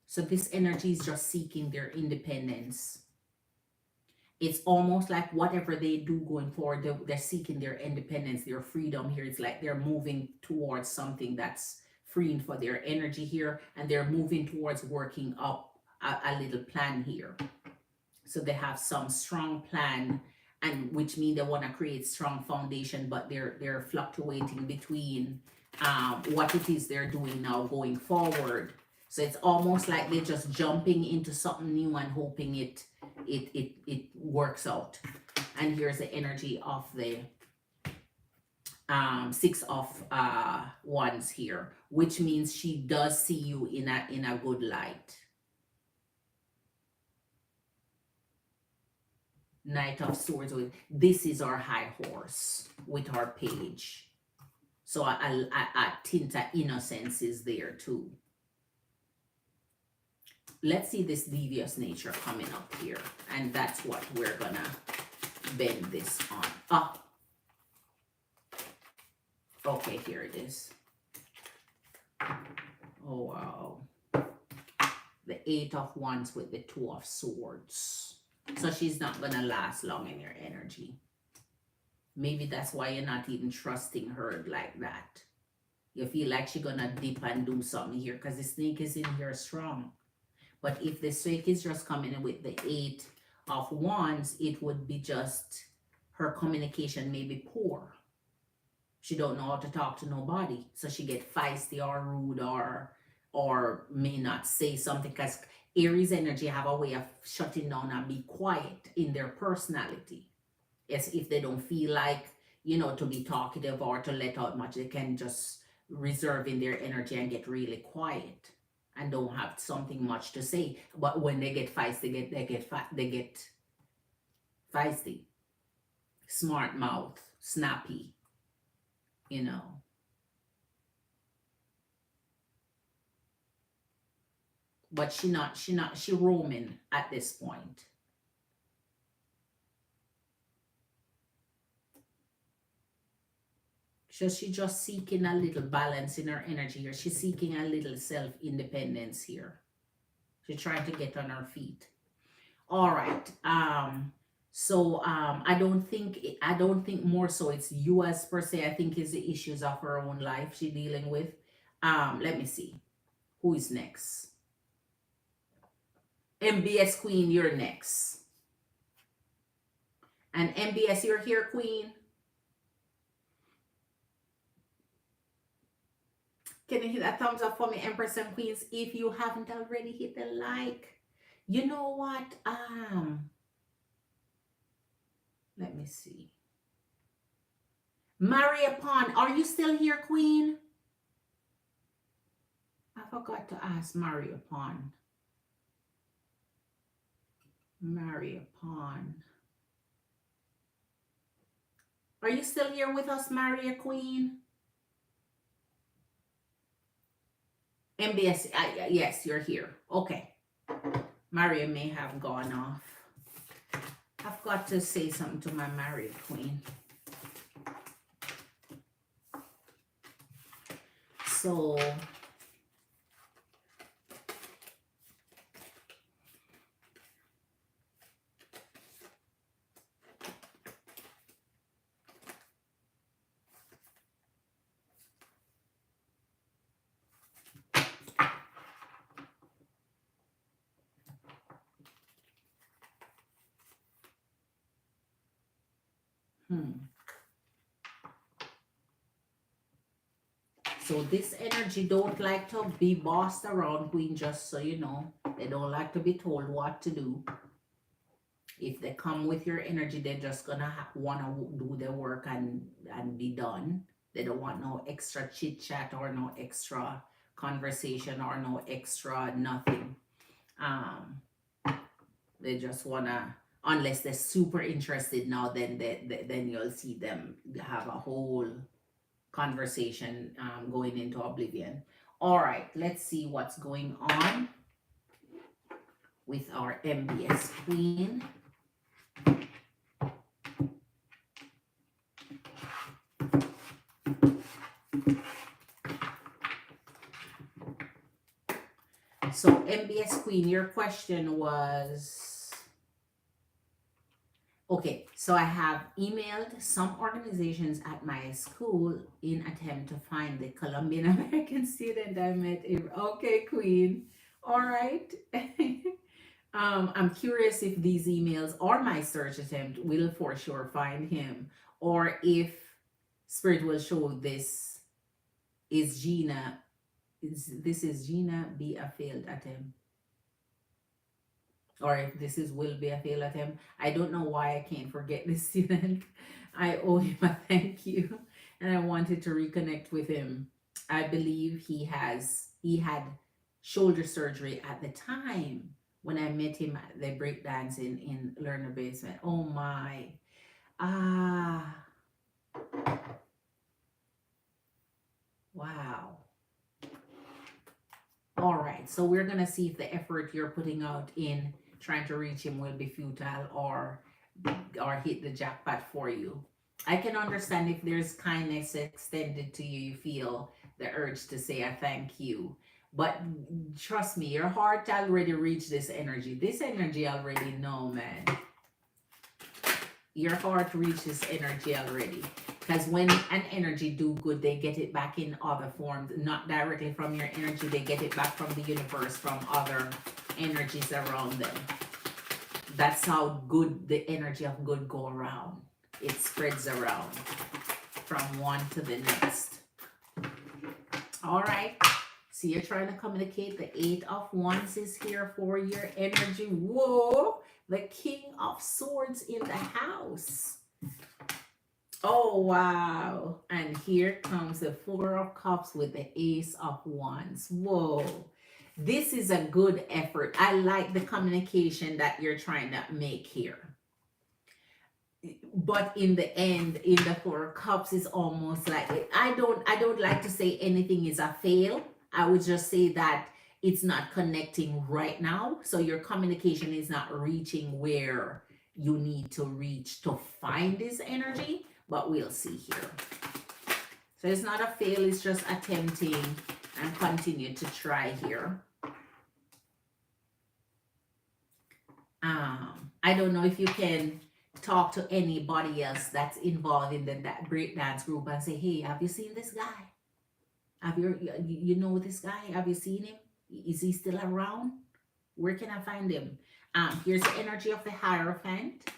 So this energy is just seeking their independence. It's almost like whatever they do going forward, they're seeking their independence, their freedom here. It's like they're moving towards something that's freeing for their energy here. And they're moving towards working up a little plan here. So they have some strong plan, and which means they want to create strong foundation, but they're fluctuating between what it is they're doing now going forward. So it's almost like they're just jumping into something new and hoping it works out. And here's the energy of the Six of Wands here, which means she does see you in a good light. Knight of Swords, this is our high horse with our page. So a tint of innocence is there too. Let's see this devious nature coming up here. And that's what we're gonna bend this on. Ah. Okay, here it is. Oh, wow. The Eight of Wands with the Two of Swords. So she's not gonna last long in your energy. Maybe that's why you're not even trusting her like that. You feel like she's gonna dip and do something here because the snake is in here strong. But if the snake is just coming in with the Eight of Wands, it would be just her communication may be poor. She don't know how to talk to nobody. So she get feisty or rude or may not say something, because Aries energy have a way of shutting down and be quiet in their personality. Yes, if they don't feel like, you know, to be talkative or to let out much, they can just reserve in their energy and get really quiet and don't have something much to say. But when they get feisty, they get feisty, smart mouth, snappy, you know. But she roaming at this point. So she's just seeking a little balance in her energy here. She's seeking a little self-independence here. She's trying to get on her feet. All right. I don't think more so it's US per se. I think it's the issues of her own life she's dealing with. Let me see. Who is next? MBS Queen, you're next. And MBS, you're here, Queen. Can you hit that thumbs up for me, Empress and Queens, if you haven't already hit the like? You know what? Let me see. Marry upon. Are you still here, Queen? I forgot to ask marry upon. Marry upon. Are you still here with us, Maria Queen? MBS, yes, you're here. Okay. Maria may have gone off. I've got to say something to my Maria Queen. So, So this energy don't like to be bossed around, Queen, just so you know. They don't like to be told what to do. If they come with your energy, they're just gonna want to do their work and be done. They don't want no extra chit chat or no extra conversation or no extra nothing. They just wanna, unless they're super interested now, then then you'll see them have a whole conversation going into oblivion. All right, let's see what's going on with our MBS Queen. So MBS Queen, your question was, okay, so I have emailed some organizations at my school in attempt to find the Colombian American student I met. Okay, Queen. All right. I'm curious if these emails or my search attempt will for sure find him, or if Spirit will show this is Gina. This is Gina be a failed attempt, or if this is will be a failed attempt. I don't know why I can't forget this student. I owe him a thank you, and I wanted to reconnect with him. I believe he had shoulder surgery at the time when I met him at the breakdance in Learner Basement. Oh my. Ah. Wow. All right. So we're going to see if the effort you're putting out in trying to reach him will be futile or hit the jackpot for you. I can understand if there's kindness extended to you, you feel the urge to say a thank you. But trust me, your heart already reached this energy. This energy already know, man. Your heart reaches energy already. Because when an energy do good, they get it back in other forms, not directly from your energy. They get it back from the universe, from other energies around them. That's how good the energy of good go around. It spreads around from one to the next. All right. So you're trying to communicate. The 8 of Wands is here for your energy. Whoa. The King of Swords in the house. Oh, wow. And here comes the 4 of Cups with the Ace of Wands. Whoa. This is a good effort. I like the communication that you're trying to make here. But in the end, in the 4 of Cups, is almost like, I don't like to say anything is a fail. I would just say that it's not connecting right now. So your communication is not reaching where you need to reach to find this energy. But we'll see here. So it's not a fail, it's just attempting and continue to try here. I don't know if you can talk to anybody else that's involved in that breakdance group and say, hey, have you seen this guy? Have you know this guy? Have you seen him? Is he still around? Where can I find him? Here's the energy of the Hierophant,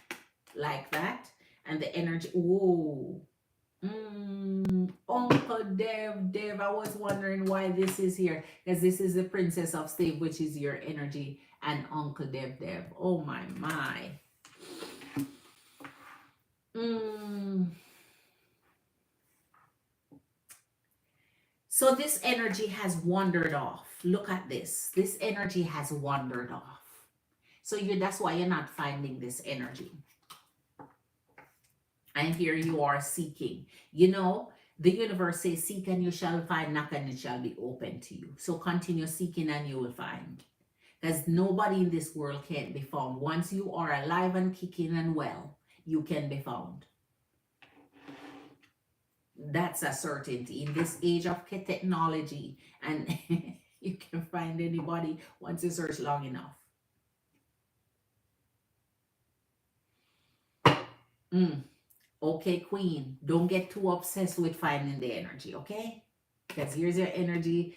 like that. And the energy, whoa. Uncle Dev, I was wondering why this is here. Because this is the Princess of Stave, which is your energy, and Uncle Dev. Oh my. Mm. So this energy has wandered off. Look at this. This energy has wandered off. So that's why you're not finding this energy. And here you are seeking. You know, the universe says, seek and you shall find, knock and it shall be open to you. So continue seeking and you will find. Because nobody in this world can't be found. Once you are alive and kicking and well, you can be found. That's a certainty in this age of technology, and you can find anybody once you search long enough. Mm. Okay, Queen, don't get too obsessed with finding the energy, okay? Because here's your energy.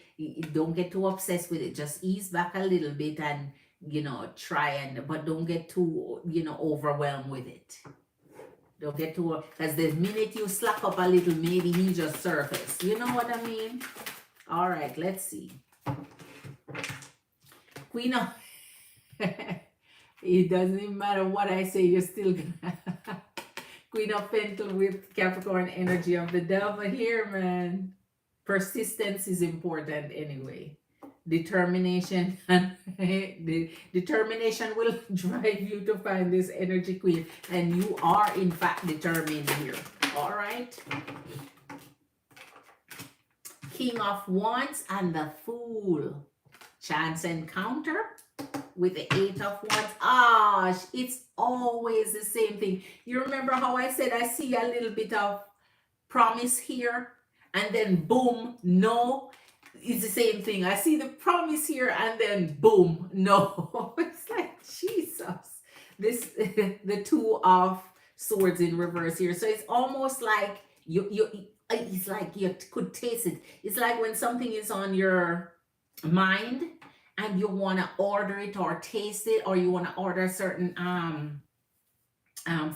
Don't get too obsessed with it. Just ease back a little bit and, try but don't get too, overwhelmed with it. Don't get too, because the minute you slack up a little, maybe he just surfaced. You know what I mean? All right, let's see. Queen of, it doesn't even matter what I say, you're still gonna. Queen of Pentacles with Capricorn energy of the devil here, man. Persistence is important anyway. Determination and the determination will drive you to find this energy, Queen, and you are in fact determined here. All right. King of Wands and the Fool. Chance encounter with the Eight of Wands. It's always the same thing. You remember how I said I see a little bit of promise here, and then boom, no. It's the same thing. I see the promise here, and then boom, no. It's like Jesus. This the Two of Swords in reverse here. So it's almost like it's like you could taste it. It's like when something is on your mind and you want to order it or taste it, or you want to order a certain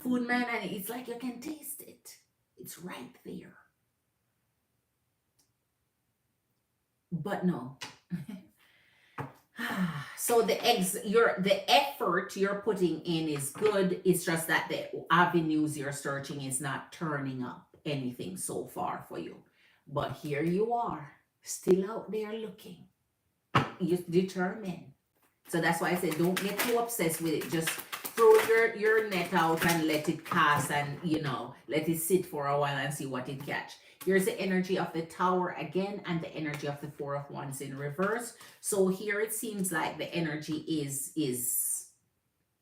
food, man, and it's like you can taste it. It's right there. But no. So the effort you're putting in is good. It's just that the avenues you're searching is not turning up anything so far for you. But here you are, still out there looking. You're determined. So that's why I said don't get too obsessed with it. Just throw your net out and let it cast, and let it sit for a while and see what it catch. Here's the energy of the Tower again, and the energy of the Four of Wands in reverse. So here it seems like the energy is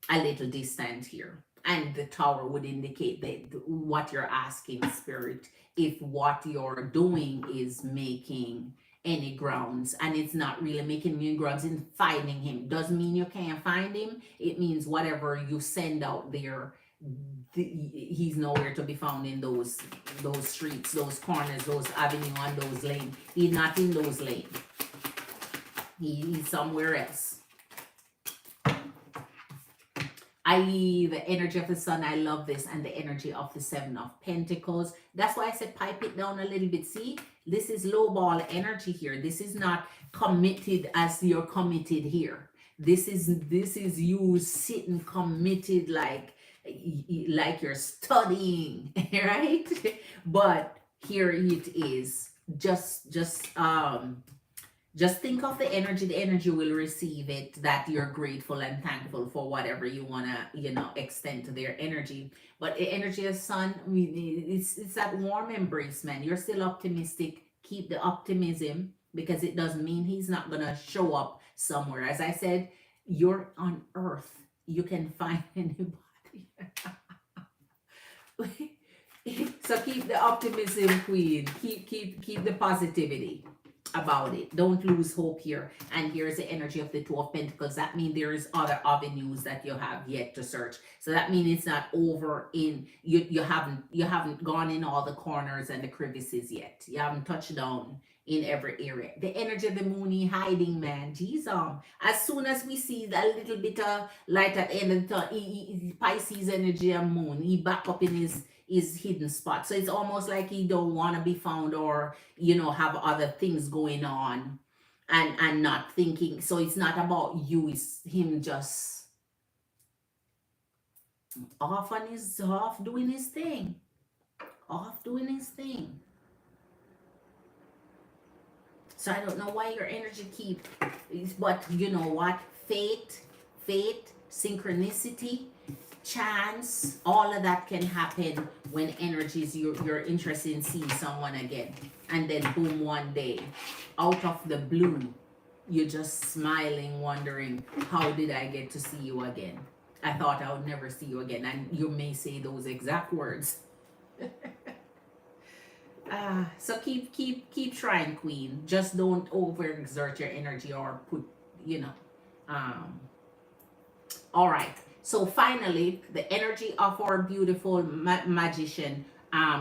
a little distant here, and the Tower would indicate that what you're asking, Spirit, if what you're doing is making any grounds, and it's not really making any grounds in finding him. Doesn't mean you can't find him. It means whatever you send out there, he's nowhere to be found in those streets, those corners, those avenue, and those lanes. He's not in those lanes. He's somewhere else. I.e. the energy of the Sun. I love this. And the energy of the Seven of Pentacles. That's why I said pipe it down a little bit. See, this is low ball energy here. This is not committed as you're committed here. This is you sitting committed like you're studying, right? But here it is. Just think of the energy will receive it, that you're grateful and thankful for whatever you want to, extend to their energy. But the energy of Sun, it's that warm embrace, man. You're still optimistic. Keep the optimism, because it doesn't mean he's not going to show up somewhere. As I said, you're on Earth. You can find anybody. So keep the optimism, Queen. Keep the positivity about it. Don't lose hope here. And here's the energy of the Two of Pentacles. That means there is other avenues that you have yet to search. So that means it's not over in you haven't gone in all the corners and the crevices yet. You haven't touched down in every area. The energy of the Moon, hiding, man. Jesus. As soon as we see that little bit of light at the end of the tunnel, Pisces energy and Moon, he back up in his hidden spot. So it's almost like he don't want to be found, or have other things going on and not thinking. So it's not about you, it's him just Off doing his thing. Off doing his thing. So I don't know why your energy keep, but you know what? Fate, synchronicity, chance, all of that can happen when energies you're interested in seeing someone again. And then boom, one day, out of the blue, you're just smiling, wondering, how did I get to see you again? I thought I would never see you again. And you may say those exact words. So keep trying, Queen. Just don't overexert your energy or put, you know. All right. So finally, the energy of our beautiful magician.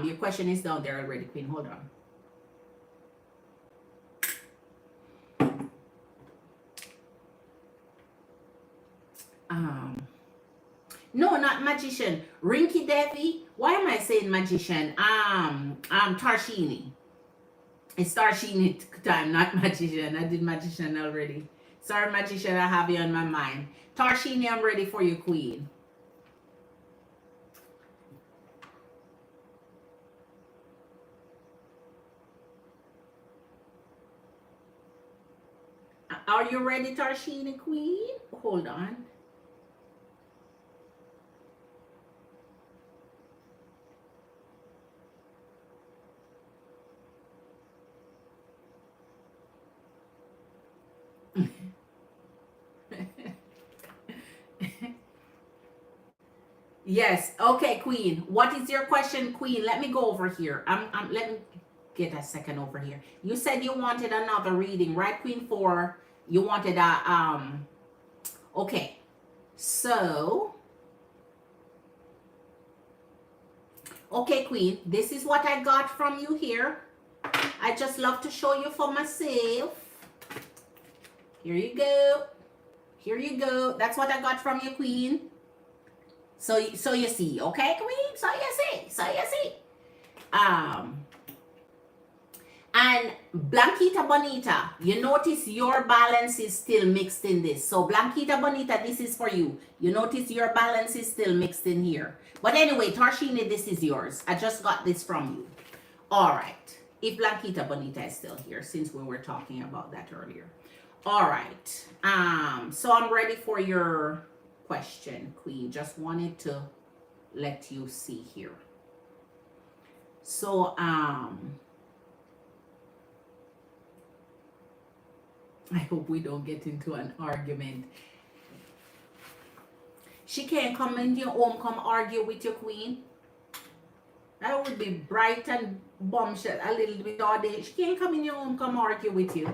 Your question is down there already, Queen. Hold on. No, not magician. Rinky Devi. Why am I saying magician? Tarshini. It's Tarshini time, not magician. I did magician already. Sorry, magician, I have you on my mind. Tarshini, I'm ready for you, Queen. Are you ready, Tarshini, Queen? Hold on. Yes. Okay, Queen. What is your question, Queen? Let me go over here. Let me get a second over here. You said you wanted another reading, right, Queen? You wanted a okay. So okay, Queen, this is what I got from you here. I just love to show you for myself. Here you go. Here you go. That's what I got from you, Queen. So you see, okay, Queen? So you see. And Blanquita Bonita, you notice your balance is still mixed in this. So Blanquita Bonita, this is for you. You notice your balance is still mixed in here. But anyway, Tarshini, this is yours. I just got this from you. All right. If Blanquita Bonita is still here, since we were talking about that earlier. All right. So I'm ready for your question, Queen. Just wanted to let you see here. So I hope we don't get into an argument. She can't come in your home, come argue with your Queen. That would be bright and bombshell a little bit all day. She can't come in your home, come argue with you.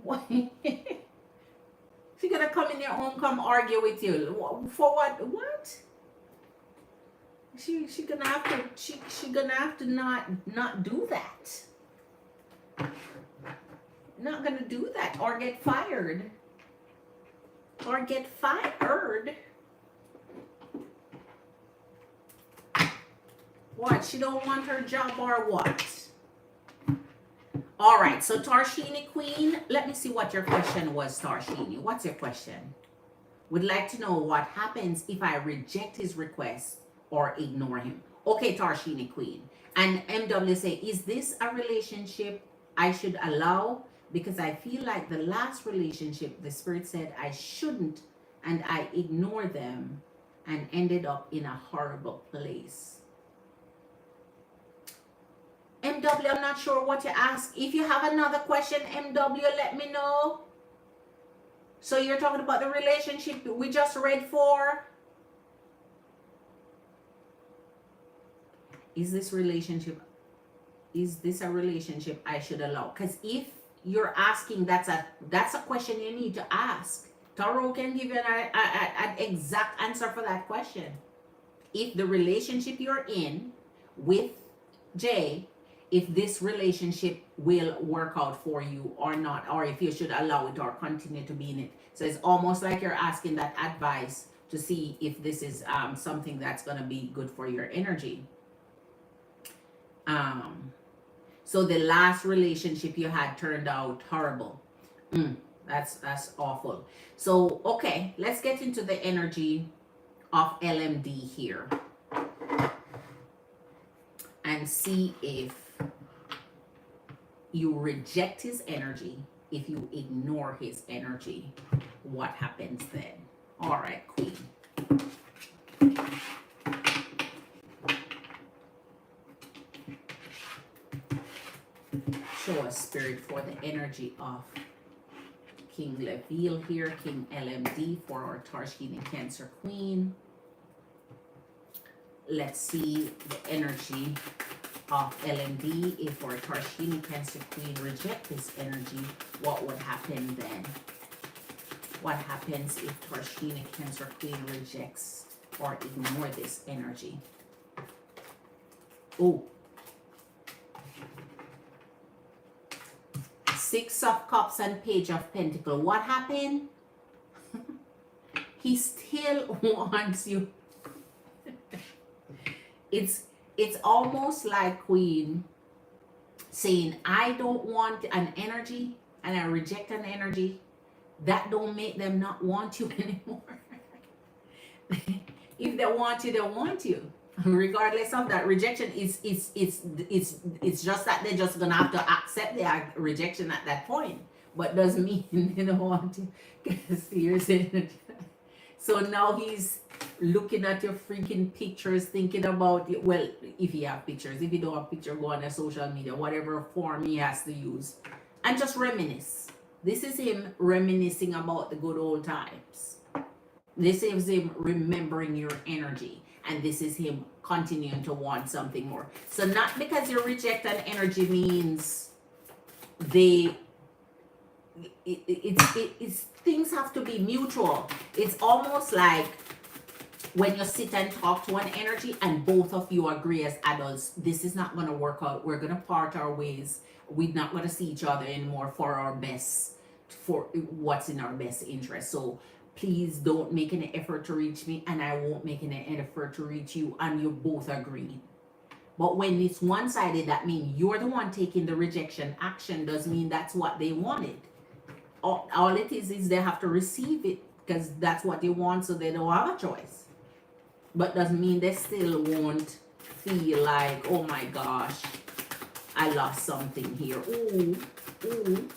What? She gonna come in your home, come argue with you. For what? What? She gonna have to she gonna have to not do that. Not gonna do that or get fired. Or get fired. What? She don't want her job or what? All right. So Tarshini, Queen, let me see what your question was, Tarshini. What's your question? Would like to know what happens if I reject his request or ignore him. Okay, Tarshini, Queen. And MW say, is this a relationship I should allow? Because I feel like the last relationship, the spirit said I shouldn't, and I ignored them and ended up in a horrible place. MW, I'm not sure what you ask. If you have another question, MW, let me know. So you're talking about the relationship we just read for? Is this a relationship I should allow? Because if you're asking, that's a question you need to ask. Tarot can give you an exact answer for that question. If the relationship you're in with Jay, if this relationship will work out for you or not, or if you should allow it or continue to be in it. So it's almost like you're asking that advice to see if this is something that's going to be good for your energy. So the last relationship you had turned out horrible. That's awful. So okay, let's get into the energy of LMD here and see if you reject his energy, if you ignore his energy, what happens then? All right, Queen. Show us, Spirit, for the energy of King Leville here, King LMD for our Tarshini Cancer Queen. Let's see the energy of LMD. If our Tarshini Cancer Queen reject this energy, what would happen then? What happens if Tarshini Cancer Queen rejects or ignore this energy? Oh, Six of Cups and Page of Pentacles. What happened? He still wants you. It's almost like Queen saying, I don't want an energy and I reject an energy. That don't make them not want you anymore. If they want you, they want you. Regardless of that rejection, it's just that they're just gonna have to accept their rejection at that point. But doesn't mean they don't want you. Because here's it. So now he's looking at your freaking pictures, thinking about it. Well, if you have pictures, if you don't have picture, go on a social media, whatever form he has to use, and just reminisce. This is him reminiscing about the good old times. This is him remembering your energy. And this is him continuing to want something more. So not because you reject an energy means it's things have to be mutual. It's almost like when you sit and talk to an energy and both of you agree as adults, this is not going to work out. We're going to part our ways. We're not going to see each other anymore for our best, for what's in our best interest. So please don't make any effort to reach me and I won't make any effort to reach you, and you both agree. But when it's one-sided, that means you're the one taking the rejection action. Does mean that's what they wanted. All it is they have to receive it because that's what they want, so they don't have a choice. But doesn't mean they still won't feel like, oh my gosh, I lost something here. Ooh, ooh.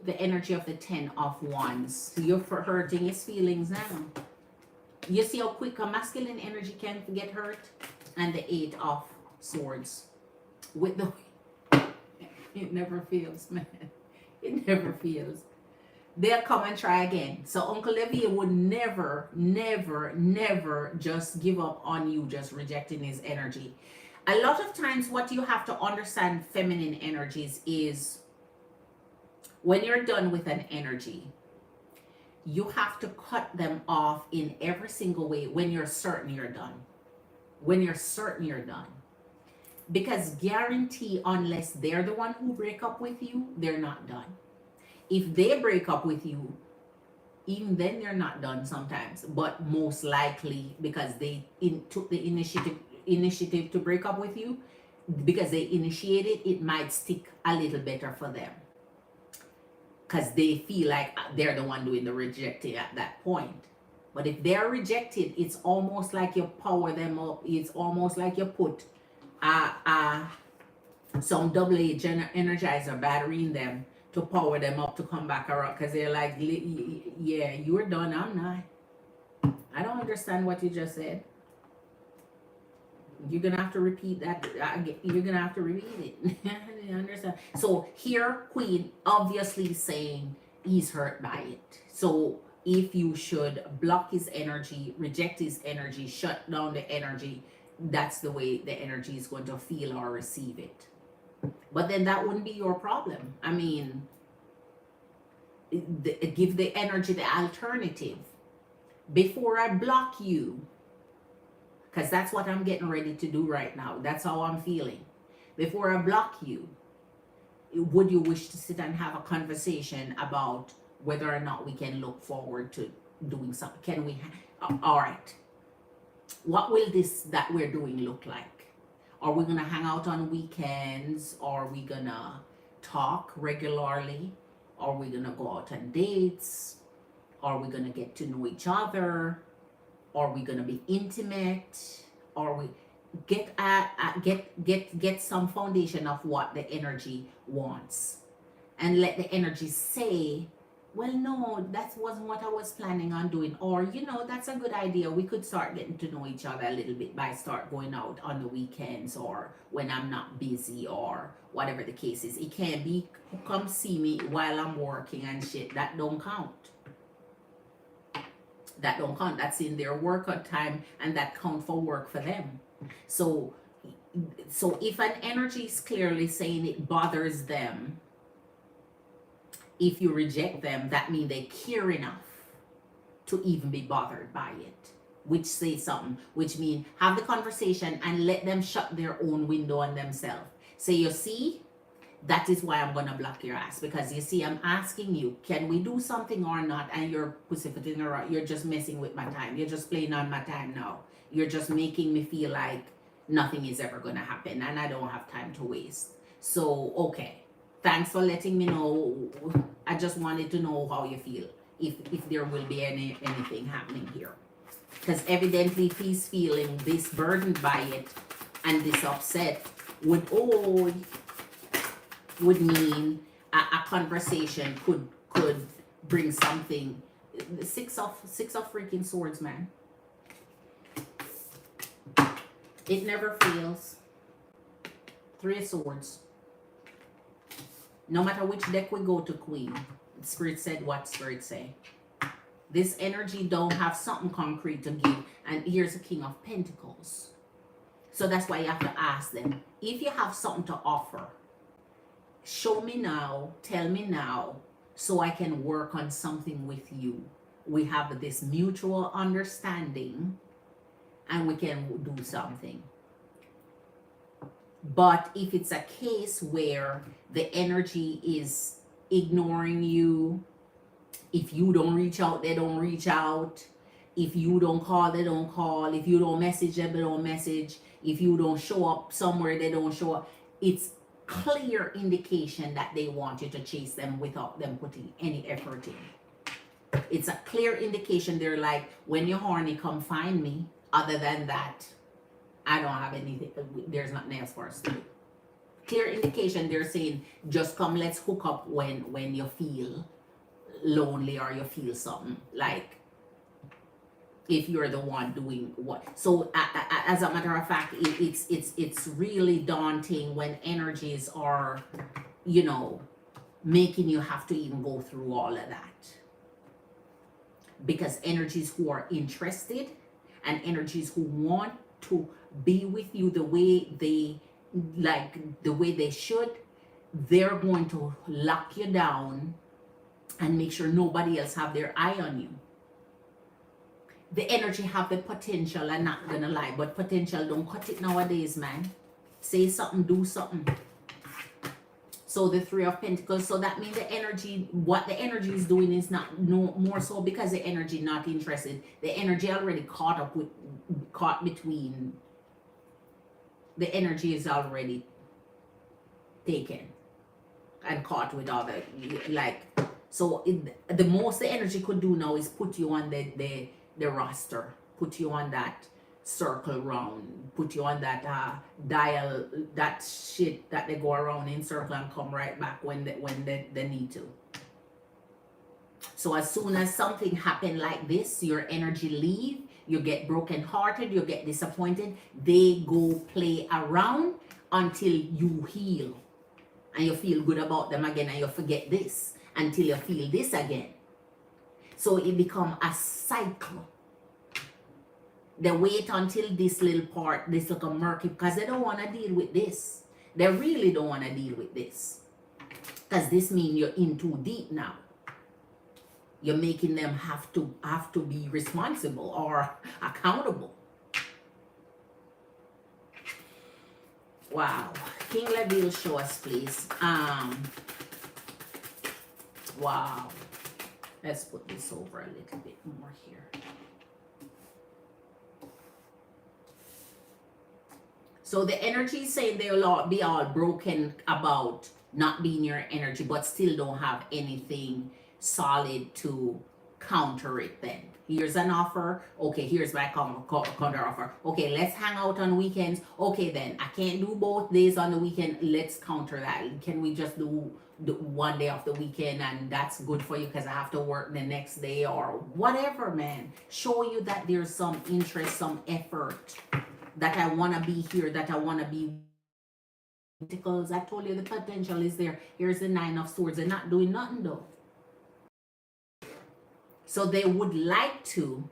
The energy of the 10 of Wands. You're hurting his feelings now. You see how quick a masculine energy can get hurt? And the 8 of Swords. With the... It never fails, man. It never fails. They'll come and try again. So Uncle Levy would never, never, never just give up on you, just rejecting his energy. A lot of times what you have to understand feminine energies is when you're done with an energy, you have to cut them off in every single way when you're certain you're done. When you're certain you're done. Because guarantee, unless they're the one who break up with you, they're not done. If they break up with you, even then they're not done sometimes. But most likely, because they took the initiative to break up with you, because they initiated, it might stick a little better for them. Because they feel like they're the one doing the rejecting at that point. But if they're rejected, it's almost like you power them up. It's almost like you put some double-A energizer battery in them to power them up to come back around. Because they're like, yeah, you're done, I'm not. I don't understand what you just said. You're gonna have to repeat that. You're gonna have to repeat it. I didn't understand. So here, Queen obviously saying he's hurt by it. So if you should block his energy, reject his energy, shut down the energy, that's the way the energy is going to feel or receive it. But then that wouldn't be your problem. I mean, give the energy the alternative. Before I block you, because that's what I'm getting ready to do right now. That's how I'm feeling. Before I block you, would you wish to sit and have a conversation about whether or not we can look forward to doing something? Can we? All right. what will this that we're doing look like? Are we gonna hang out on weekends? Are we gonna talk regularly? Are we gonna go out on dates? Are we gonna get to know each other? Are we gonna be intimate? Are we get some foundation of what the energy wants, and let the energy say, well, no, that wasn't what I was planning on doing, or that's a good idea. We could start getting to know each other a little bit by start going out on the weekends or when I'm not busy or whatever the case is. It can't be come see me while I'm working and shit. That don't count. That don't count. That's in their workout time, and that count for work for them. So if an energy is clearly saying it bothers them, if you reject them, that means they care enough to even be bothered by it. Which say something, which means have the conversation and let them shut their own window on themselves. Say, you see, that is why I'm gonna block your ass, because you see, I'm asking you, can we do something or not? And you're pussyfooting around. You're just messing with my time. You're just playing on my time now. You're just making me feel like nothing is ever gonna happen, and I don't have time to waste. So okay, thanks for letting me know. I just wanted to know how you feel, if there will be anything happening here, because evidently if he's feeling this burdened by it and this upset would mean a conversation could bring something. Six of freaking swords, man. It never fails. Three of swords. No matter which deck we go to, Queen, Spirit said what Spirit say. This energy don't have something concrete to give, and here's a King of Pentacles. So that's why you have to ask them, if you have something to offer, show me now, tell me now, so I can work on something with you. We have this mutual understanding, and we can do something. But if it's a case where the energy is ignoring you, if you don't reach out, they don't reach out. If you don't call, they don't call. If you don't message them, they don't message. If you don't show up somewhere, they don't show up. It's clear indication that they want you to chase them without them putting any effort in. It's a clear indication. They're like, when you're horny, come find me. Other than that, I don't have anything. There's nothing else for us to do. Clear indication. They're saying, just come, let's hook up when you feel lonely or you feel something, like if you're the one doing what. So as a matter of fact, it's really daunting when energies are making you have to even go through all of that, because energies who are interested and energies who want to be with you the way they should, they're going to lock you down and make sure nobody else have their eye on you. The energy have the potential, I'm not gonna lie, but potential don't cut it nowadays, man. Say something, do something. So the Three of Pentacles, so that means the energy, what the energy is doing is not no more so because the energy not interested. The energy already caught between. The energy is already taken and caught with all the so the most the energy could do now is put you on the roster, put you on that circle round, put you on that dial, that shit that they go around in circle and come right back when they need to. So as soon as something happen like this, your energy leave, you get broken hearted, you get disappointed, they go play around until you heal and you feel good about them again, and you forget this until you feel this again. So it become a cycle. They wait until this little part, this little murky, because they don't want to deal with this. They really don't want to deal with this, because this means you're in too deep now. You're making them have to be responsible or accountable. Wow. King Leviel, show us, please. Wow. Let's put this over a little bit more here. So the energy is saying they'll all be all broken about not being your energy, but still don't have anything solid to counter it then. Here's an offer. Okay, here's my counter offer. Okay, let's hang out on weekends. Okay, then I can't do both days on the weekend. Let's counter that. Can we just do one day of the weekend and that's good for you because I have to work the next day or whatever, man. Show you that there's some interest, some effort, that I want to be here, that I want to be. Because I told you the potential is there. Here's the Nine of Swords. They're not doing nothing though. So they would like to.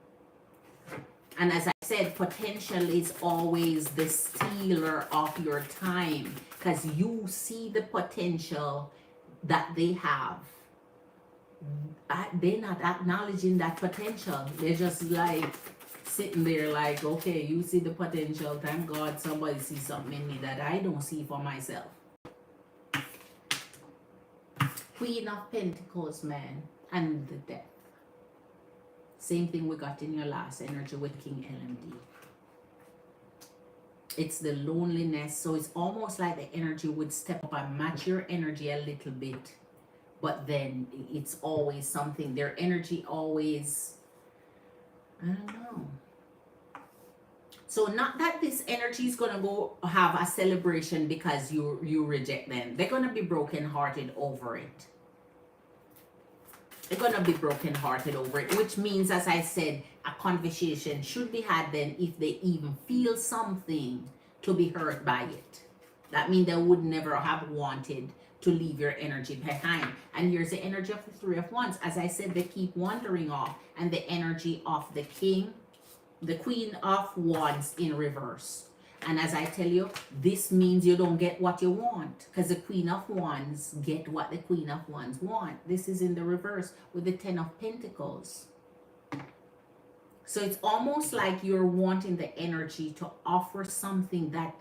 And as I said, potential is always the stealer of your time because you see the potential that they have. They're not acknowledging that potential. They're just like sitting there like, okay, you see the potential. Thank God somebody sees something in me that I don't see for myself. Queen of Pentacles, man, and the Death. Same thing we got in your last energy with King LMD. It's the loneliness. So it's almost like the energy would step up and match your energy a little bit. But then it's always something. Their energy always, I don't know. So not that this energy is going to go have a celebration because you reject them. They're going to be brokenhearted over it. They're going to be brokenhearted over it, which means, as I said, a conversation should be had then if they even feel something to be hurt by it. That means they would never have wanted to leave your energy behind. And here's the energy of the Three of Wands. As I said, they keep wandering off. And the energy of the King, the Queen of Wands in reverse. And as I tell you, this means you don't get what you want because the Queen of Wands get what the Queen of Wands want. This is in the reverse with the Ten of Pentacles. So it's almost like you're wanting the energy to offer something, that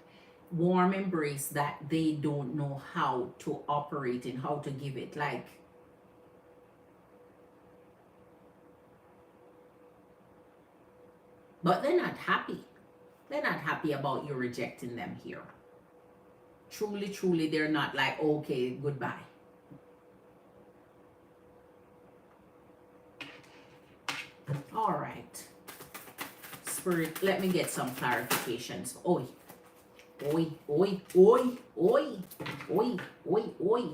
warm embrace that they don't know how to operate and how to give it. Like, but they're not happy. They're not happy about you rejecting them here. Truly, truly, they're not like, okay, goodbye. All right. Spirit, let me get some clarifications. Oi. Oi, oi, oi, oi, oi, oi, oi,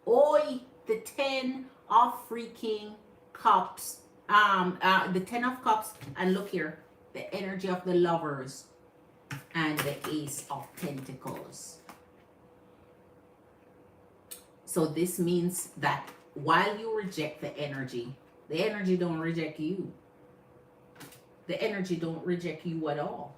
oi. The Ten of freaking Cups. The Ten of Cups. And look here. The energy of the Lovers. And the Ace of Pentacles. So this means that while you reject the energy don't reject you. The energy don't reject you at all.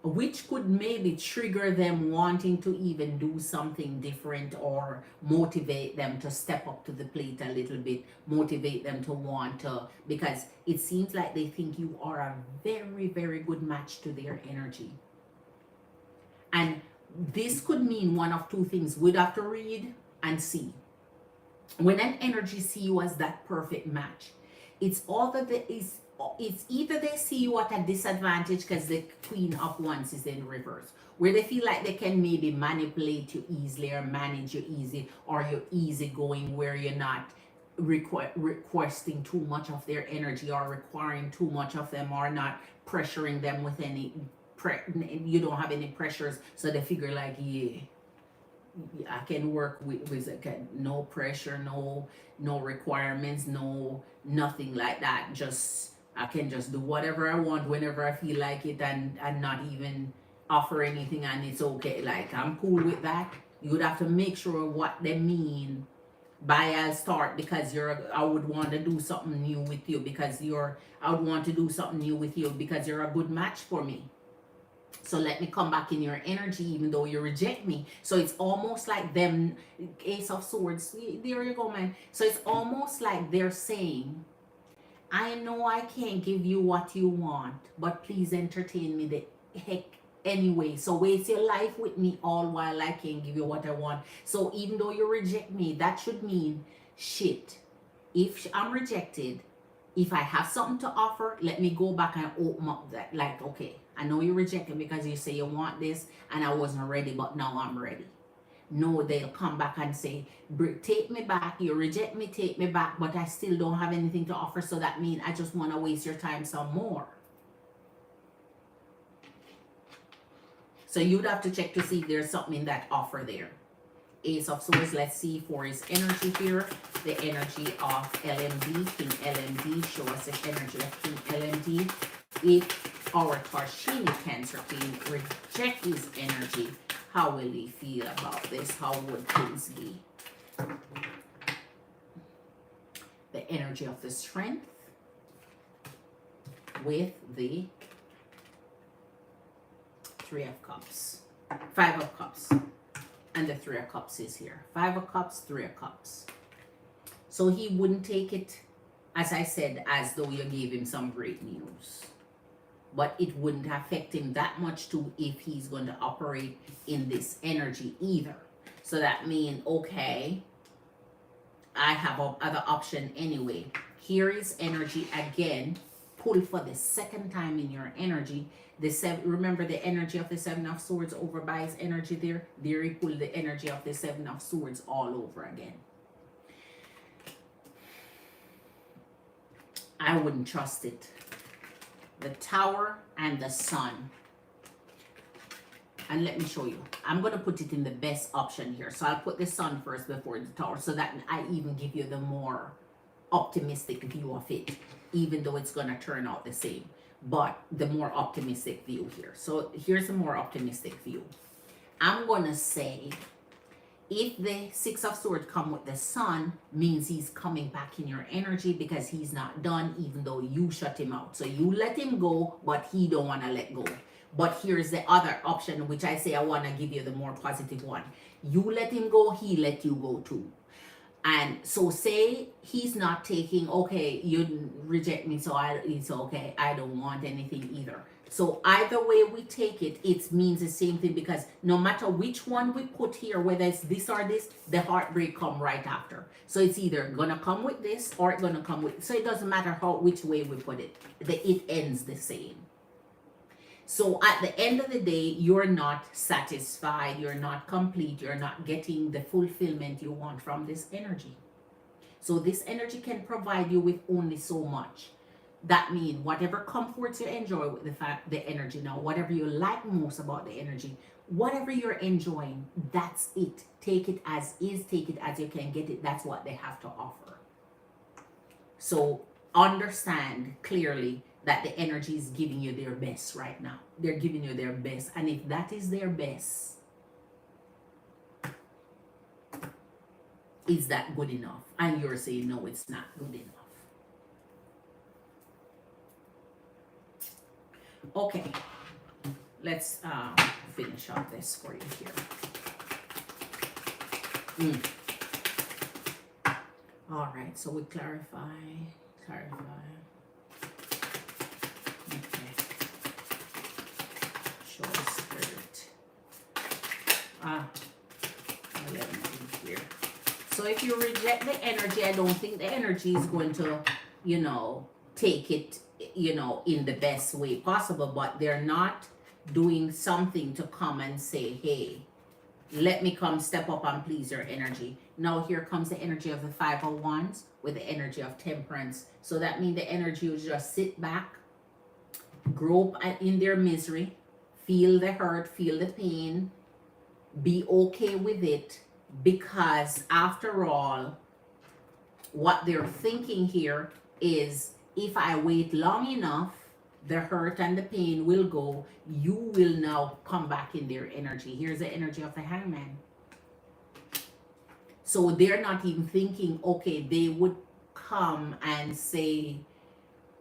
Which could maybe trigger them wanting to even do something different or motivate them to step up to the plate a little bit, motivate them to want to, because it seems like they think you are a very, very good match to their energy. And this could mean one of two things. We'd have to read and see. When an energy see you as that perfect match, it's either they see you at a disadvantage because the Queen of Wands is in reverse, where they feel like they can maybe manipulate you easily or manage you easy, or you're easygoing where you're not requesting too much of their energy or requiring too much of them, or not pressuring them with any you don't have any pressures, so they figure like, yeah, I can work with no pressure, no requirements, nothing like that. Just I can just do whatever I want whenever I feel like it, and not even offer anything, and it's okay. Like, I'm cool with that. You would have to make sure what they mean by I'll start because I would want to do something new with you because I would want to do something new with you because you're a good match for me. So let me come back in your energy even though you reject me. So it's almost like them, Ace of Swords, there you go, man. So it's almost like they're saying, I know I can't give you what you want, but please entertain me the heck anyway. So waste your life with me all while I can't give you what I want. So even though you reject me, that should mean, shit, if I'm rejected, If I have something to offer, let me go back and open up that. Like, okay, I know you reject it because you say you want this and I wasn't ready, but now I'm ready. No, they'll come back and say, take me back. You reject me, take me back, but I still don't have anything to offer. So that means I just want to waste your time some more. So you'd have to check to see if there's something in that offer there. Ace of Swords, let's see for his energy here. The energy of LMD, King LMD. Show us the energy of King LMD. If our Tarshini Cancer Queen reject his energy, how will he feel about this? How would things be? The energy of the Strength with the Three of Cups. Five of Cups. And the Three of Cups is here. Five of Cups, Three of Cups. So he wouldn't take it, as I said, as though you gave him some great news. But it wouldn't affect him that much too if he's going to operate in this energy either. So that means, okay, I have other option anyway. Here is energy again. Pull for the second time in your energy. Remember the energy of the Seven of Swords over by his energy there? There he pulled the energy of the Seven of Swords all over again. I wouldn't trust it. The Tower and the Sun. And let me show you. I'm going to put it in the best option here. So I'll put the Sun first before the Tower so that I even give you the more optimistic view of it, even though it's going to turn out the same. But the more optimistic view here. So here's a more optimistic view. I'm going to say if the Six of Swords come with the Sun, means he's coming back in your energy because he's not done, even though you shut him out. So you let him go, but he don't want to let go. But here's the other option, which I say I want to give you the more positive one. You let him go, he let you go too. And so say he's not taking, okay, you reject me, so it's okay, I don't want anything either. So either way we take it, it means the same thing, because no matter which one we put here, whether it's this or this, the heartbreak come right after. So it's either gonna come with this or it's gonna come with, so it doesn't matter which way we put it, it ends the same. So at the end of the day, you're not satisfied, you're not complete, you're not getting the fulfillment you want from this energy. So this energy can provide you with only so much. That means whatever comforts you enjoy with the energy now, whatever you like most about the energy, whatever you're enjoying, that's it. Take it as is, take it as you can get it. That's what they have to offer. So understand clearly that the energy is giving you their best right now. They're giving you their best. And if that is their best, is that good enough? And you're saying, no, it's not good enough. Okay, let's finish up this for you here. All right, so we clarify. Okay. Show the Spirit. Let me see here. So if you reject the energy, I don't think the energy is going to, take it, in the best way possible, but they're not doing something to come and say, hey, let me come step up and please your energy. Now here comes the energy of the Five of Wands with the energy of Temperance. So that means the energy will just sit back, grope in their misery, feel the hurt, feel the pain, be okay with it, because after all, what they're thinking here is, if I wait long enough, the hurt and the pain will go. You will now come back in their energy. Here's the energy of the Hangman. So they're not even thinking, okay, they would come and say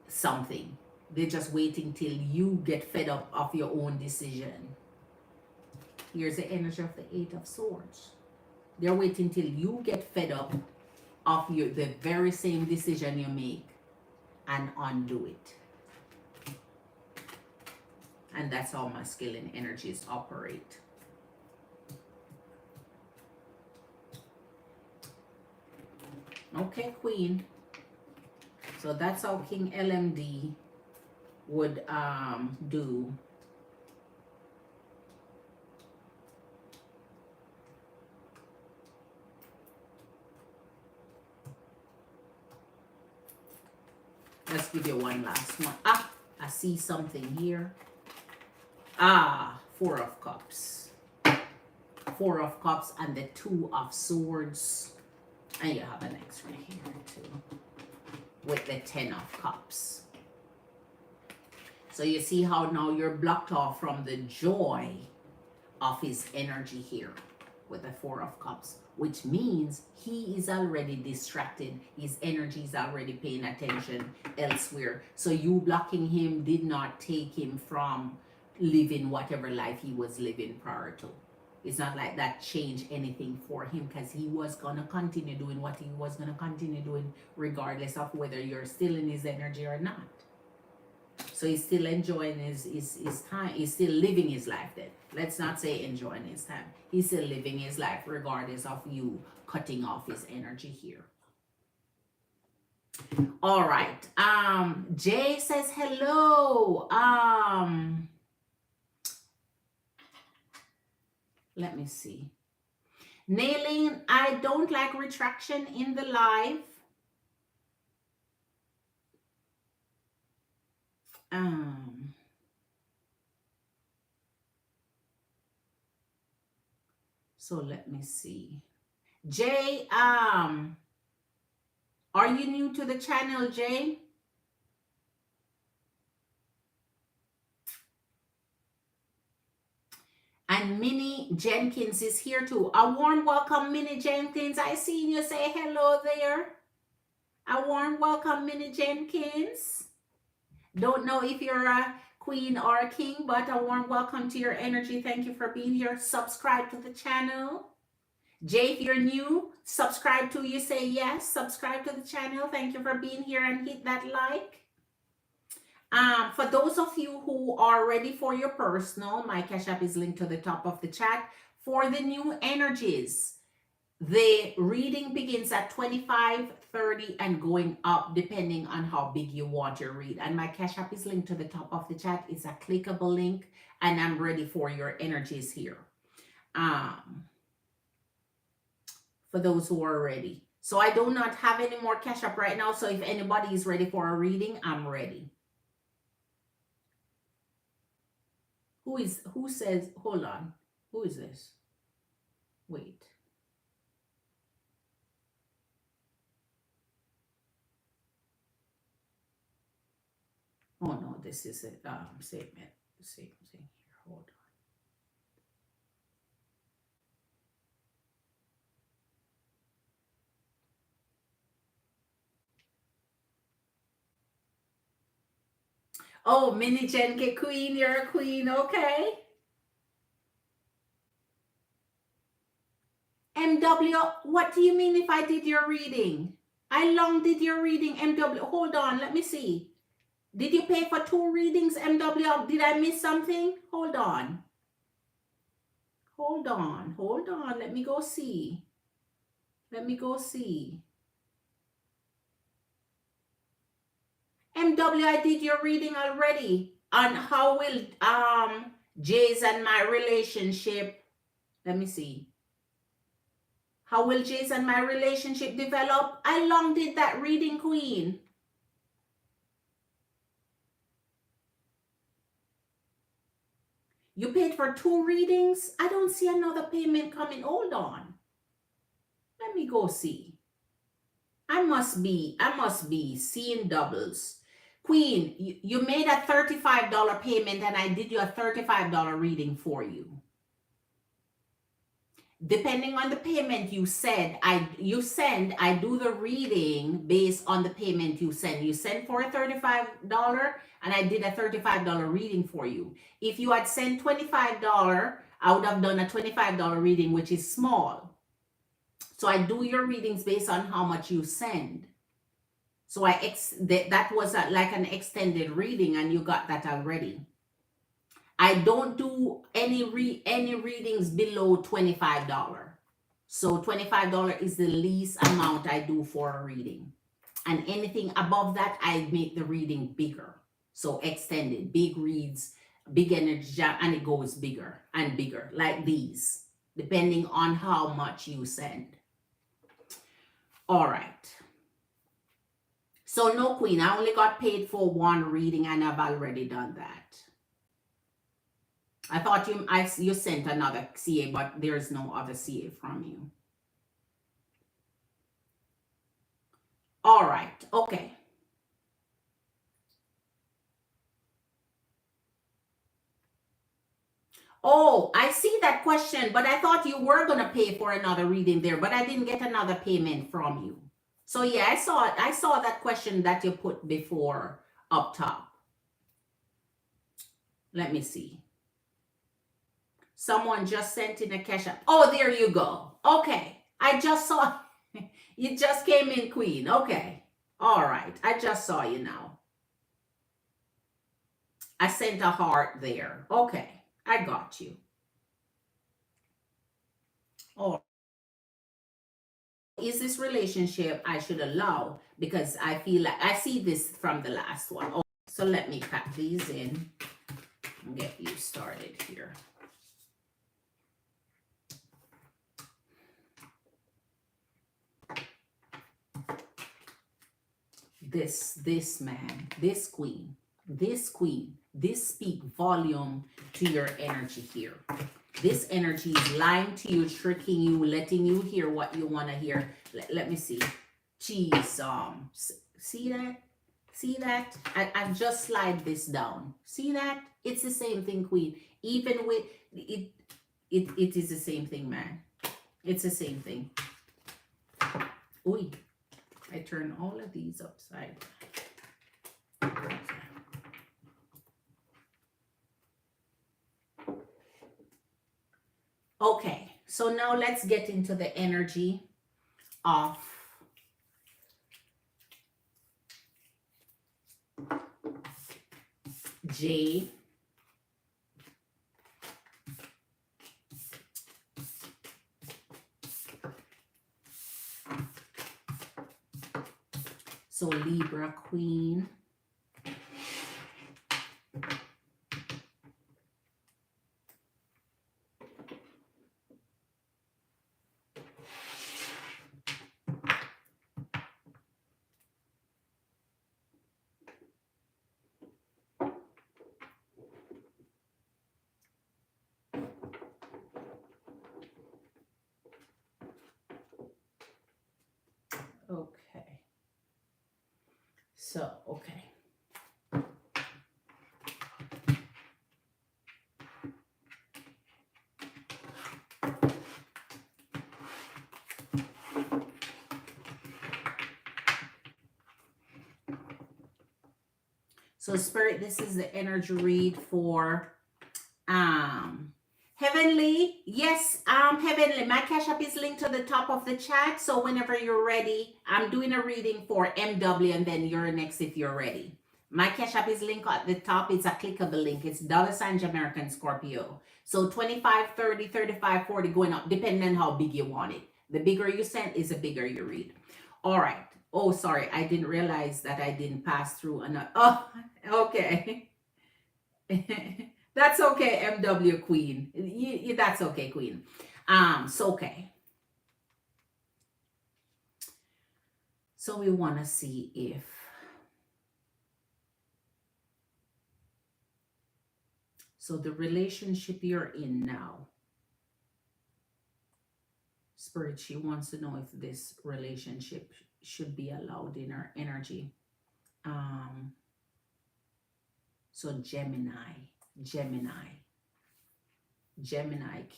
something. They're just waiting till you get fed up of your own decision. Here's the energy of the Eight of Swords. They're waiting till you get fed up of the very same decision you make and undo it. And that's how masculine energies operate. Okay, Queen. So that's how King LMD would do. Let's give you one last one. Ah, I see something here. Ah, Four of Cups. Four of Cups and the Two of Swords. And you have an X-ray here too. With the Ten of Cups. So you see how now you're blocked off from the joy of his energy here with the Four of Cups, which means he is already distracted. His energy is already paying attention elsewhere. So you blocking him did not take him from living whatever life he was living prior to. It's not like that changed anything for him, because he was going to continue doing what he was going to continue doing regardless of whether you're still in his energy or not. So he's still enjoying his time. He's still living his life then. Let's not say enjoying his time. He's still living his life regardless of you cutting off his energy here. All right. Jay says hello. Let me see. Nailing, I don't like retraction in the live. So let me see. Jay, are you new to the channel, Jay? And Minnie Jenkins is here too. A warm welcome, Minnie Jenkins. I seen you say hello there. A warm welcome, Minnie Jenkins. Don't know if you're a queen or a king, but a warm welcome to your energy. Thank you for being here. Subscribe to the channel. Jay, if you're new, subscribe to, you say yes. Subscribe to the channel. Thank you for being here, and hit that like. For those of you who are ready for your personal, my Cash App is linked to the top of the chat. For the new energies, the reading begins at 25, 30, and going up depending on how big you want your read. And my Cash App is linked to the top of the chat. It's a clickable link, and I'm ready for your energies here. For those who are ready. So I do not have any more Cash App right now. So if anybody is ready for a reading, I'm ready. Who says, hold on. Who is this? Wait. Oh no, this is a statement. Same thing here. Hold on. Oh, Mini Jen, get queen, you're a queen, okay? MW, what do you mean if I did your reading? I long did your reading, MW. Hold on, let me see. Did you pay for 2 readings, MW? Did I miss something? Hold on. Hold on. Hold on. Let me go see. Let me go see. MW, I did your reading already on how will Jay's and my relationship. Let me see. How will Jay's and my relationship develop? I long did that reading, Queen. You paid for 2 readings? I don't see another payment coming. Hold on. Let me go see. I must be seeing doubles. Queen, you made a $35 payment, and I did you a $35 reading for you. Depending on the payment you send, I do the reading based on the payment you send. You send for a $35, and I did a $35 reading for you. If you had sent $25, I would have done a $25 reading, which is small. So I do your readings based on how much you send. So that was like an extended reading, and you got that already. I don't do any readings below $25. So $25 is the least amount I do for a reading. And anything above that, I make the reading bigger. So extended, big reads, big energy jam, and it goes bigger and bigger, like these, depending on how much you send. All right. So no, Queen, I only got paid for one reading and I've already done that. I thought you sent another CA, but there's no other CA from you. All right. Okay. Oh, I see that question, but I thought you were going to pay for another reading there, but I didn't get another payment from you. So yeah, I saw it. I saw that question that you put before up top. Let me see. Someone just sent in a cash app. Oh, there you go. Okay. I just saw you just came in, Queen. Okay. All right. I just saw you now. I sent a heart there. Okay. I got you. Oh, is this relationship I should allow? Because I feel like I see this from the last one. Oh, so let me pack these in and get you started here. This man, this queen, this speak volume to your energy here. This energy is lying to you, tricking you, letting you hear what you want to hear. Let me see. Geez, see that? See that? I've just slide this down. See that? It's the same thing, Queen. Even with it, it is the same thing, man. It's the same thing. Ooh. I turn all of these upside. Okay, so now let's get into the energy of J. So Libra Queen. Okay. So, okay. So Spirit, this is the energy read for Heavenly. Yes, Heavenly, my cash app is linked to the top of the chat. So whenever you're ready, I'm doing a reading for MW and then you're next if you're ready. My cash app is linked at the top. It's a clickable link. It's $ Jamerican Scorpio. So 25, 30, 35, 40 going up, depending on how big you want it. The bigger you send is the bigger you read. All right. Oh, sorry. I didn't realize that I didn't pass through another. Oh, okay. That's okay, MW Queen. That's okay, Queen. So okay. So we want to see if so the relationship you're in now. Spirit, she wants to know if this relationship should be allowed in her energy. So Gemini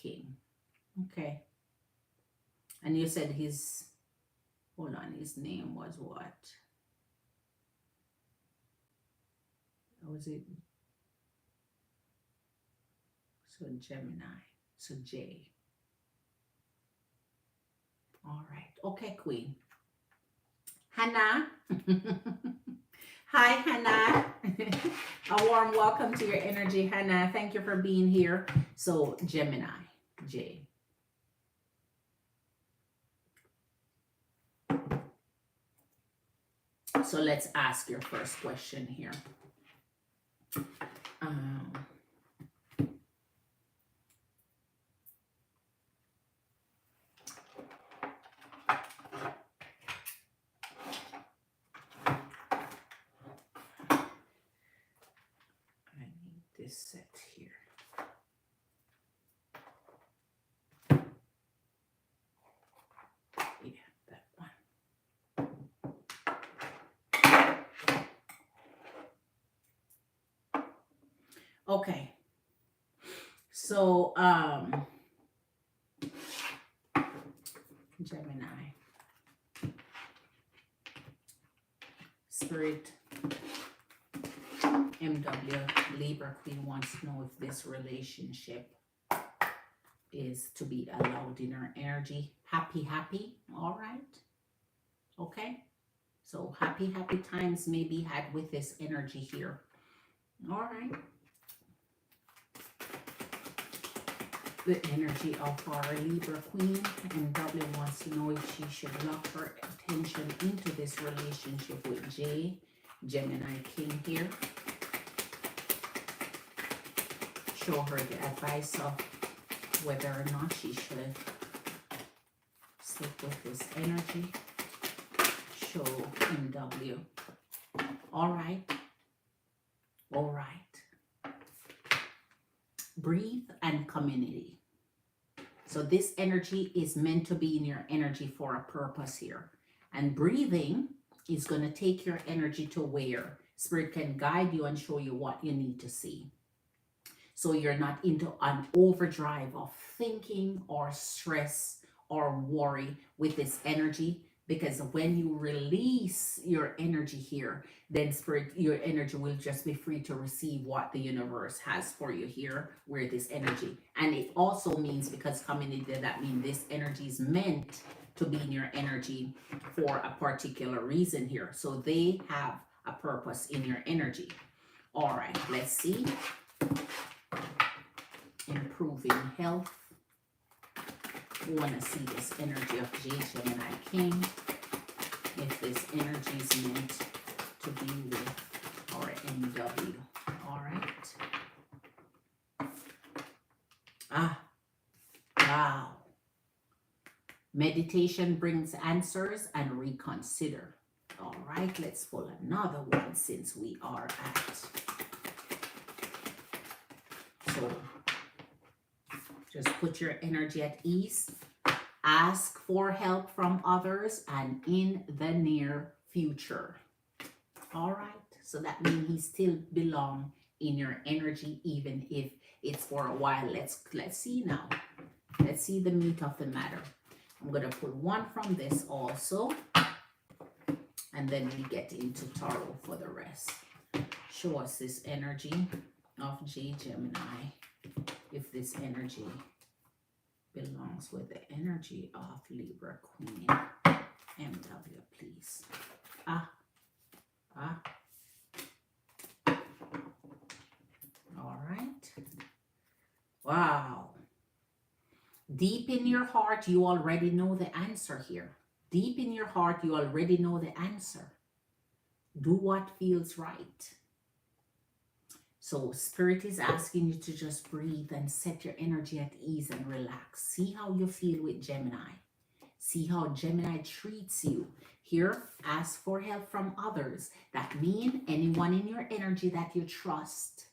King. Okay. And you said his, hold on, his name was what? Was it? So Gemini. So J. All right. Okay, Queen. Hannah. Hi, Hannah. A warm welcome to your energy, Hannah. Thank you for being here. So Gemini, J. So let's ask your first question here. I need this set here. Yeah, that one. Okay. So, Gemini. Spirit, MW, Libra Queen wants to know if this relationship is to be allowed in her energy. Happy, happy. All right. Okay. So happy, happy times may be had with this energy here. All right. The energy of our Libra Queen, MW wants to know if she should lock her attention into this relationship with Gemini King here. Show her the advice of whether or not she should stick with this energy. Show MW. All right. All right. Breathe and community. So this energy is meant to be in your energy for a purpose here. And breathing is going to take your energy to where Spirit can guide you and show you what you need to see. So you're not into an overdrive of thinking or stress or worry with this energy, because when you release your energy here, then Spirit, your energy will just be free to receive what the universe has for you here, where this energy. And it also means, because community, that means this energy is meant to be in your energy for a particular reason here. So they have a purpose in your energy. All right, let's see. Improving health. We want to see this energy of Gemini King. If this energy is meant to be with our MW. All right. Wow. Meditation brings answers and reconsider. All right, let's pull another one since we are at. So just put your energy at ease. Ask for help from others and in the near future. All right. So that means he still belongs in your energy, even if it's for a while. Let's see now. Let's see the meat of the matter. I'm going to pull one from this also. And then we get into tarot for the rest. Show us this energy of Gemini. If this energy belongs with the energy of Libra Queen. MW, please. All right. Wow. Deep in your heart, you already know the answer here. Deep in your heart, you already know the answer. Do what feels right. So Spirit is asking you to just breathe and set your energy at ease and relax. See how you feel with Gemini. See how Gemini treats you. Here, ask for help from others. That means anyone in your energy that you trust.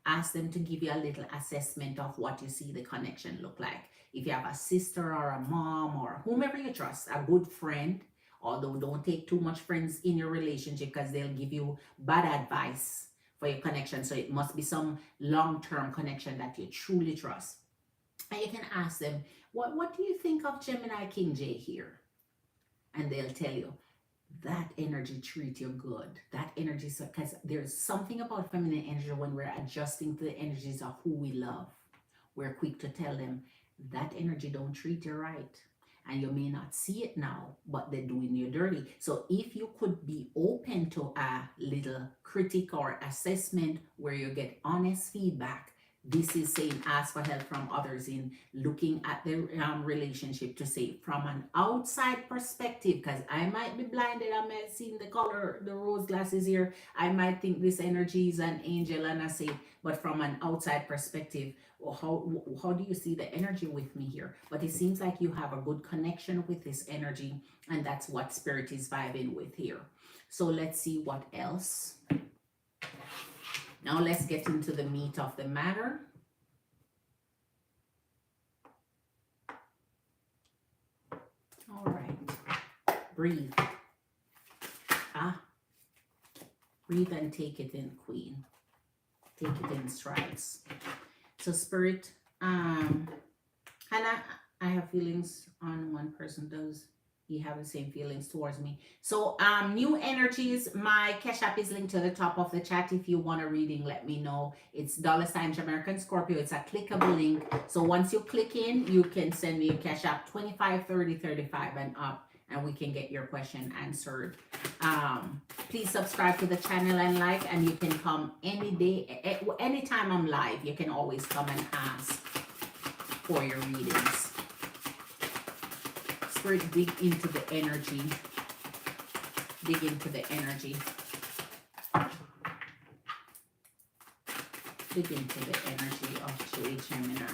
Ask them to give you a little assessment of what you see the connection look like. If you have a sister or a mom or whomever you trust, a good friend, although don't take too much friends in your relationship because they'll give you bad advice for your connection. So it must be some long-term connection that you truly trust. And you can ask them, what do you think of Gemini King J here? And they'll tell you, that energy treat you good. That energy, because there's something about feminine energy when we're adjusting to the energies of who we love. We're quick to tell them, that energy don't treat you right. And you may not see it now, but they're doing you dirty. So if you could be open to a little critic or assessment where you get honest feedback, This is saying ask for help from others in looking at the relationship to say from an outside perspective, because I might be blinded. I might see the color, the rose glasses here. I might think this energy is an angel, and I say, but from an outside perspective, well, how do you see the energy with me here? But it seems like you have a good connection with this energy, and that's what spirit is vibing with here. So let's see what else. Now let's get into the meat of the matter. All right. Breathe. Breathe and take it in, Queen. Take it in strides. So Spirit, and I have feelings on one person. Does he have the same feelings towards me? So new energies, my Cash App is linked to the top of the chat. If you want a reading, let me know. It's $ Jamerican Scorpio. It's a clickable link. So once you click in, you can send me a Cash App 25, 30, 35 and up, and we can get your question answered. Please subscribe to the channel and like, and you can come any day, anytime I'm live. You can always come and ask for your readings. Spirit, dig into the energy. Dig into the energy. Dig into the energy of Jade Gemini.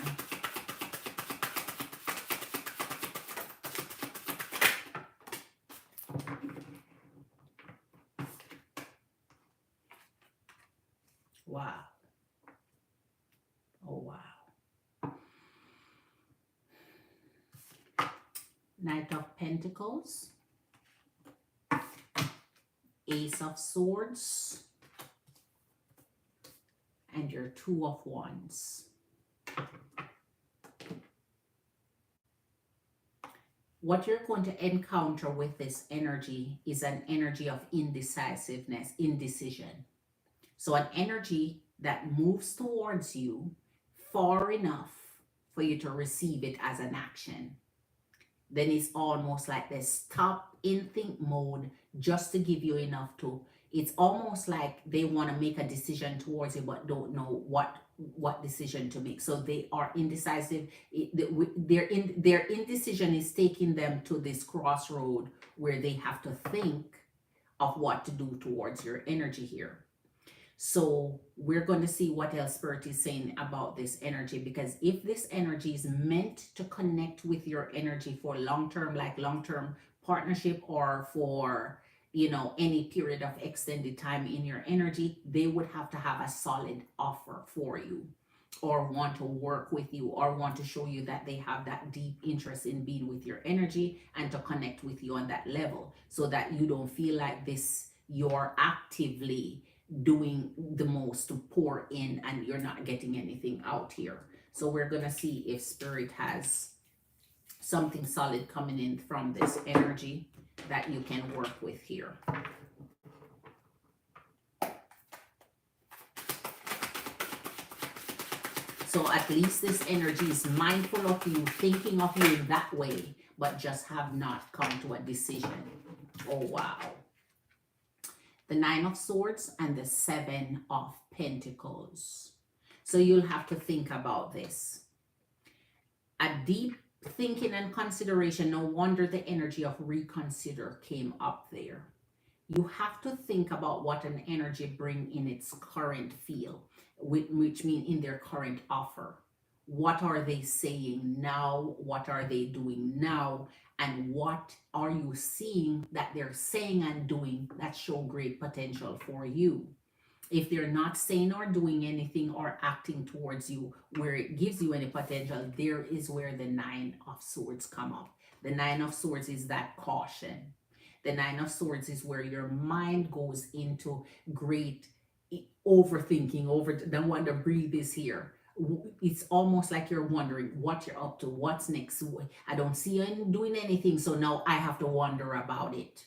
Wow. Oh, wow. Knight of Pentacles. Ace of Swords. And your Two of Wands. What you're going to encounter with this energy is an energy of indecisiveness, indecision. So an energy that moves towards you far enough for you to receive it as an action. Then it's almost like they stop in think mode just to give you enough to, it's almost like they want to make a decision towards you but don't know what decision to make. So they are indecisive. Their indecision is taking them to this crossroad where they have to think of what to do towards your energy here. So we're going to see what else Spirit is saying about this energy, because if this energy is meant to connect with your energy for long-term, like long-term partnership, or for, you know, any period of extended time in your energy, they would have to have a solid offer for you, or want to work with you, or want to show you that they have that deep interest in being with your energy and to connect with you on that level, so that you don't feel like this, you're actively doing the most to pour in and you're not getting anything out here. So we're going to see if Spirit has something solid coming in from this energy that you can work with here. So at least this energy is mindful of you, thinking of you in that way, but just have not come to a decision. Oh, wow. The Nine of Swords and the Seven of Pentacles. So you'll have to think about this. A deep thinking and consideration. No wonder the energy of reconsider came up there. You have to think about what an energy bring in its current feel, which means in their current offer. What are they saying now? What are they doing now? And what are you seeing that they're saying and doing that show great potential for you? If they're not saying or doing anything or acting towards you where it gives you any potential, there is where the Nine of Swords come up. The Nine of Swords is that caution. The Nine of Swords is where your mind goes into great overthinking, the one to breathe is here. It's almost like you're wondering what you're up to, what's next. I don't see you doing anything, so now I have to wonder about it.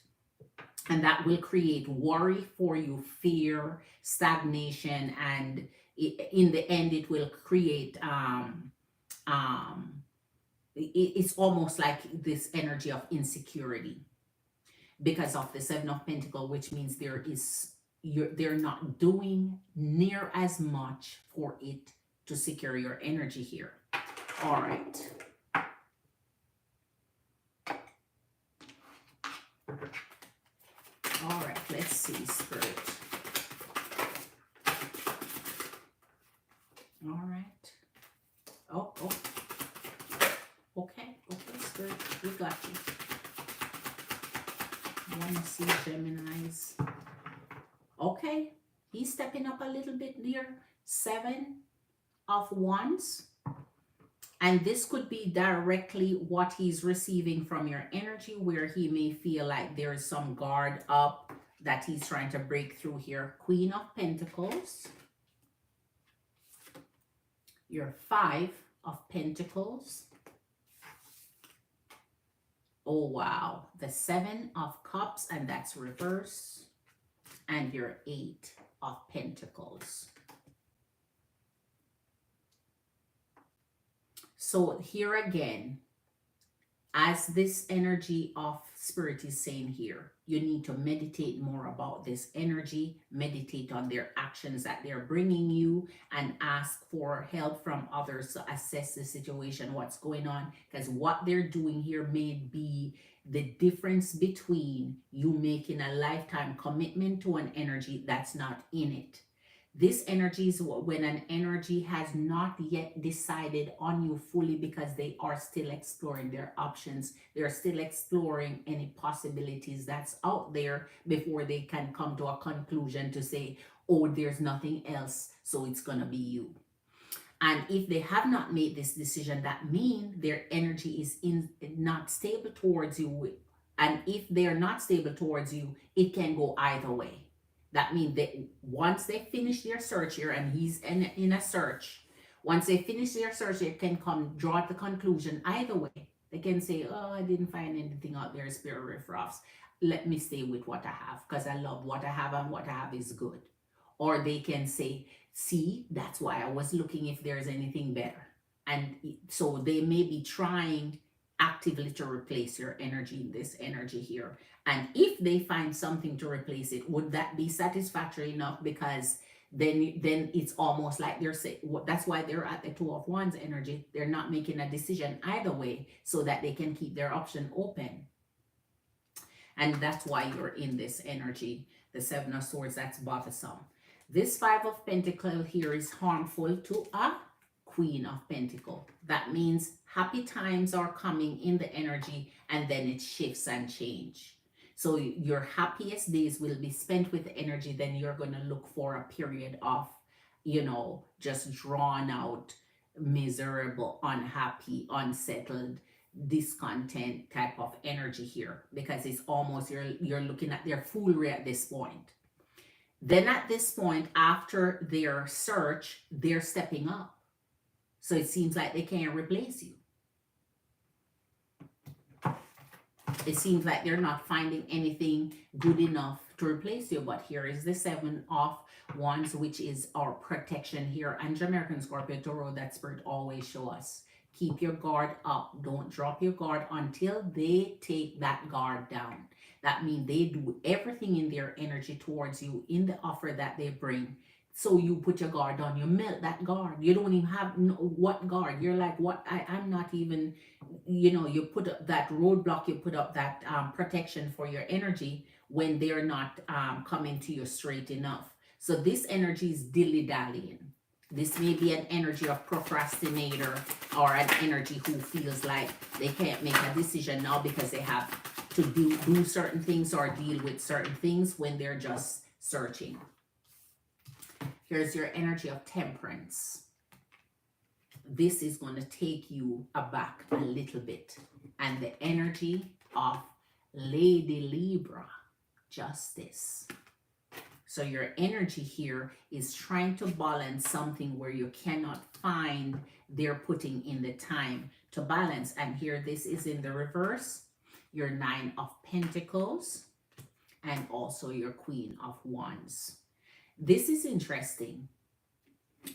And that will create worry for you, fear, stagnation, and in the end it will create it's almost like this energy of insecurity because of the Seven of Pentacles, which means they're not doing near as much for it to secure your energy here. All right. All right, let's see, Spirit. All right. Oh. Okay, Spirit, we got you. I want to see Gemini's. Okay, he's stepping up a little bit there. 7 of Wands. And this could be directly what he's receiving from your energy, where he may feel like there is some guard up that he's trying to break through here. Queen of Pentacles. Your 5 of Pentacles. Oh, wow. The 7 of Cups, and that's reverse. And your 8 of Pentacles. So here again, as this energy of Spirit is saying here, you need to meditate more about this energy, meditate on their actions that they're bringing you, and ask for help from others to assess the situation, what's going on, because what they're doing here may be the difference between you making a lifetime commitment to an energy that's not in it. This energy is when an energy has not yet decided on you fully, because they are still exploring their options. They're still exploring any possibilities that's out there before they can come to a conclusion to say, oh, there's nothing else, so it's going to be you. And if they have not made this decision, that means their energy is not stable towards you. And if they're not stable towards you, it can go either way. That means that once they finish their search here, and he's in a search, once they finish their search, they can draw the conclusion either way. They can say, oh, I didn't find anything out there, spirit riffraffs. Let me stay with what I have, because I love what I have, and what I have is good. Or they can say, see, that's why I was looking if there's anything better. And so they may be trying actively to replace your energy in this energy here. And if they find something to replace it, would that be satisfactory enough? Because then it's almost like they're saying, that's why they're at the 2 of Wands energy. They're not making a decision either way, so that they can keep their option open. And that's why you're in this energy. The 7 of Swords, that's bothersome. This 5 of Pentacles here is harmful to a Queen of Pentacles. That means happy times are coming in the energy, and then it shifts and change. So your happiest days will be spent with the energy. Then you're going to look for a period of, just drawn out, miserable, unhappy, unsettled, discontent type of energy here, because it's almost you're looking at their foolery at this point. Then at this point, after their search, they're stepping up. So it seems like they can't replace you. It seems like they're not finding anything good enough to replace you. But here is the 7 of Wands, which is our protection here. And Jamerican Scorpio Tarot, that Spirit always show us. Keep your guard up. Don't drop your guard until they take that guard down. That means they do everything in their energy towards you in the offer that they bring. So you put your guard on, you melt that guard. You don't even have what guard. You're like, what? I'm not even, you put up that roadblock, you put up that protection for your energy when they're not coming to you straight enough. So this energy is dilly-dallying. This may be an energy of procrastinator, or an energy who feels like they can't make a decision now because they have to do certain things or deal with certain things when they're just searching. Here's your energy of Temperance. This is going to take you aback a little bit. And the energy of Lady Libra, Justice. So your energy here is trying to balance something where you cannot find they're putting in the time to balance. And here this is in the reverse. Your 9 of Pentacles, and also your Queen of Wands. This is interesting.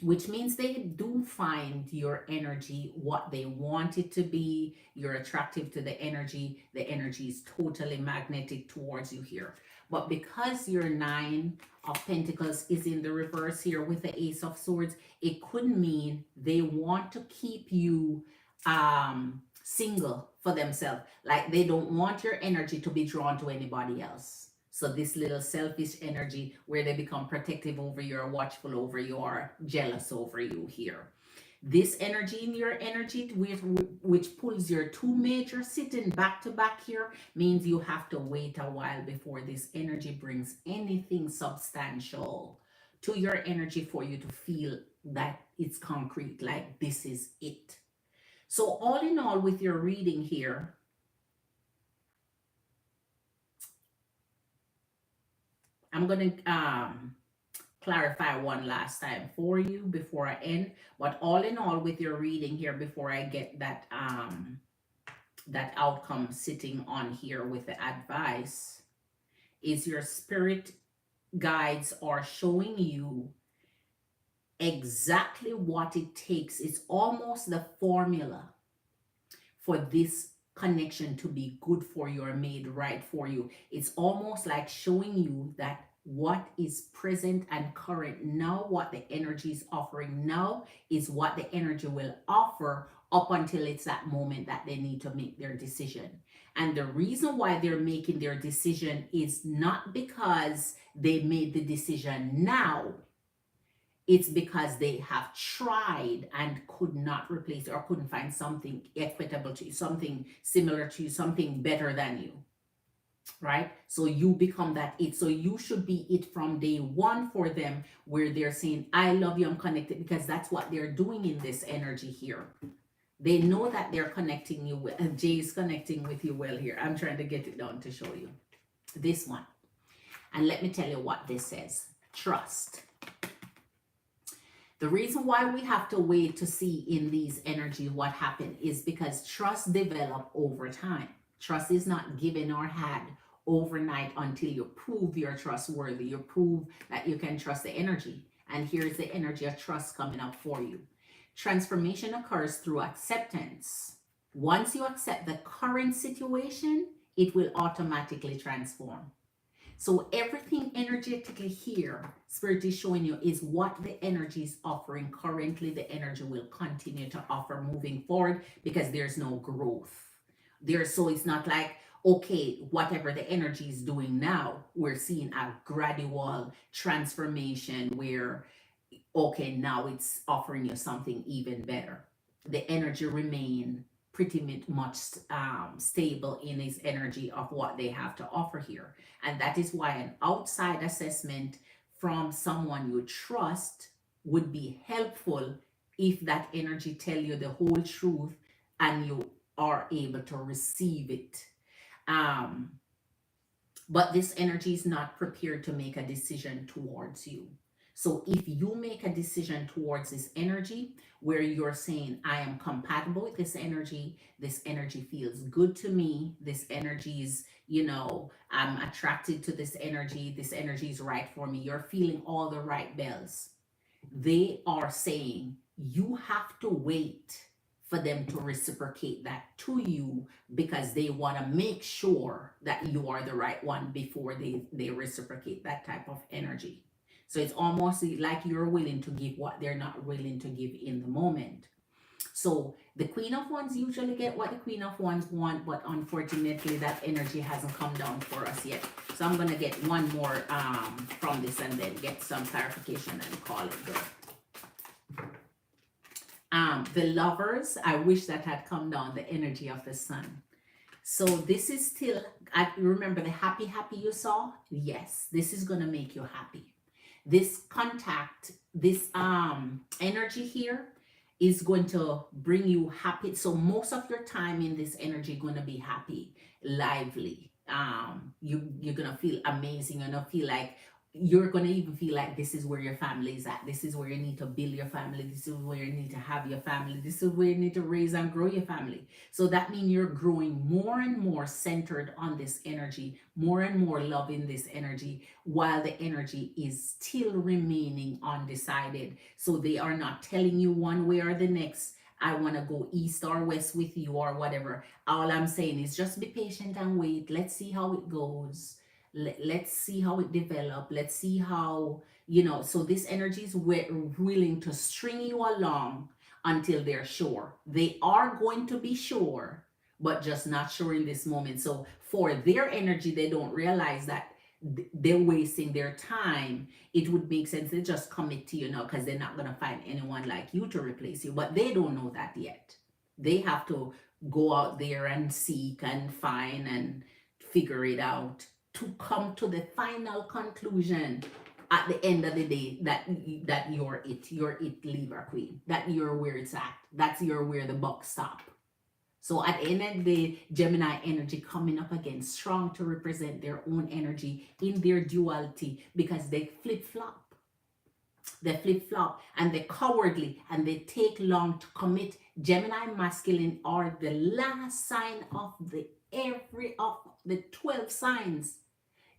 which means they do find your energy what they want it to be. You're attractive to the energy. The energy is totally magnetic towards you here. But because your Nine of Pentacles is in the reverse here with the Ace of Swords, it could mean they want to keep you single for themselves. Like they don't want your energy to be drawn to anybody else. So this little selfish energy where they become protective over you, or watchful over you, or jealous over you here. This energy in your energy, which pulls your two major sitting back to back here, means you have to wait a while before this energy brings anything substantial to your energy for you to feel that it's concrete, like this is it. So all in all, with your reading here, I'm going to clarify one last time for you before I end. But all in all, with your reading here, before I get that that outcome sitting on here with the advice, is your spirit guides are showing you exactly what it takes. It's almost the formula for this connection to be good for you or made right for you. It's almost like showing you that what is present and current now, what the energy is offering now, is what the energy will offer up until it's that moment that they need to make their decision. And the reason why they're making their decision is not because they made the decision now. It's because they have tried and could not replace or couldn't find something equitable to you, something similar to you, something better than you, right? So you become that it. So you should be it from day one for them, where they're saying, I love you, I'm connected, because that's what they're doing in this energy here. They know that they're connecting you with, Jay is connecting with you well here. I'm trying to get it down to show you this one. And let me tell you what this says. Trust. The reason why we have to wait to see in these energies what happened is because trust develop over time. Trust is not given or had overnight until you prove you're trustworthy. You prove that you can trust the energy. And here's the energy of trust coming up for you. Transformation occurs through acceptance. Once you accept the current situation, it will automatically transform. So everything energetically here, Spirit is showing you, is what the energy is offering currently. The energy will continue to offer moving forward because there's no growth there. So it's not like, okay, whatever the energy is doing now, we're seeing a gradual transformation where, okay, now it's offering you something even better. The energy remain pretty much stable in its energy of what they have to offer here. And that is why an outside assessment from someone you trust would be helpful if that energy tell you the whole truth and you are able to receive it. But this energy is not prepared to make a decision towards you. So if you make a decision towards this energy where you're saying, I am compatible with this energy feels good to me, this energy is, I'm attracted to this energy is right for me, you're feeling all the right bells. They are saying you have to wait for them to reciprocate that to you, because they want to make sure that you are the right one before they reciprocate that type of energy. So it's almost like you're willing to give what they're not willing to give in the moment. So the Queen of Wands usually get what the Queen of Wands want, but unfortunately that energy hasn't come down for us yet. So I'm going to get one more from this and then get some clarification and call it good. The Lovers, I wish that had come down, the energy of the Sun. So this is still, remember the happy you saw? Yes, this is going to make you happy. This contact, this energy here is going to bring you happy. So most of your time in this energy going to be happy, lively. You're going to feel amazing. You're going to feel like you're going to even feel like this is where your family is at. This is where you need to build your family. This is where you need to have your family. This is where you need to raise and grow your family. So that means you're growing more and more centered on this energy, more and more loving this energy, while the energy is still remaining undecided. So they are not telling you one way or the next, I want to go east or west with you or whatever. All I'm saying is just be patient and wait. Let's see how it goes. Let's see how it develops. Let's see how, so this energy is willing to string you along until they're sure. They are going to be sure, but just not sure in this moment. So for their energy, they don't realize that they're wasting their time. It would make sense to just commit to you now, because they're not going to find anyone like you to replace you. But they don't know that yet. They have to go out there and seek and find and figure it out to come to the final conclusion at the end of the day that you're it, Libra Queen, that you're where it's at, that's where the buck stop. So at the end of the day, Gemini energy coming up again, strong to represent their own energy in their duality, because they flip-flop. They flip-flop and they're cowardly and they take long to commit. Gemini masculine are the last sign of the 12 signs.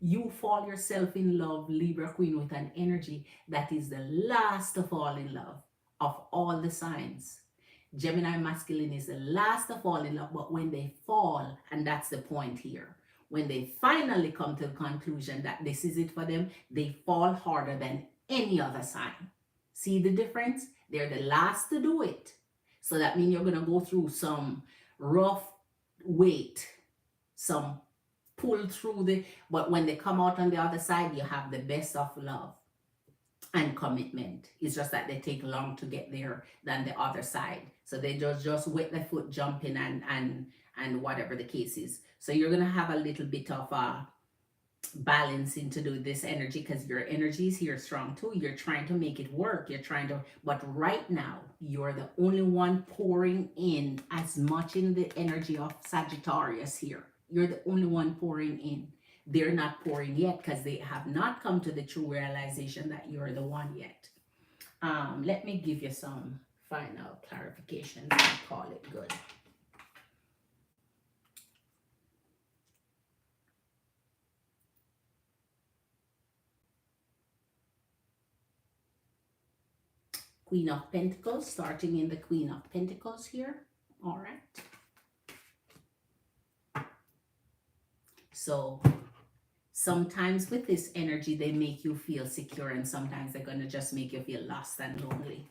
You fall yourself in love, Libra Queen, with an energy that is the last to fall in love of all the signs. Gemini masculine is the last to fall in love, but when they fall, and that's the point here, when they finally come to the conclusion that this is it for them, they fall harder than any other sign. See the difference? They're the last to do it. So that means you're going to go through some rough wait, some pull through but when they come out on the other side, you have the best of love and commitment. It's just that they take long to get there than the other side. So they just wet their foot jumping and whatever the case is. So you're going to have a little bit of a balancing to do this energy, because your energy is here strong too. You're trying to make it work. But right now, you're the only one pouring in as much in the energy of Sagittarius here. You're the only one pouring in. They're not pouring yet because they have not come to the true realization that you're the one yet. Let me give you some final clarifications and call it good. Queen of Pentacles, starting in the Queen of Pentacles here. All right. So sometimes with this energy, they make you feel secure, and sometimes they're going to just make you feel lost and lonely.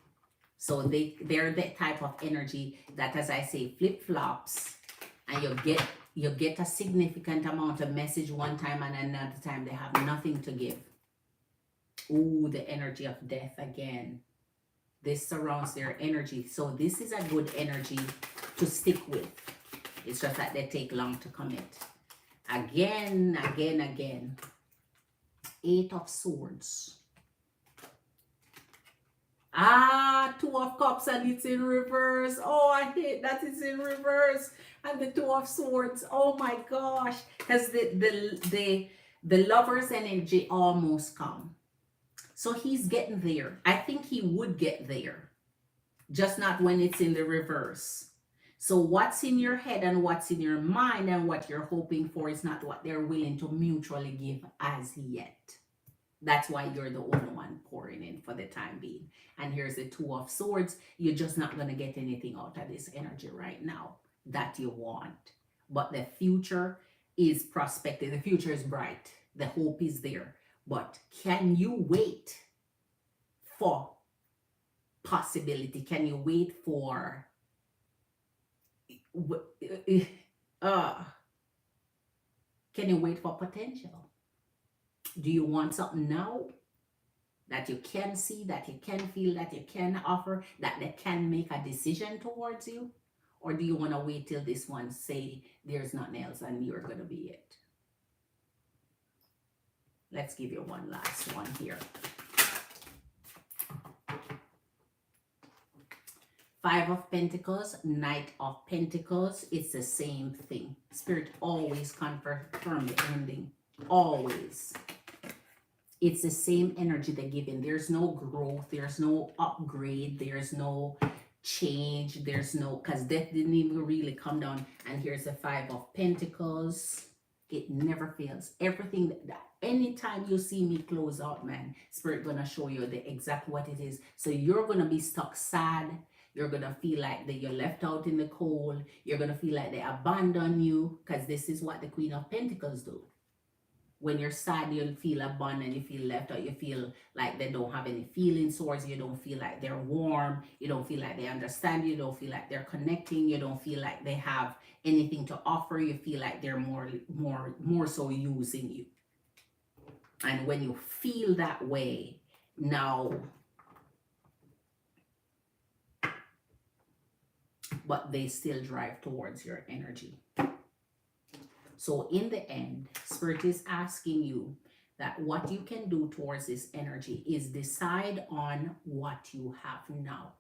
So they're the type of energy that, as I say, flip-flops, and you get a significant amount of message one time, and another time they have nothing to give. Ooh, the energy of death again. This surrounds their energy. So this is a good energy to stick with. It's just that they take long to commit. Again. 8 of Swords. Two of Cups, and it's in reverse. Oh, I hate that it's in reverse. And the 2 of Swords. Oh my gosh. Because the Lover's energy almost come. So he's getting there. I think he would get there. Just not when it's in the reverse. So what's in your head and what's in your mind and what you're hoping for is not what they're willing to mutually give as yet. That's why you're the only one pouring in for the time being. And here's the 2 of Swords. You're just not going to get anything out of this energy right now that you want. But the future is prospective. The future is bright. The hope is there. But can you wait for possibility? Can you wait for can you wait for potential? Do you want something now that you can see, that you can feel, that you can offer, that they can make a decision towards you? Or do you want to wait till this one say there's nothing else and you're going to be it? Let's give you one last one here. 5 of Pentacles, Knight of Pentacles. It's the same thing. Spirit always confirm the ending. Always. It's the same energy they're giving. There's no growth, there's no upgrade, there's no change, there's no, because death didn't even really come down. And here's the Five of Pentacles. It never fails. Everything that anytime you see me close out, man, Spirit gonna show you the exact what it is. So you're gonna be stuck sad. You're gonna feel like that you're left out in the cold. You're gonna feel like they abandon you, because this is what the Queen of Pentacles do. When you're sad, you'll feel abandoned, you feel left out, you feel like they don't have any feelings towards you, you don't feel like they're warm, you don't feel like they understand you, don't feel like they're connecting, you don't feel like they have anything to offer, you feel like they're more so using you. And when you feel that way, now, but they still drive towards your energy. So in the end, Spirit is asking you that what you can do towards this energy is decide on what you have now,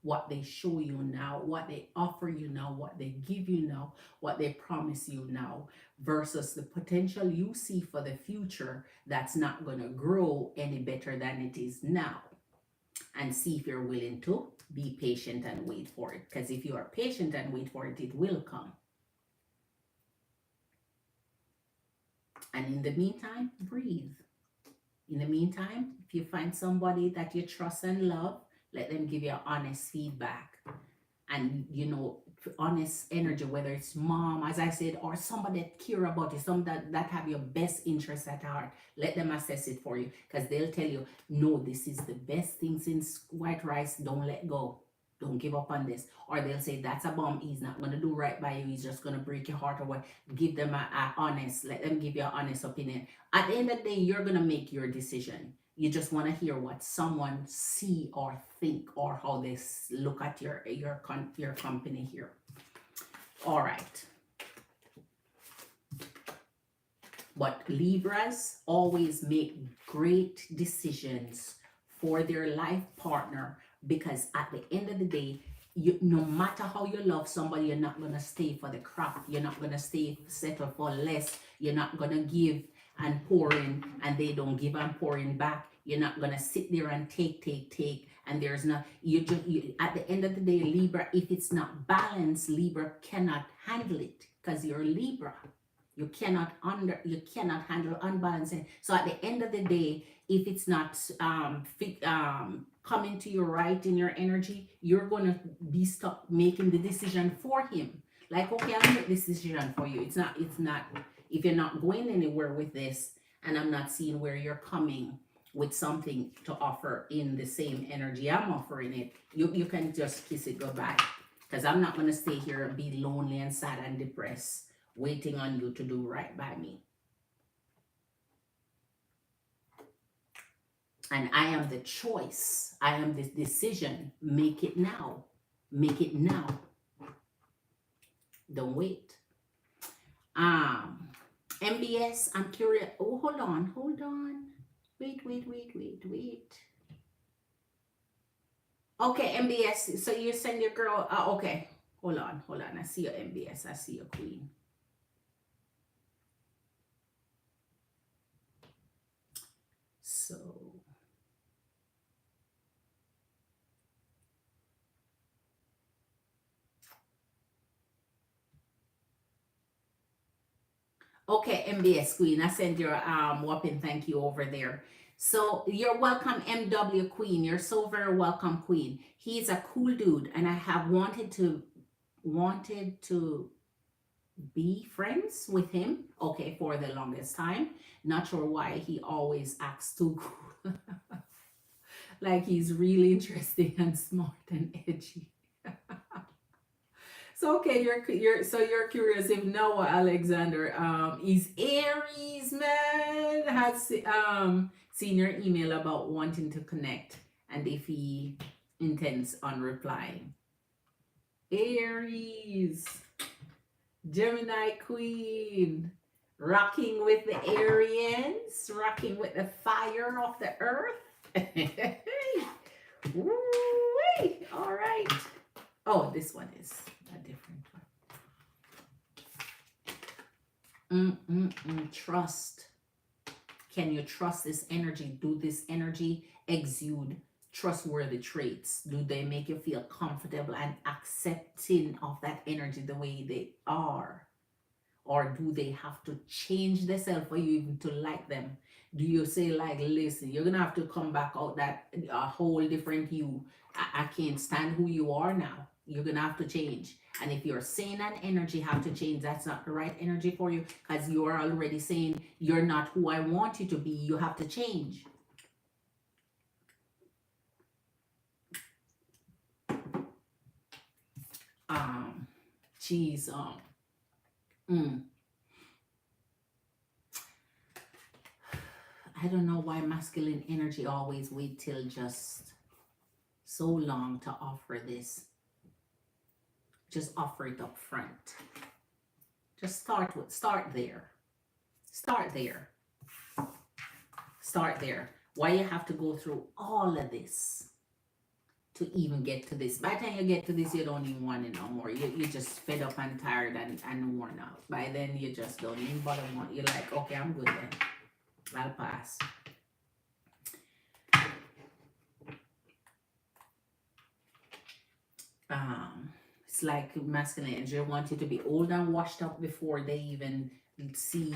what they show you now, what they offer you now, what they give you now, what they promise you now, versus the potential you see for the future that's not going to grow any better than it is now. And see if you're willing to be patient and wait for it. Because if you are patient and wait for it, it will come. And in the meantime, breathe. In the meantime, if you find somebody that you trust and love, let them give you honest feedback. And, you know, honest energy, whether it's mom, as I said, or somebody that care about you, some that have your best interest at heart. Let them assess it for you, because they'll tell you, no, this is the best thing since white rice. Don't let go. Don't give up on this. Or they'll say, that's a bomb. He's not going to do right by you. He's just going to break your heart or what. Give them a honest. Let them give you an honest opinion. At the end of the day, you're going to make your decision. You just want to hear what someone see or think, or how they look at your company here. All right. But Libras always make great decisions for their life partner, because at the end of the day, no matter how you love somebody, you're not going to stay for the crap. You're not going to stay settle for less. You're not going to give and pour in, and they don't give and pour in back. You're not going to sit there and take, and there's not, at the end of the day, Libra, if it's not balanced, Libra cannot handle it, because you're Libra. You cannot handle unbalanced. So at the end of the day, if it's not coming to you right in your energy, you're going to be stuck making the decision for him. Like, okay, I'll make this decision for you. It's not, if you're not going anywhere with this, and I'm not seeing where you're coming with something to offer in the same energy I'm offering it, you can just kiss it goodbye. Because I'm not going to stay here and be lonely and sad and depressed, waiting on you to do right by me. And I am the choice. I am the decision. Make it now. Make it now. Don't wait. MBS, I'm curious. Oh, hold on. Wait. Okay, MBS. So you send your girl. Okay. Hold on. I see your MBS. I see your queen. So. Okay, MBS Queen, I sent your whopping thank you over there. So you're welcome, MW Queen. You're so very welcome, Queen. He's a cool dude, and I have wanted to be friends with him, okay, for the longest time. Not sure why he always acts too cool. Like he's really interesting and smart and edgy. So okay, you're curious if Noah Alexander is Aries, man, has seen your email about wanting to connect, and if he intends on replying. Aries, Gemini Queen, rocking with the Arians, rocking with the fire of the earth. Woo-wee. All right. Oh, this one is a different one. Trust. Can you trust this energy? Do this energy exude trustworthy traits? Do they make you feel comfortable and accepting of that energy the way they are? Or do they have to change themselves for you even to like them? Do you say like, listen, you're gonna have to come back out that a whole different you. I can't stand who you are now. You're gonna have to change. And if you're saying that energy have to change, that's not the right energy for you, because you are already saying you're not who I want you to be. You have to change. Geez, I don't know why masculine energy always wait till just so long to offer this. Just offer it up front. Just start there. Start there. Start there. Why you have to go through all of this to even get to this? By the time you get to this, you don't even want it no more. You're just fed up and tired and worn out. By then, you just don't even bother want. You're like, okay, I'm good then. I'll pass. It's like masculine energy want you to be old and washed up before they even see.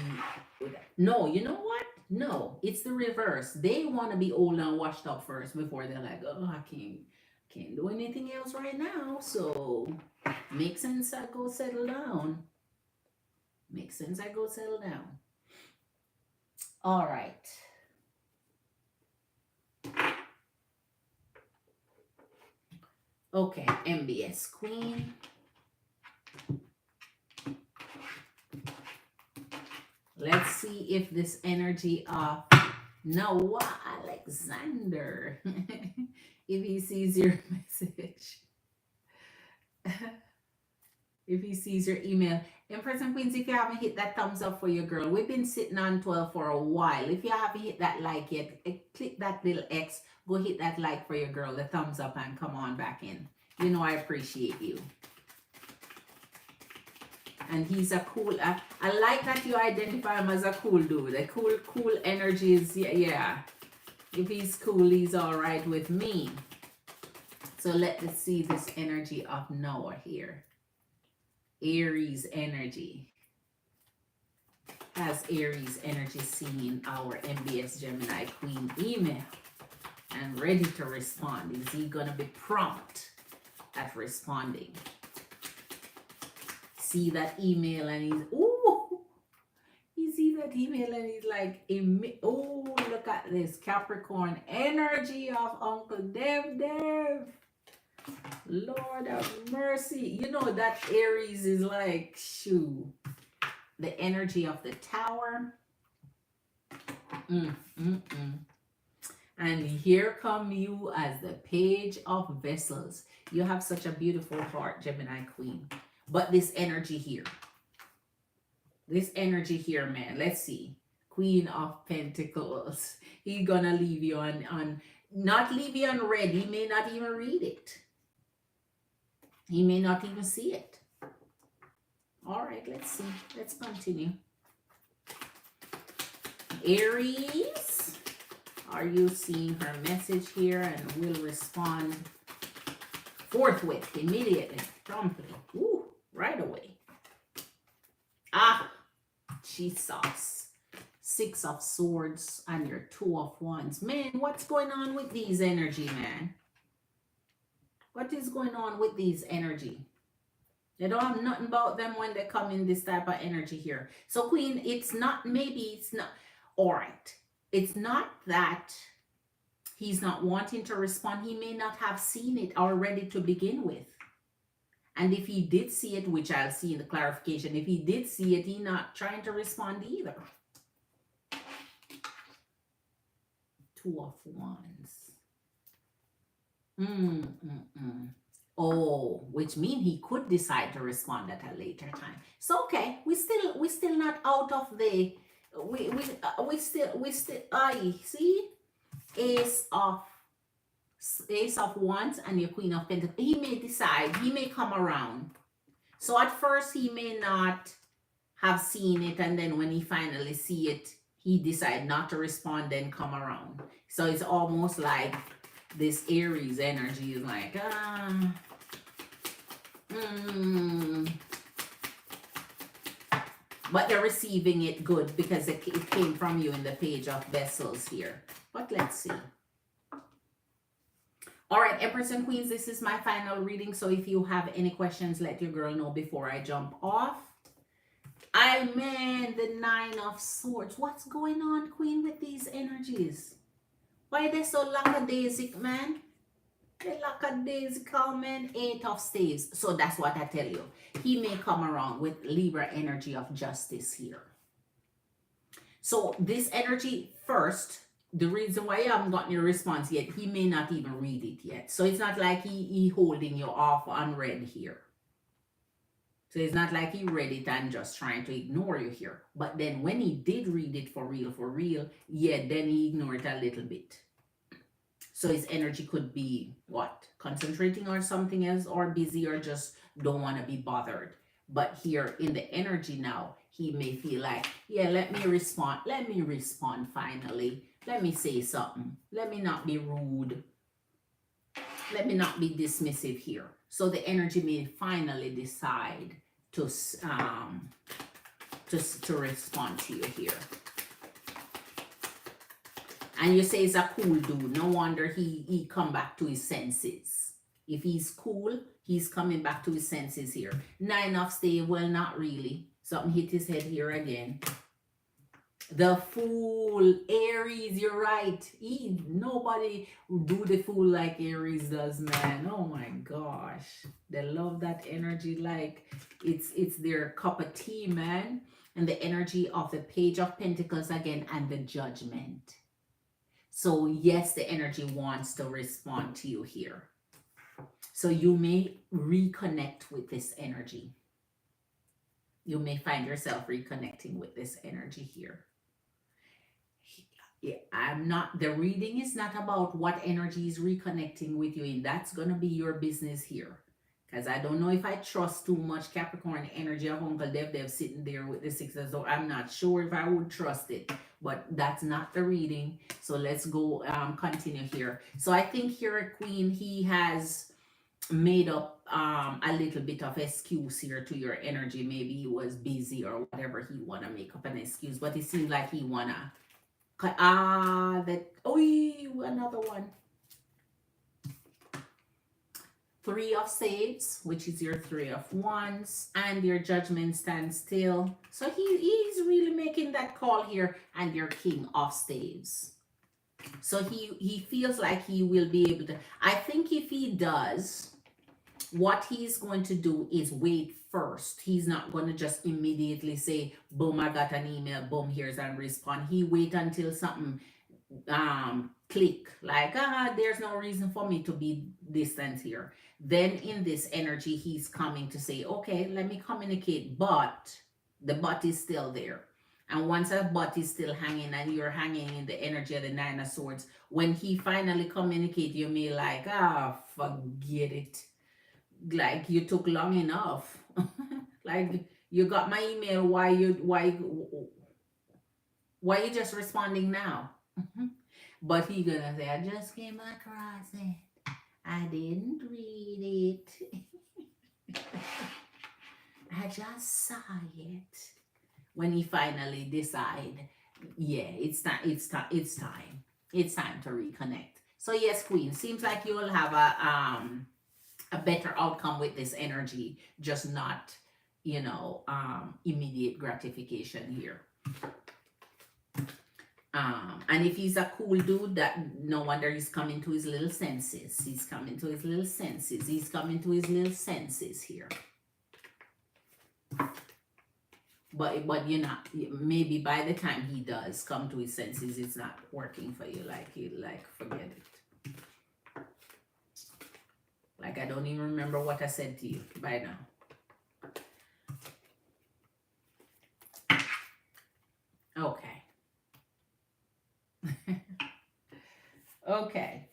No, you know what? No, it's the reverse. They want to be old and washed up first before they're like, oh, I can't do anything else right now. So makes sense. I go settle down. Makes sense. I go settle down. All right. Okay, MBS Queen. Let's see if this energy of Noah Alexander, if he sees your message, if he sees your email. Empress and Queens, if you haven't hit that thumbs up for your girl, we've been sitting on 12 for a while. If you haven't hit that like yet, click that little X, go hit that like for your girl, the thumbs up, and come on back in. You know I appreciate you. And he's a cool, I like that you identify him as a cool dude. A cool energies, yeah. If he's cool, he's all right with me. So let's see this energy of Noah here. Aries energy. Has Aries energy seen our MBS Gemini Queen email and ready to respond? Is he going to be prompt at responding? See that email and he's, oh, you see that email and he's like, oh, look at this Capricorn energy of Uncle Dev. Lord of mercy. You know that Aries is like, shoo, the energy of the Tower. And here come you as the Page of Vessels. You have such a beautiful heart, Gemini Queen. But this energy here, man, let's see. Queen of Pentacles. He's gonna leave you on not leave you on red. He may not even read it. He may not even see it. All right, let's see. Let's continue. Aries, are you seeing her message here and will respond forthwith, immediately, promptly? Ooh, right away. Ah, Jesus. 6 of Swords and your 2 of Wands. Man, what's going on with these energy, man? What is going on with these energy? They don't have nothing about them when they come in this type of energy here. So Queen, it's not, maybe it's not, all right. It's not that he's not wanting to respond. He may not have seen it already to begin with. And if he did see it, which I'll see in the clarification, if he did see it, he's not trying to respond either. 2 of Wands. Oh, which means he could decide to respond at a later time. So okay, we still not out of the we still I see Ace of Wands and your Queen of Pentacles. He may decide, he may come around. So at first he may not have seen it, and then when he finally see it, He decided not to respond, then come around. So it's almost like this Aries energy is like, but they're receiving it good because it came from you in the Page of Vessels here. But let's see. All right, Empress and Queens, this is my final reading. So if you have any questions, let your girl know before I jump off. I mean, the Nine of Swords. What's going on, Queen, with these energies? Why are they so lackadaisic, man? They're lackadaisical, man. Eight of Staves. So that's what I tell you. He may come around with Libra energy of justice here. So this energy first, the reason why I haven't gotten your response yet, he may not even read it yet. So it's not like he holding you off unread here. So it's not like he read it and just trying to ignore you here. But then when he did read it for real, yeah, then he ignored it a little bit. So his energy could be what? Concentrating on something else, or busy, or just don't want to be bothered. But here in the energy now, he may feel like, yeah, let me respond. Let me respond finally. Let me say something. Let me not be rude. Let me not be dismissive here. So the energy may finally decide to respond to you here. And you say he's a cool dude. No wonder he come back to his senses. If he's cool, he's coming back to his senses here. Nine of Staves, well, not really. Something hit his head here again. The Fool, Aries, you're right. Nobody do the fool like Aries does, man. Oh my gosh. They love that energy like it's their cup of tea, man. And the energy of the Page of Pentacles again and the Judgment. So yes, the energy wants to respond to you here. So you may reconnect with this energy. You may find yourself reconnecting with this energy here. Yeah, the reading is not about what energy is reconnecting with you in. That's going to be your business here. Because I don't know if I trust too much Capricorn energy of Uncle Dev sitting there with the Six of Swords. I'm not sure if I would trust it. But that's not the reading. So let's go continue here. So I think here, Queen, he has made up a little bit of excuse here to your energy. Maybe he was busy or whatever. He want to make up an excuse. But it seems like he want to... another one. Three of Staves, which is your Three of Wands, and your Judgment stands still. So he's really making that call here, and your King of Staves. So he feels like he will be able to... I think if he does, what he's going to do is wait first. He's not going to just immediately say, boom, I got an email, boom, here's a respond. He wait until something click, like, there's no reason for me to be distant here. Then in this energy, he's coming to say, okay, let me communicate, but the but is still there. And once that but is still hanging and you're hanging in the energy of the Nine of Swords, when he finally communicates, you may like, forget it. Like, you took long enough. Like, you got my email, why you just responding now? But he gonna say, I just came across it. I didn't read it. I just saw it. When he finally decide, yeah, it's time to reconnect. So yes, Queen, seems like you'll have a better outcome with this energy, just not, immediate gratification here. And if he's a cool dude, that no wonder he's coming to his little senses. He's coming to his little senses. He's coming to his little senses here. But maybe by the time he does come to his senses, it's not working for you. Like forget it. Like, I don't even remember what I said to you by now. Okay. Okay.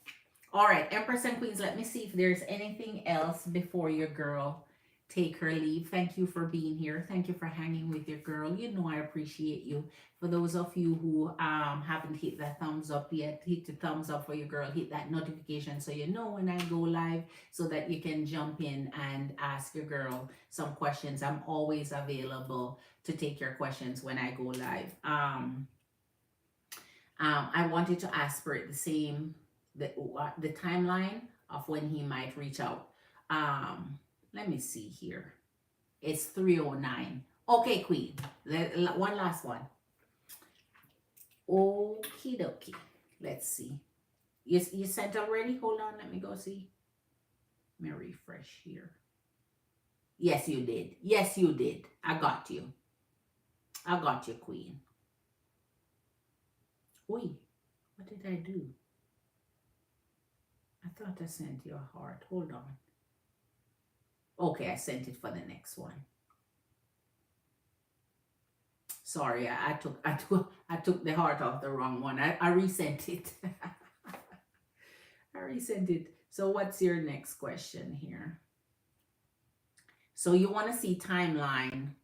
All right, Empress and Queens, let me see if there's anything else before your girl take her leave. Thank you for being here. Thank you for hanging with your girl. You know I appreciate you. For those of you who haven't hit that thumbs up yet, hit the thumbs up for your girl. Hit that notification so you know when I go live, so that you can jump in and ask your girl some questions. I'm always available to take your questions when I go live. I wanted to ask for it the timeline of when he might reach out. Let me see here. It's 3:09. Okay, Queen. One last one. Okie dokie. Let's see. You sent already? Hold on. Let me go see. Let me refresh here. Yes, you did. Yes, you did. I got you. I got you, Queen. Oi, what did I do? I thought I sent you a heart. Hold on. Okay, I sent it for the next one. Sorry, I took the heart off the wrong one. I resent it. I resent it. So what's your next question here? So you want to see timeline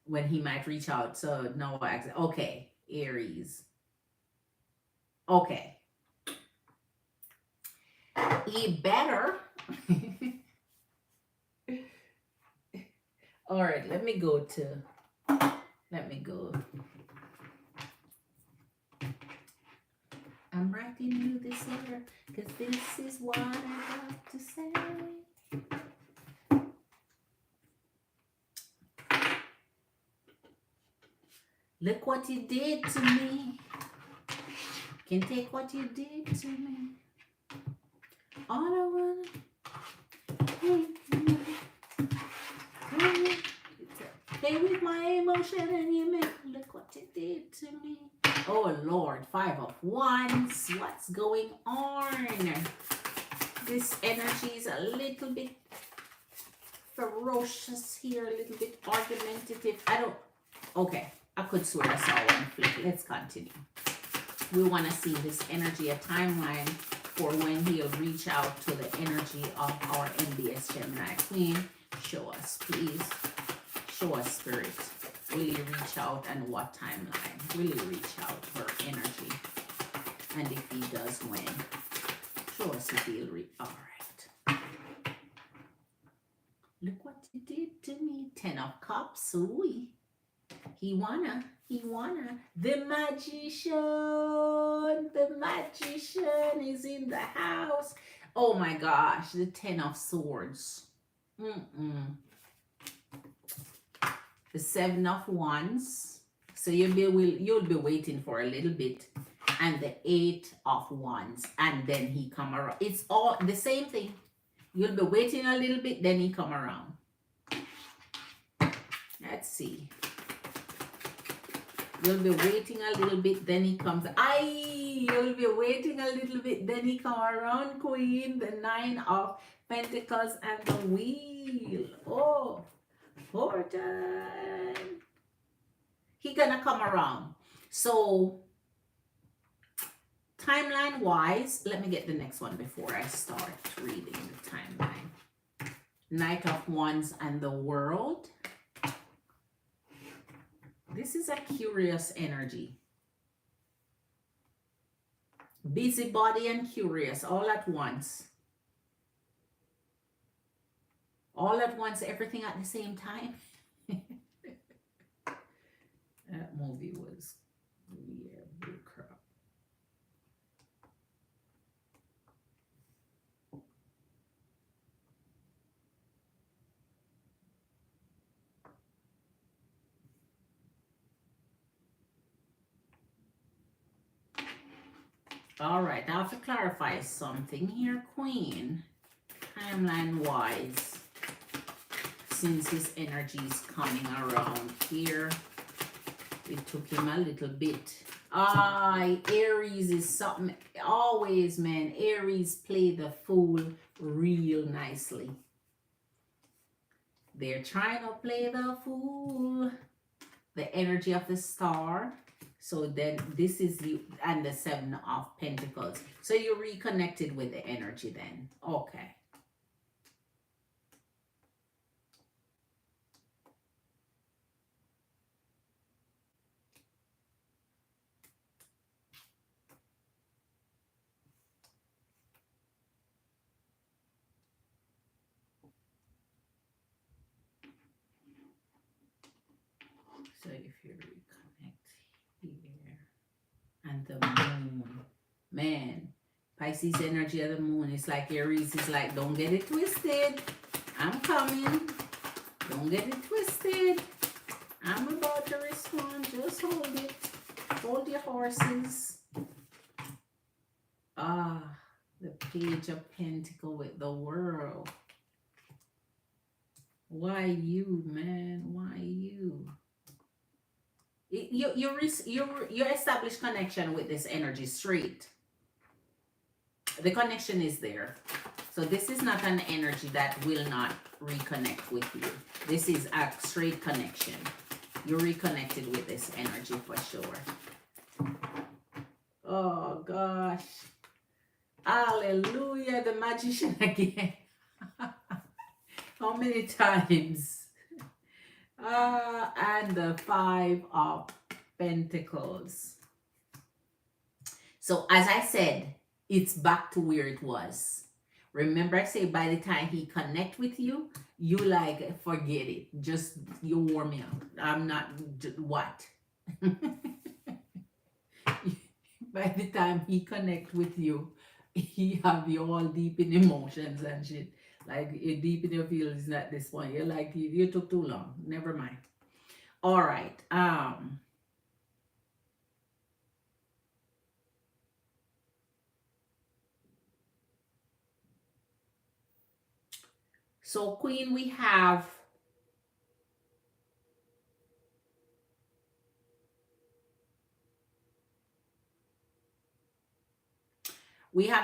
when he might reach out. So no accident. Okay, Aries. Okay. He better. All right, let me go. I'm writing you this letter because this is what I have to say. Look what you did to me. Can take what you did to me. All I wanna play with my emotion, and you make look what you did to me. Oh Lord, 5 of Wands. What's going on? This energy is a little bit ferocious here, a little bit argumentative. Okay, I could swear I saw one flip. Let's continue. We want to see this energy, a timeline for when he'll reach out to the energy of our NBS Gemini Queen. Show us, please. Show us, Spirit. Will you reach out, and what timeline? Will you reach out for energy? And if he does, when? Show us if he'll reach. All right. Look what you did to me. 10 of Cups. Ooh. He wanna. The magician is in the house. Oh my gosh, the 10 of Swords. The 7 of Wands. So you'll be waiting for a little bit. And the 8 of Wands. And then he come around. It's all the same thing. You'll be waiting a little bit, then he come around. Let's see. You'll be waiting a little bit, then he comes. You'll be waiting a little bit, then he come around, Queen. The 9 of Pentacles and the Wheel. Oh, important. He gonna come around. So, timeline wise, let me get the next one before I start reading the timeline. Knight of Wands and the World. This is a curious energy. Busybody and curious all at once. All at once, everything at the same time. That movie was weird crap. All right, I have to clarify something here, Queen. Timeline wise, since his energy is coming around here, it took him a little bit. Aries is something. Always, man, Aries play the fool real nicely. They're trying to play the fool. The energy of the Star. So then this is you and the Seven of Pentacles. So you reconnected with the energy then. Okay. So if you reconnect here and the moon, man, Pisces energy of the moon, it's like Aries is like, don't get it twisted. I'm coming. Don't get it twisted. I'm about to respond. Just hold it. Hold your horses. Ah, the Page of Pentacle with the World. Why you, man? Why you? You establish connection with this energy straight. The connection is there. So this is not an energy that will not reconnect with you. This is a straight connection. You're reconnected with this energy for sure. Oh gosh. Hallelujah, the magician again. How many times? And the Five of Pentacles. So as I said, it's back to where it was. Remember I say by the time he connect with you, you like forget it. Just you warm me up. I'm not what? By the time he connect with you, he have you all deep in emotions and shit. Like you're deep in your feelings at this point. You're like you took too long. Never mind. All right. So Queen, we have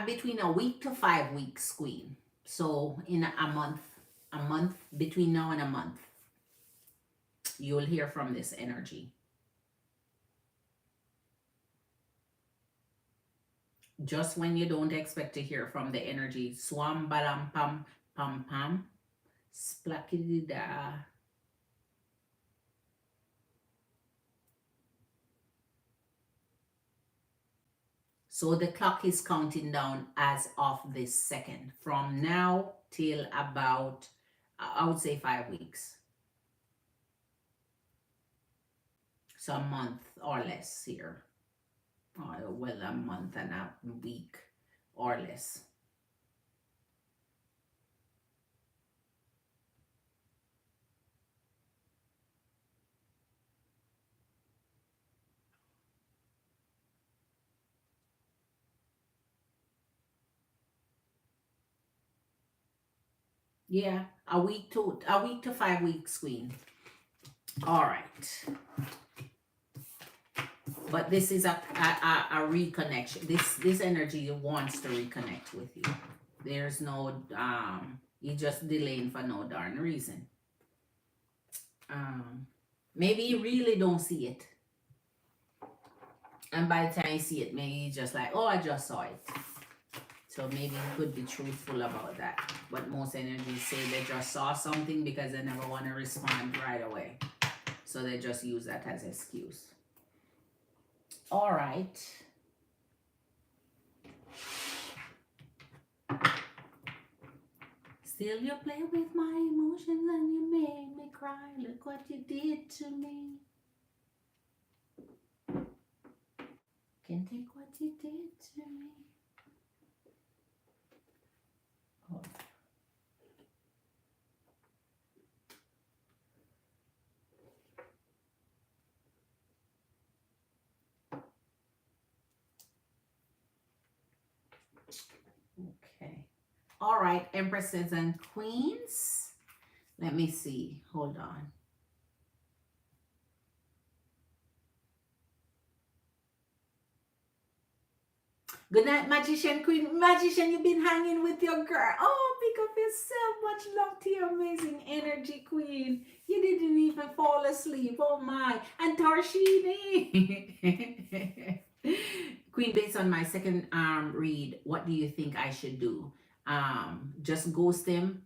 between a week to 5 weeks, Queen. So in a month, between now and a month, you will hear from this energy. Just when you don't expect to hear from the energy, swam balam pam pam pam, splackity da. So the clock is counting down as of this second, from now till about, I would say 5 weeks. So a month or less here. Well, a month and a week or less. Yeah, a week to 5 weeks, Queen. All right. But this is a reconnection. This energy wants to reconnect with you. There's no you just delaying for no darn reason. Maybe you really don't see it. And by the time you see it, maybe you just like, oh, I just saw it. So maybe you could be truthful about that. But most energies say they just saw something because they never want to respond right away. So they just use that as excuse. All right. Still you play with my emotions and you made me cry. Look what you did to me. Can't take what you did to me. Oh. Okay. All right, Empresses and Queens. Let me see. Hold on. Good night, Magician Queen. Magician, you've been hanging with your girl. Oh, pick up yourself. Much love to your amazing energy, Queen. You didn't even fall asleep. Oh, my. And Tarshini. Queen, based on my second read, what do you think I should do? Just ghost him?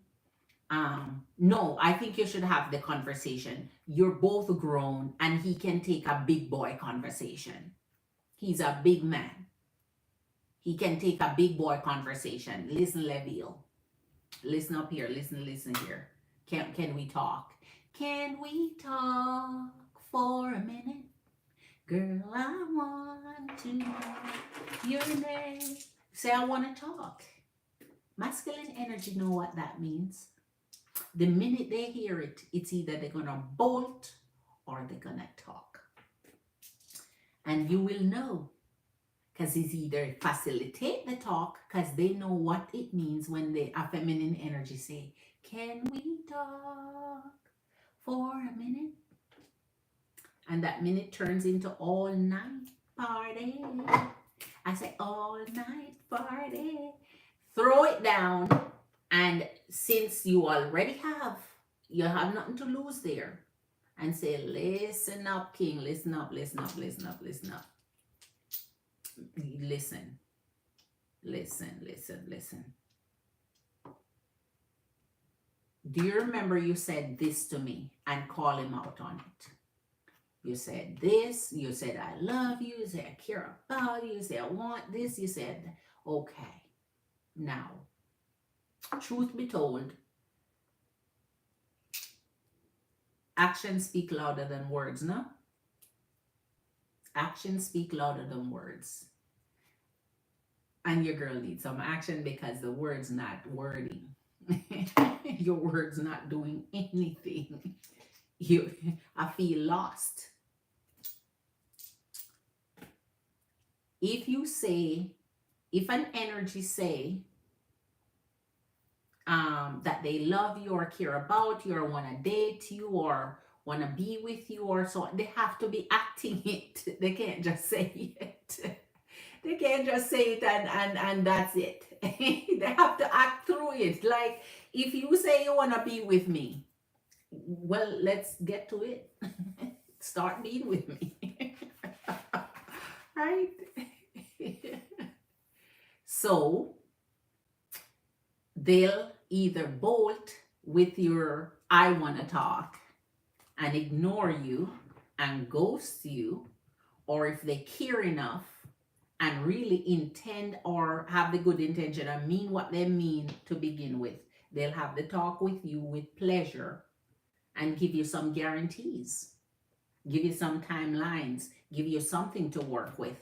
No, I think you should have the conversation. You're both grown and he can take a big boy conversation. He's a big man. He can take a big boy conversation. Listen, Leviel. Listen up here. Listen here. Can we talk? Can we talk for a minute? Girl, I want to know your name. Say, I want to talk. Masculine energy know what that means. The minute they hear it, it's either they're going to bolt or they're going to talk. And you will know. Because it's either facilitate the talk, because they know what it means when they a feminine energy say, can we talk for a minute? And that minute turns into all night party. I say all night party. Throw it down. And since you already you have nothing to lose there. And say, listen up, King. Listen up. Listen. Do you remember you said this to me and call him out on it? You said this, you said I love you, you said I care about you, you said I want this, you said, okay. Now, truth be told, actions speak louder than words, no? Actions speak louder than words. And your girl needs some action because the word's not wording. Your word's not doing anything. I feel lost. If an energy say that they love you or care about you or want to date you or want to be with you or so, they have to be acting it. They can't just say it. They can't just say it and that's it. They have to act through it. Like if you say you want to be with me, well, let's get to it. Start being with me. Right? So they'll either bolt with your I want to talk and ignore you and ghost you, or if they care enough and really intend or have the good intention and mean what they mean to begin with, they'll have the talk with you with pleasure and give you some guarantees, give you some timelines, give you something to work with,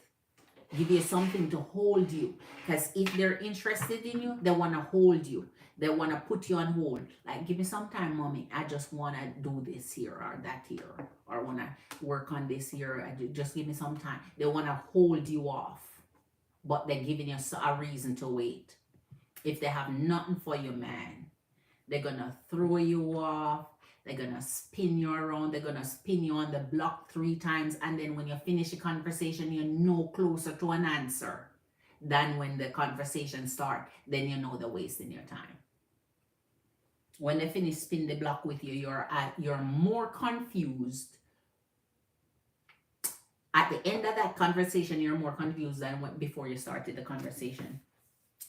give you something to hold you. Because if they're interested in you, they want to hold you. They want to put you on hold. Like, give me some time, mommy. I just want to do this here or that here, or want to work on this here. Just give me some time. They want to hold you off, but they're giving you a reason to wait. If they have nothing for you, man, they're going to throw you off. They're going to spin you around. They're going to spin you on the block 3 times. And then when you finish the conversation, you're no closer to an answer than when the conversation starts. Then you know they're wasting your time. When they finish spin the block with you, you're more confused. At the end of that conversation, you're more confused than before you started the conversation.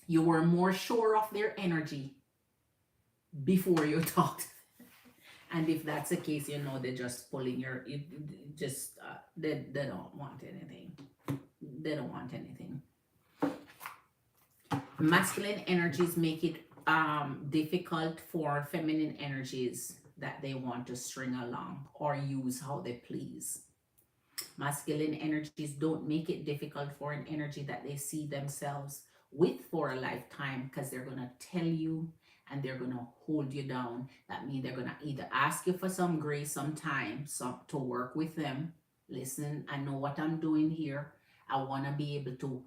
You were more sure of their energy before you talked. And if that's the case, you know they're just pulling they don't want anything. They don't want anything. Masculine energies make it difficult for feminine energies that they want to string along or use how they please. Masculine energies don't make it difficult for an energy that they see themselves with for a lifetime, because they're going to tell you and they're going to hold you down. That means they're going to either ask you for some grace, some time, to work with them. Listen, I know what I'm doing here. I want to be able to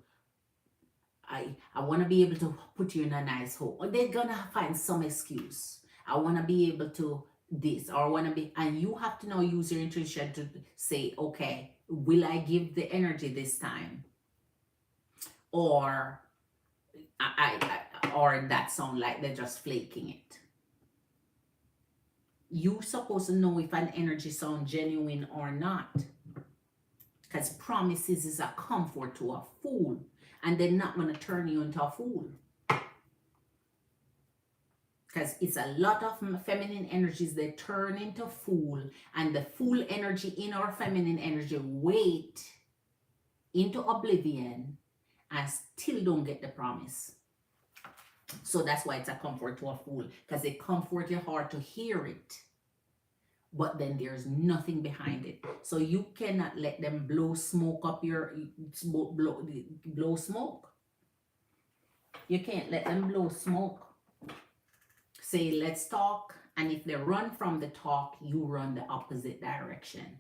put you in a nice home. Or they're going to find some excuse. I want to be able to this, or want to be, and you have to now use your intuition to say, okay, will I give the energy this time? or or that sound like they're just flaking it. You supposed to know if an energy sound genuine or not, because promises is a comfort to a fool, and they're not going to turn you into a fool, because it's a lot of feminine energies that turn into fool, and the fool energy in our feminine energy wait into oblivion and still don't get the promise. So that's why it's a comfort to a fool, because it comforts your heart to hear it, but then there's nothing behind it. So you cannot let them blow smoke up your blow smoke. You can't let them blow smoke. Say, let's talk, and if they run from the talk, you run the opposite direction.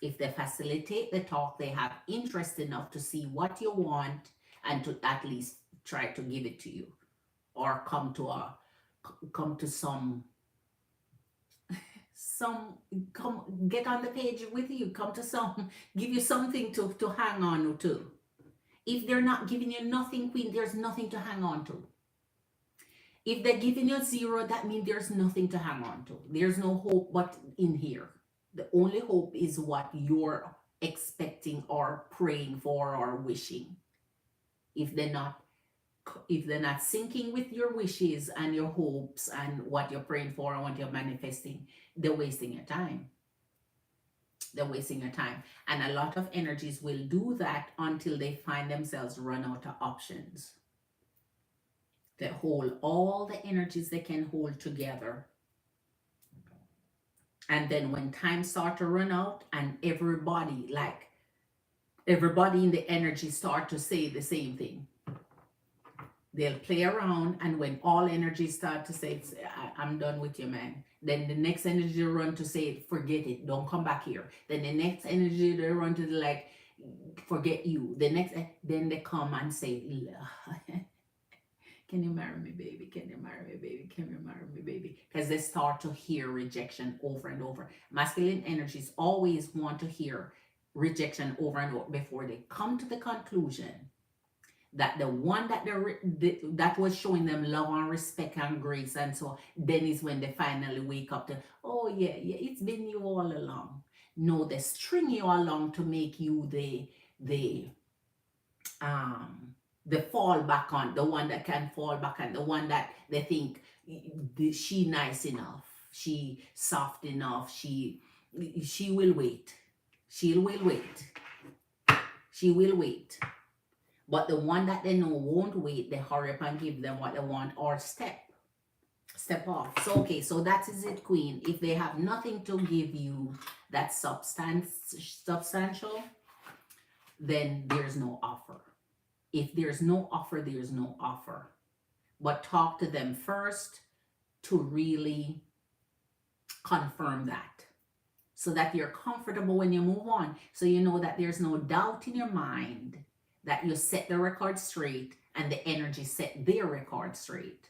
If they facilitate the talk, they have interest enough to see what you want and to at least try to give it to you, or come to some come get on the page with you, come to some, give you something to hang on to. If they're not giving you nothing, Queen, there's nothing to hang on to. If they're giving you 0, that means there's nothing to hang on to. There's no hope but in here. The only hope is what you're expecting or praying for or wishing. If they're not syncing with your wishes and your hopes and what you're praying for and what you're manifesting, they're wasting your time. They're wasting your time. And a lot of energies will do that until they find themselves run out of options. They hold all the energies they can hold together. And then when time starts to run out and everybody in the energy start to say the same thing, they'll play around, and when all energies start to say, I'm done with you, man, then the next energy will run to say, forget it, don't come back here. Then the next energy they run to like, forget you. Then they come and say, can you marry me, baby? Can you marry me, baby? Can you marry me, baby? Because they start to hear rejection over and over. Masculine energies always want to hear rejection over and over before they come to the conclusion that the one that was showing them love and respect and grace and so, then is when they finally wake up to, oh yeah, it's been you all along. No, they string you along to make you the fall back on, the one that can fall back on, the one that they think she nice enough, she soft enough, she will wait, she will wait. But the one that they know won't wait, they hurry up and give them what they want or step off. So okay, so that is it, Queen. If they have nothing to give you that's substantial, then there's no offer. If there's no offer, there's no offer. But talk to them first to really confirm that, so that you're comfortable when you move on. So you know that there's no doubt in your mind, that you set the record straight and the energy set their record straight.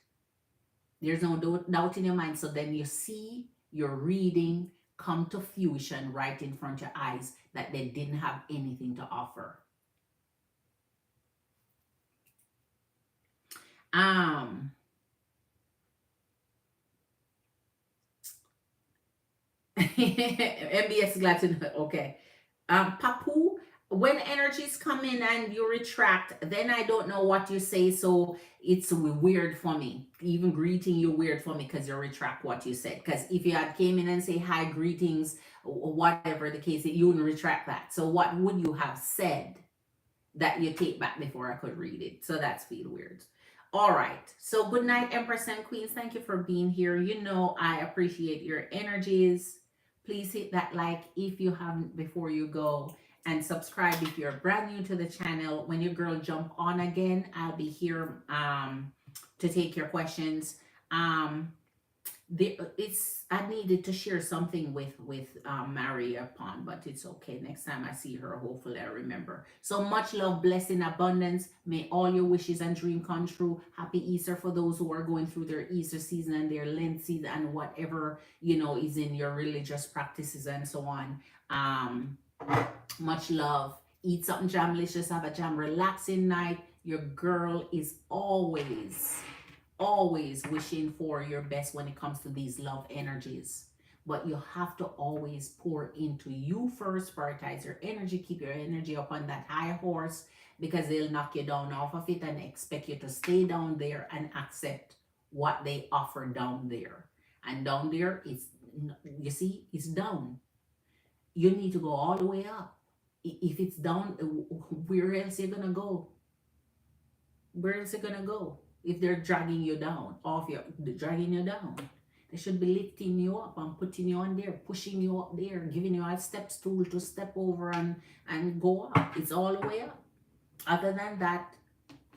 There's no doubt in your mind. So then you see your reading come to fruition right in front of your eyes, that they didn't have anything to offer. MBS glad to know. Okay. Papu, when energies come in and you retract, then I don't know what you say, so it's weird for me. Even greeting you weird for me, because you retract what you said. Because if you had came in and say hi, greetings, whatever the case, you wouldn't retract that. So what would you have said that you take back before I could read it? So that's feel weird. All right. So good night, Empress and Queens. Thank you for being here. You know I appreciate your energies. Please hit that like if you haven't before you go, and subscribe if you're brand new to the channel. When your girl jump on again, I'll be here to take your questions. I needed to share something with Maria Pond, but it's okay. Next time I see her, hopefully I remember. So much love, blessing, abundance. May all your wishes and dreams come true. Happy Easter for those who are going through their Easter season and their Lent season and whatever, you know, is in your religious practices and so on. Much love. eat something jamlicious, have a jam relaxing night. Your girl is always wishing for your best when it comes to these love energies. But you have to always pour into you first, prioritize your energy, keep your energy up on that high horse, because they'll knock you down off of it and expect you to stay down there and accept what they offer down there. And down there, it's, you see, it's down. You need to go all the way up. If it's down, where else you gonna go? Where is it gonna go? If they're dragging you down, off your dragging you down, they should be lifting you up and putting you on there, pushing you up there, giving you a step stool to step over and go up. It's all the way up. Other than that,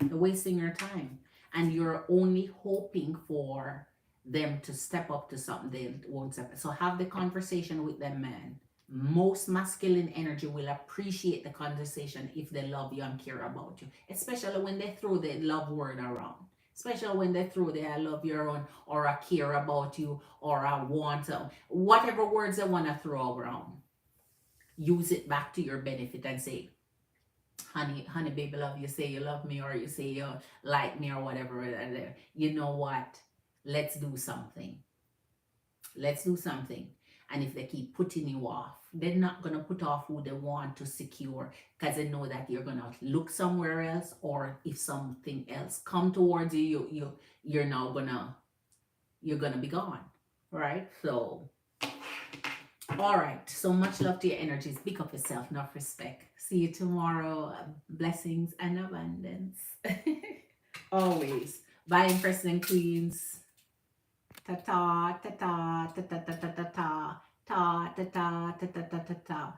you're wasting your time, and you're only hoping for them to step up to something they won't step. So have the conversation with them, man. Most masculine energy will appreciate the conversation if they love you and care about you, especially when they throw the love word around. Especially when they throw the I love you around, or I care about you, or I want to, whatever words they want to throw around. Use it back to your benefit and say, honey, baby, love you. Say you love me, or you say you like me, or whatever. You know what? Let's do something. Let's do something. And if they keep putting you off, they're not going to put off who they want to secure, because they know that you're going to look somewhere else, or if something else come towards you, you're now you're going to be gone, right? So, all right. So much love to your energies. Pick up yourself, enough respect. See you tomorrow. Blessings and abundance. Always. Bye, Empress and Queens. Ta ta ta ta ta ta ta ta ta ta ta ta ta ta ta ta ta ta.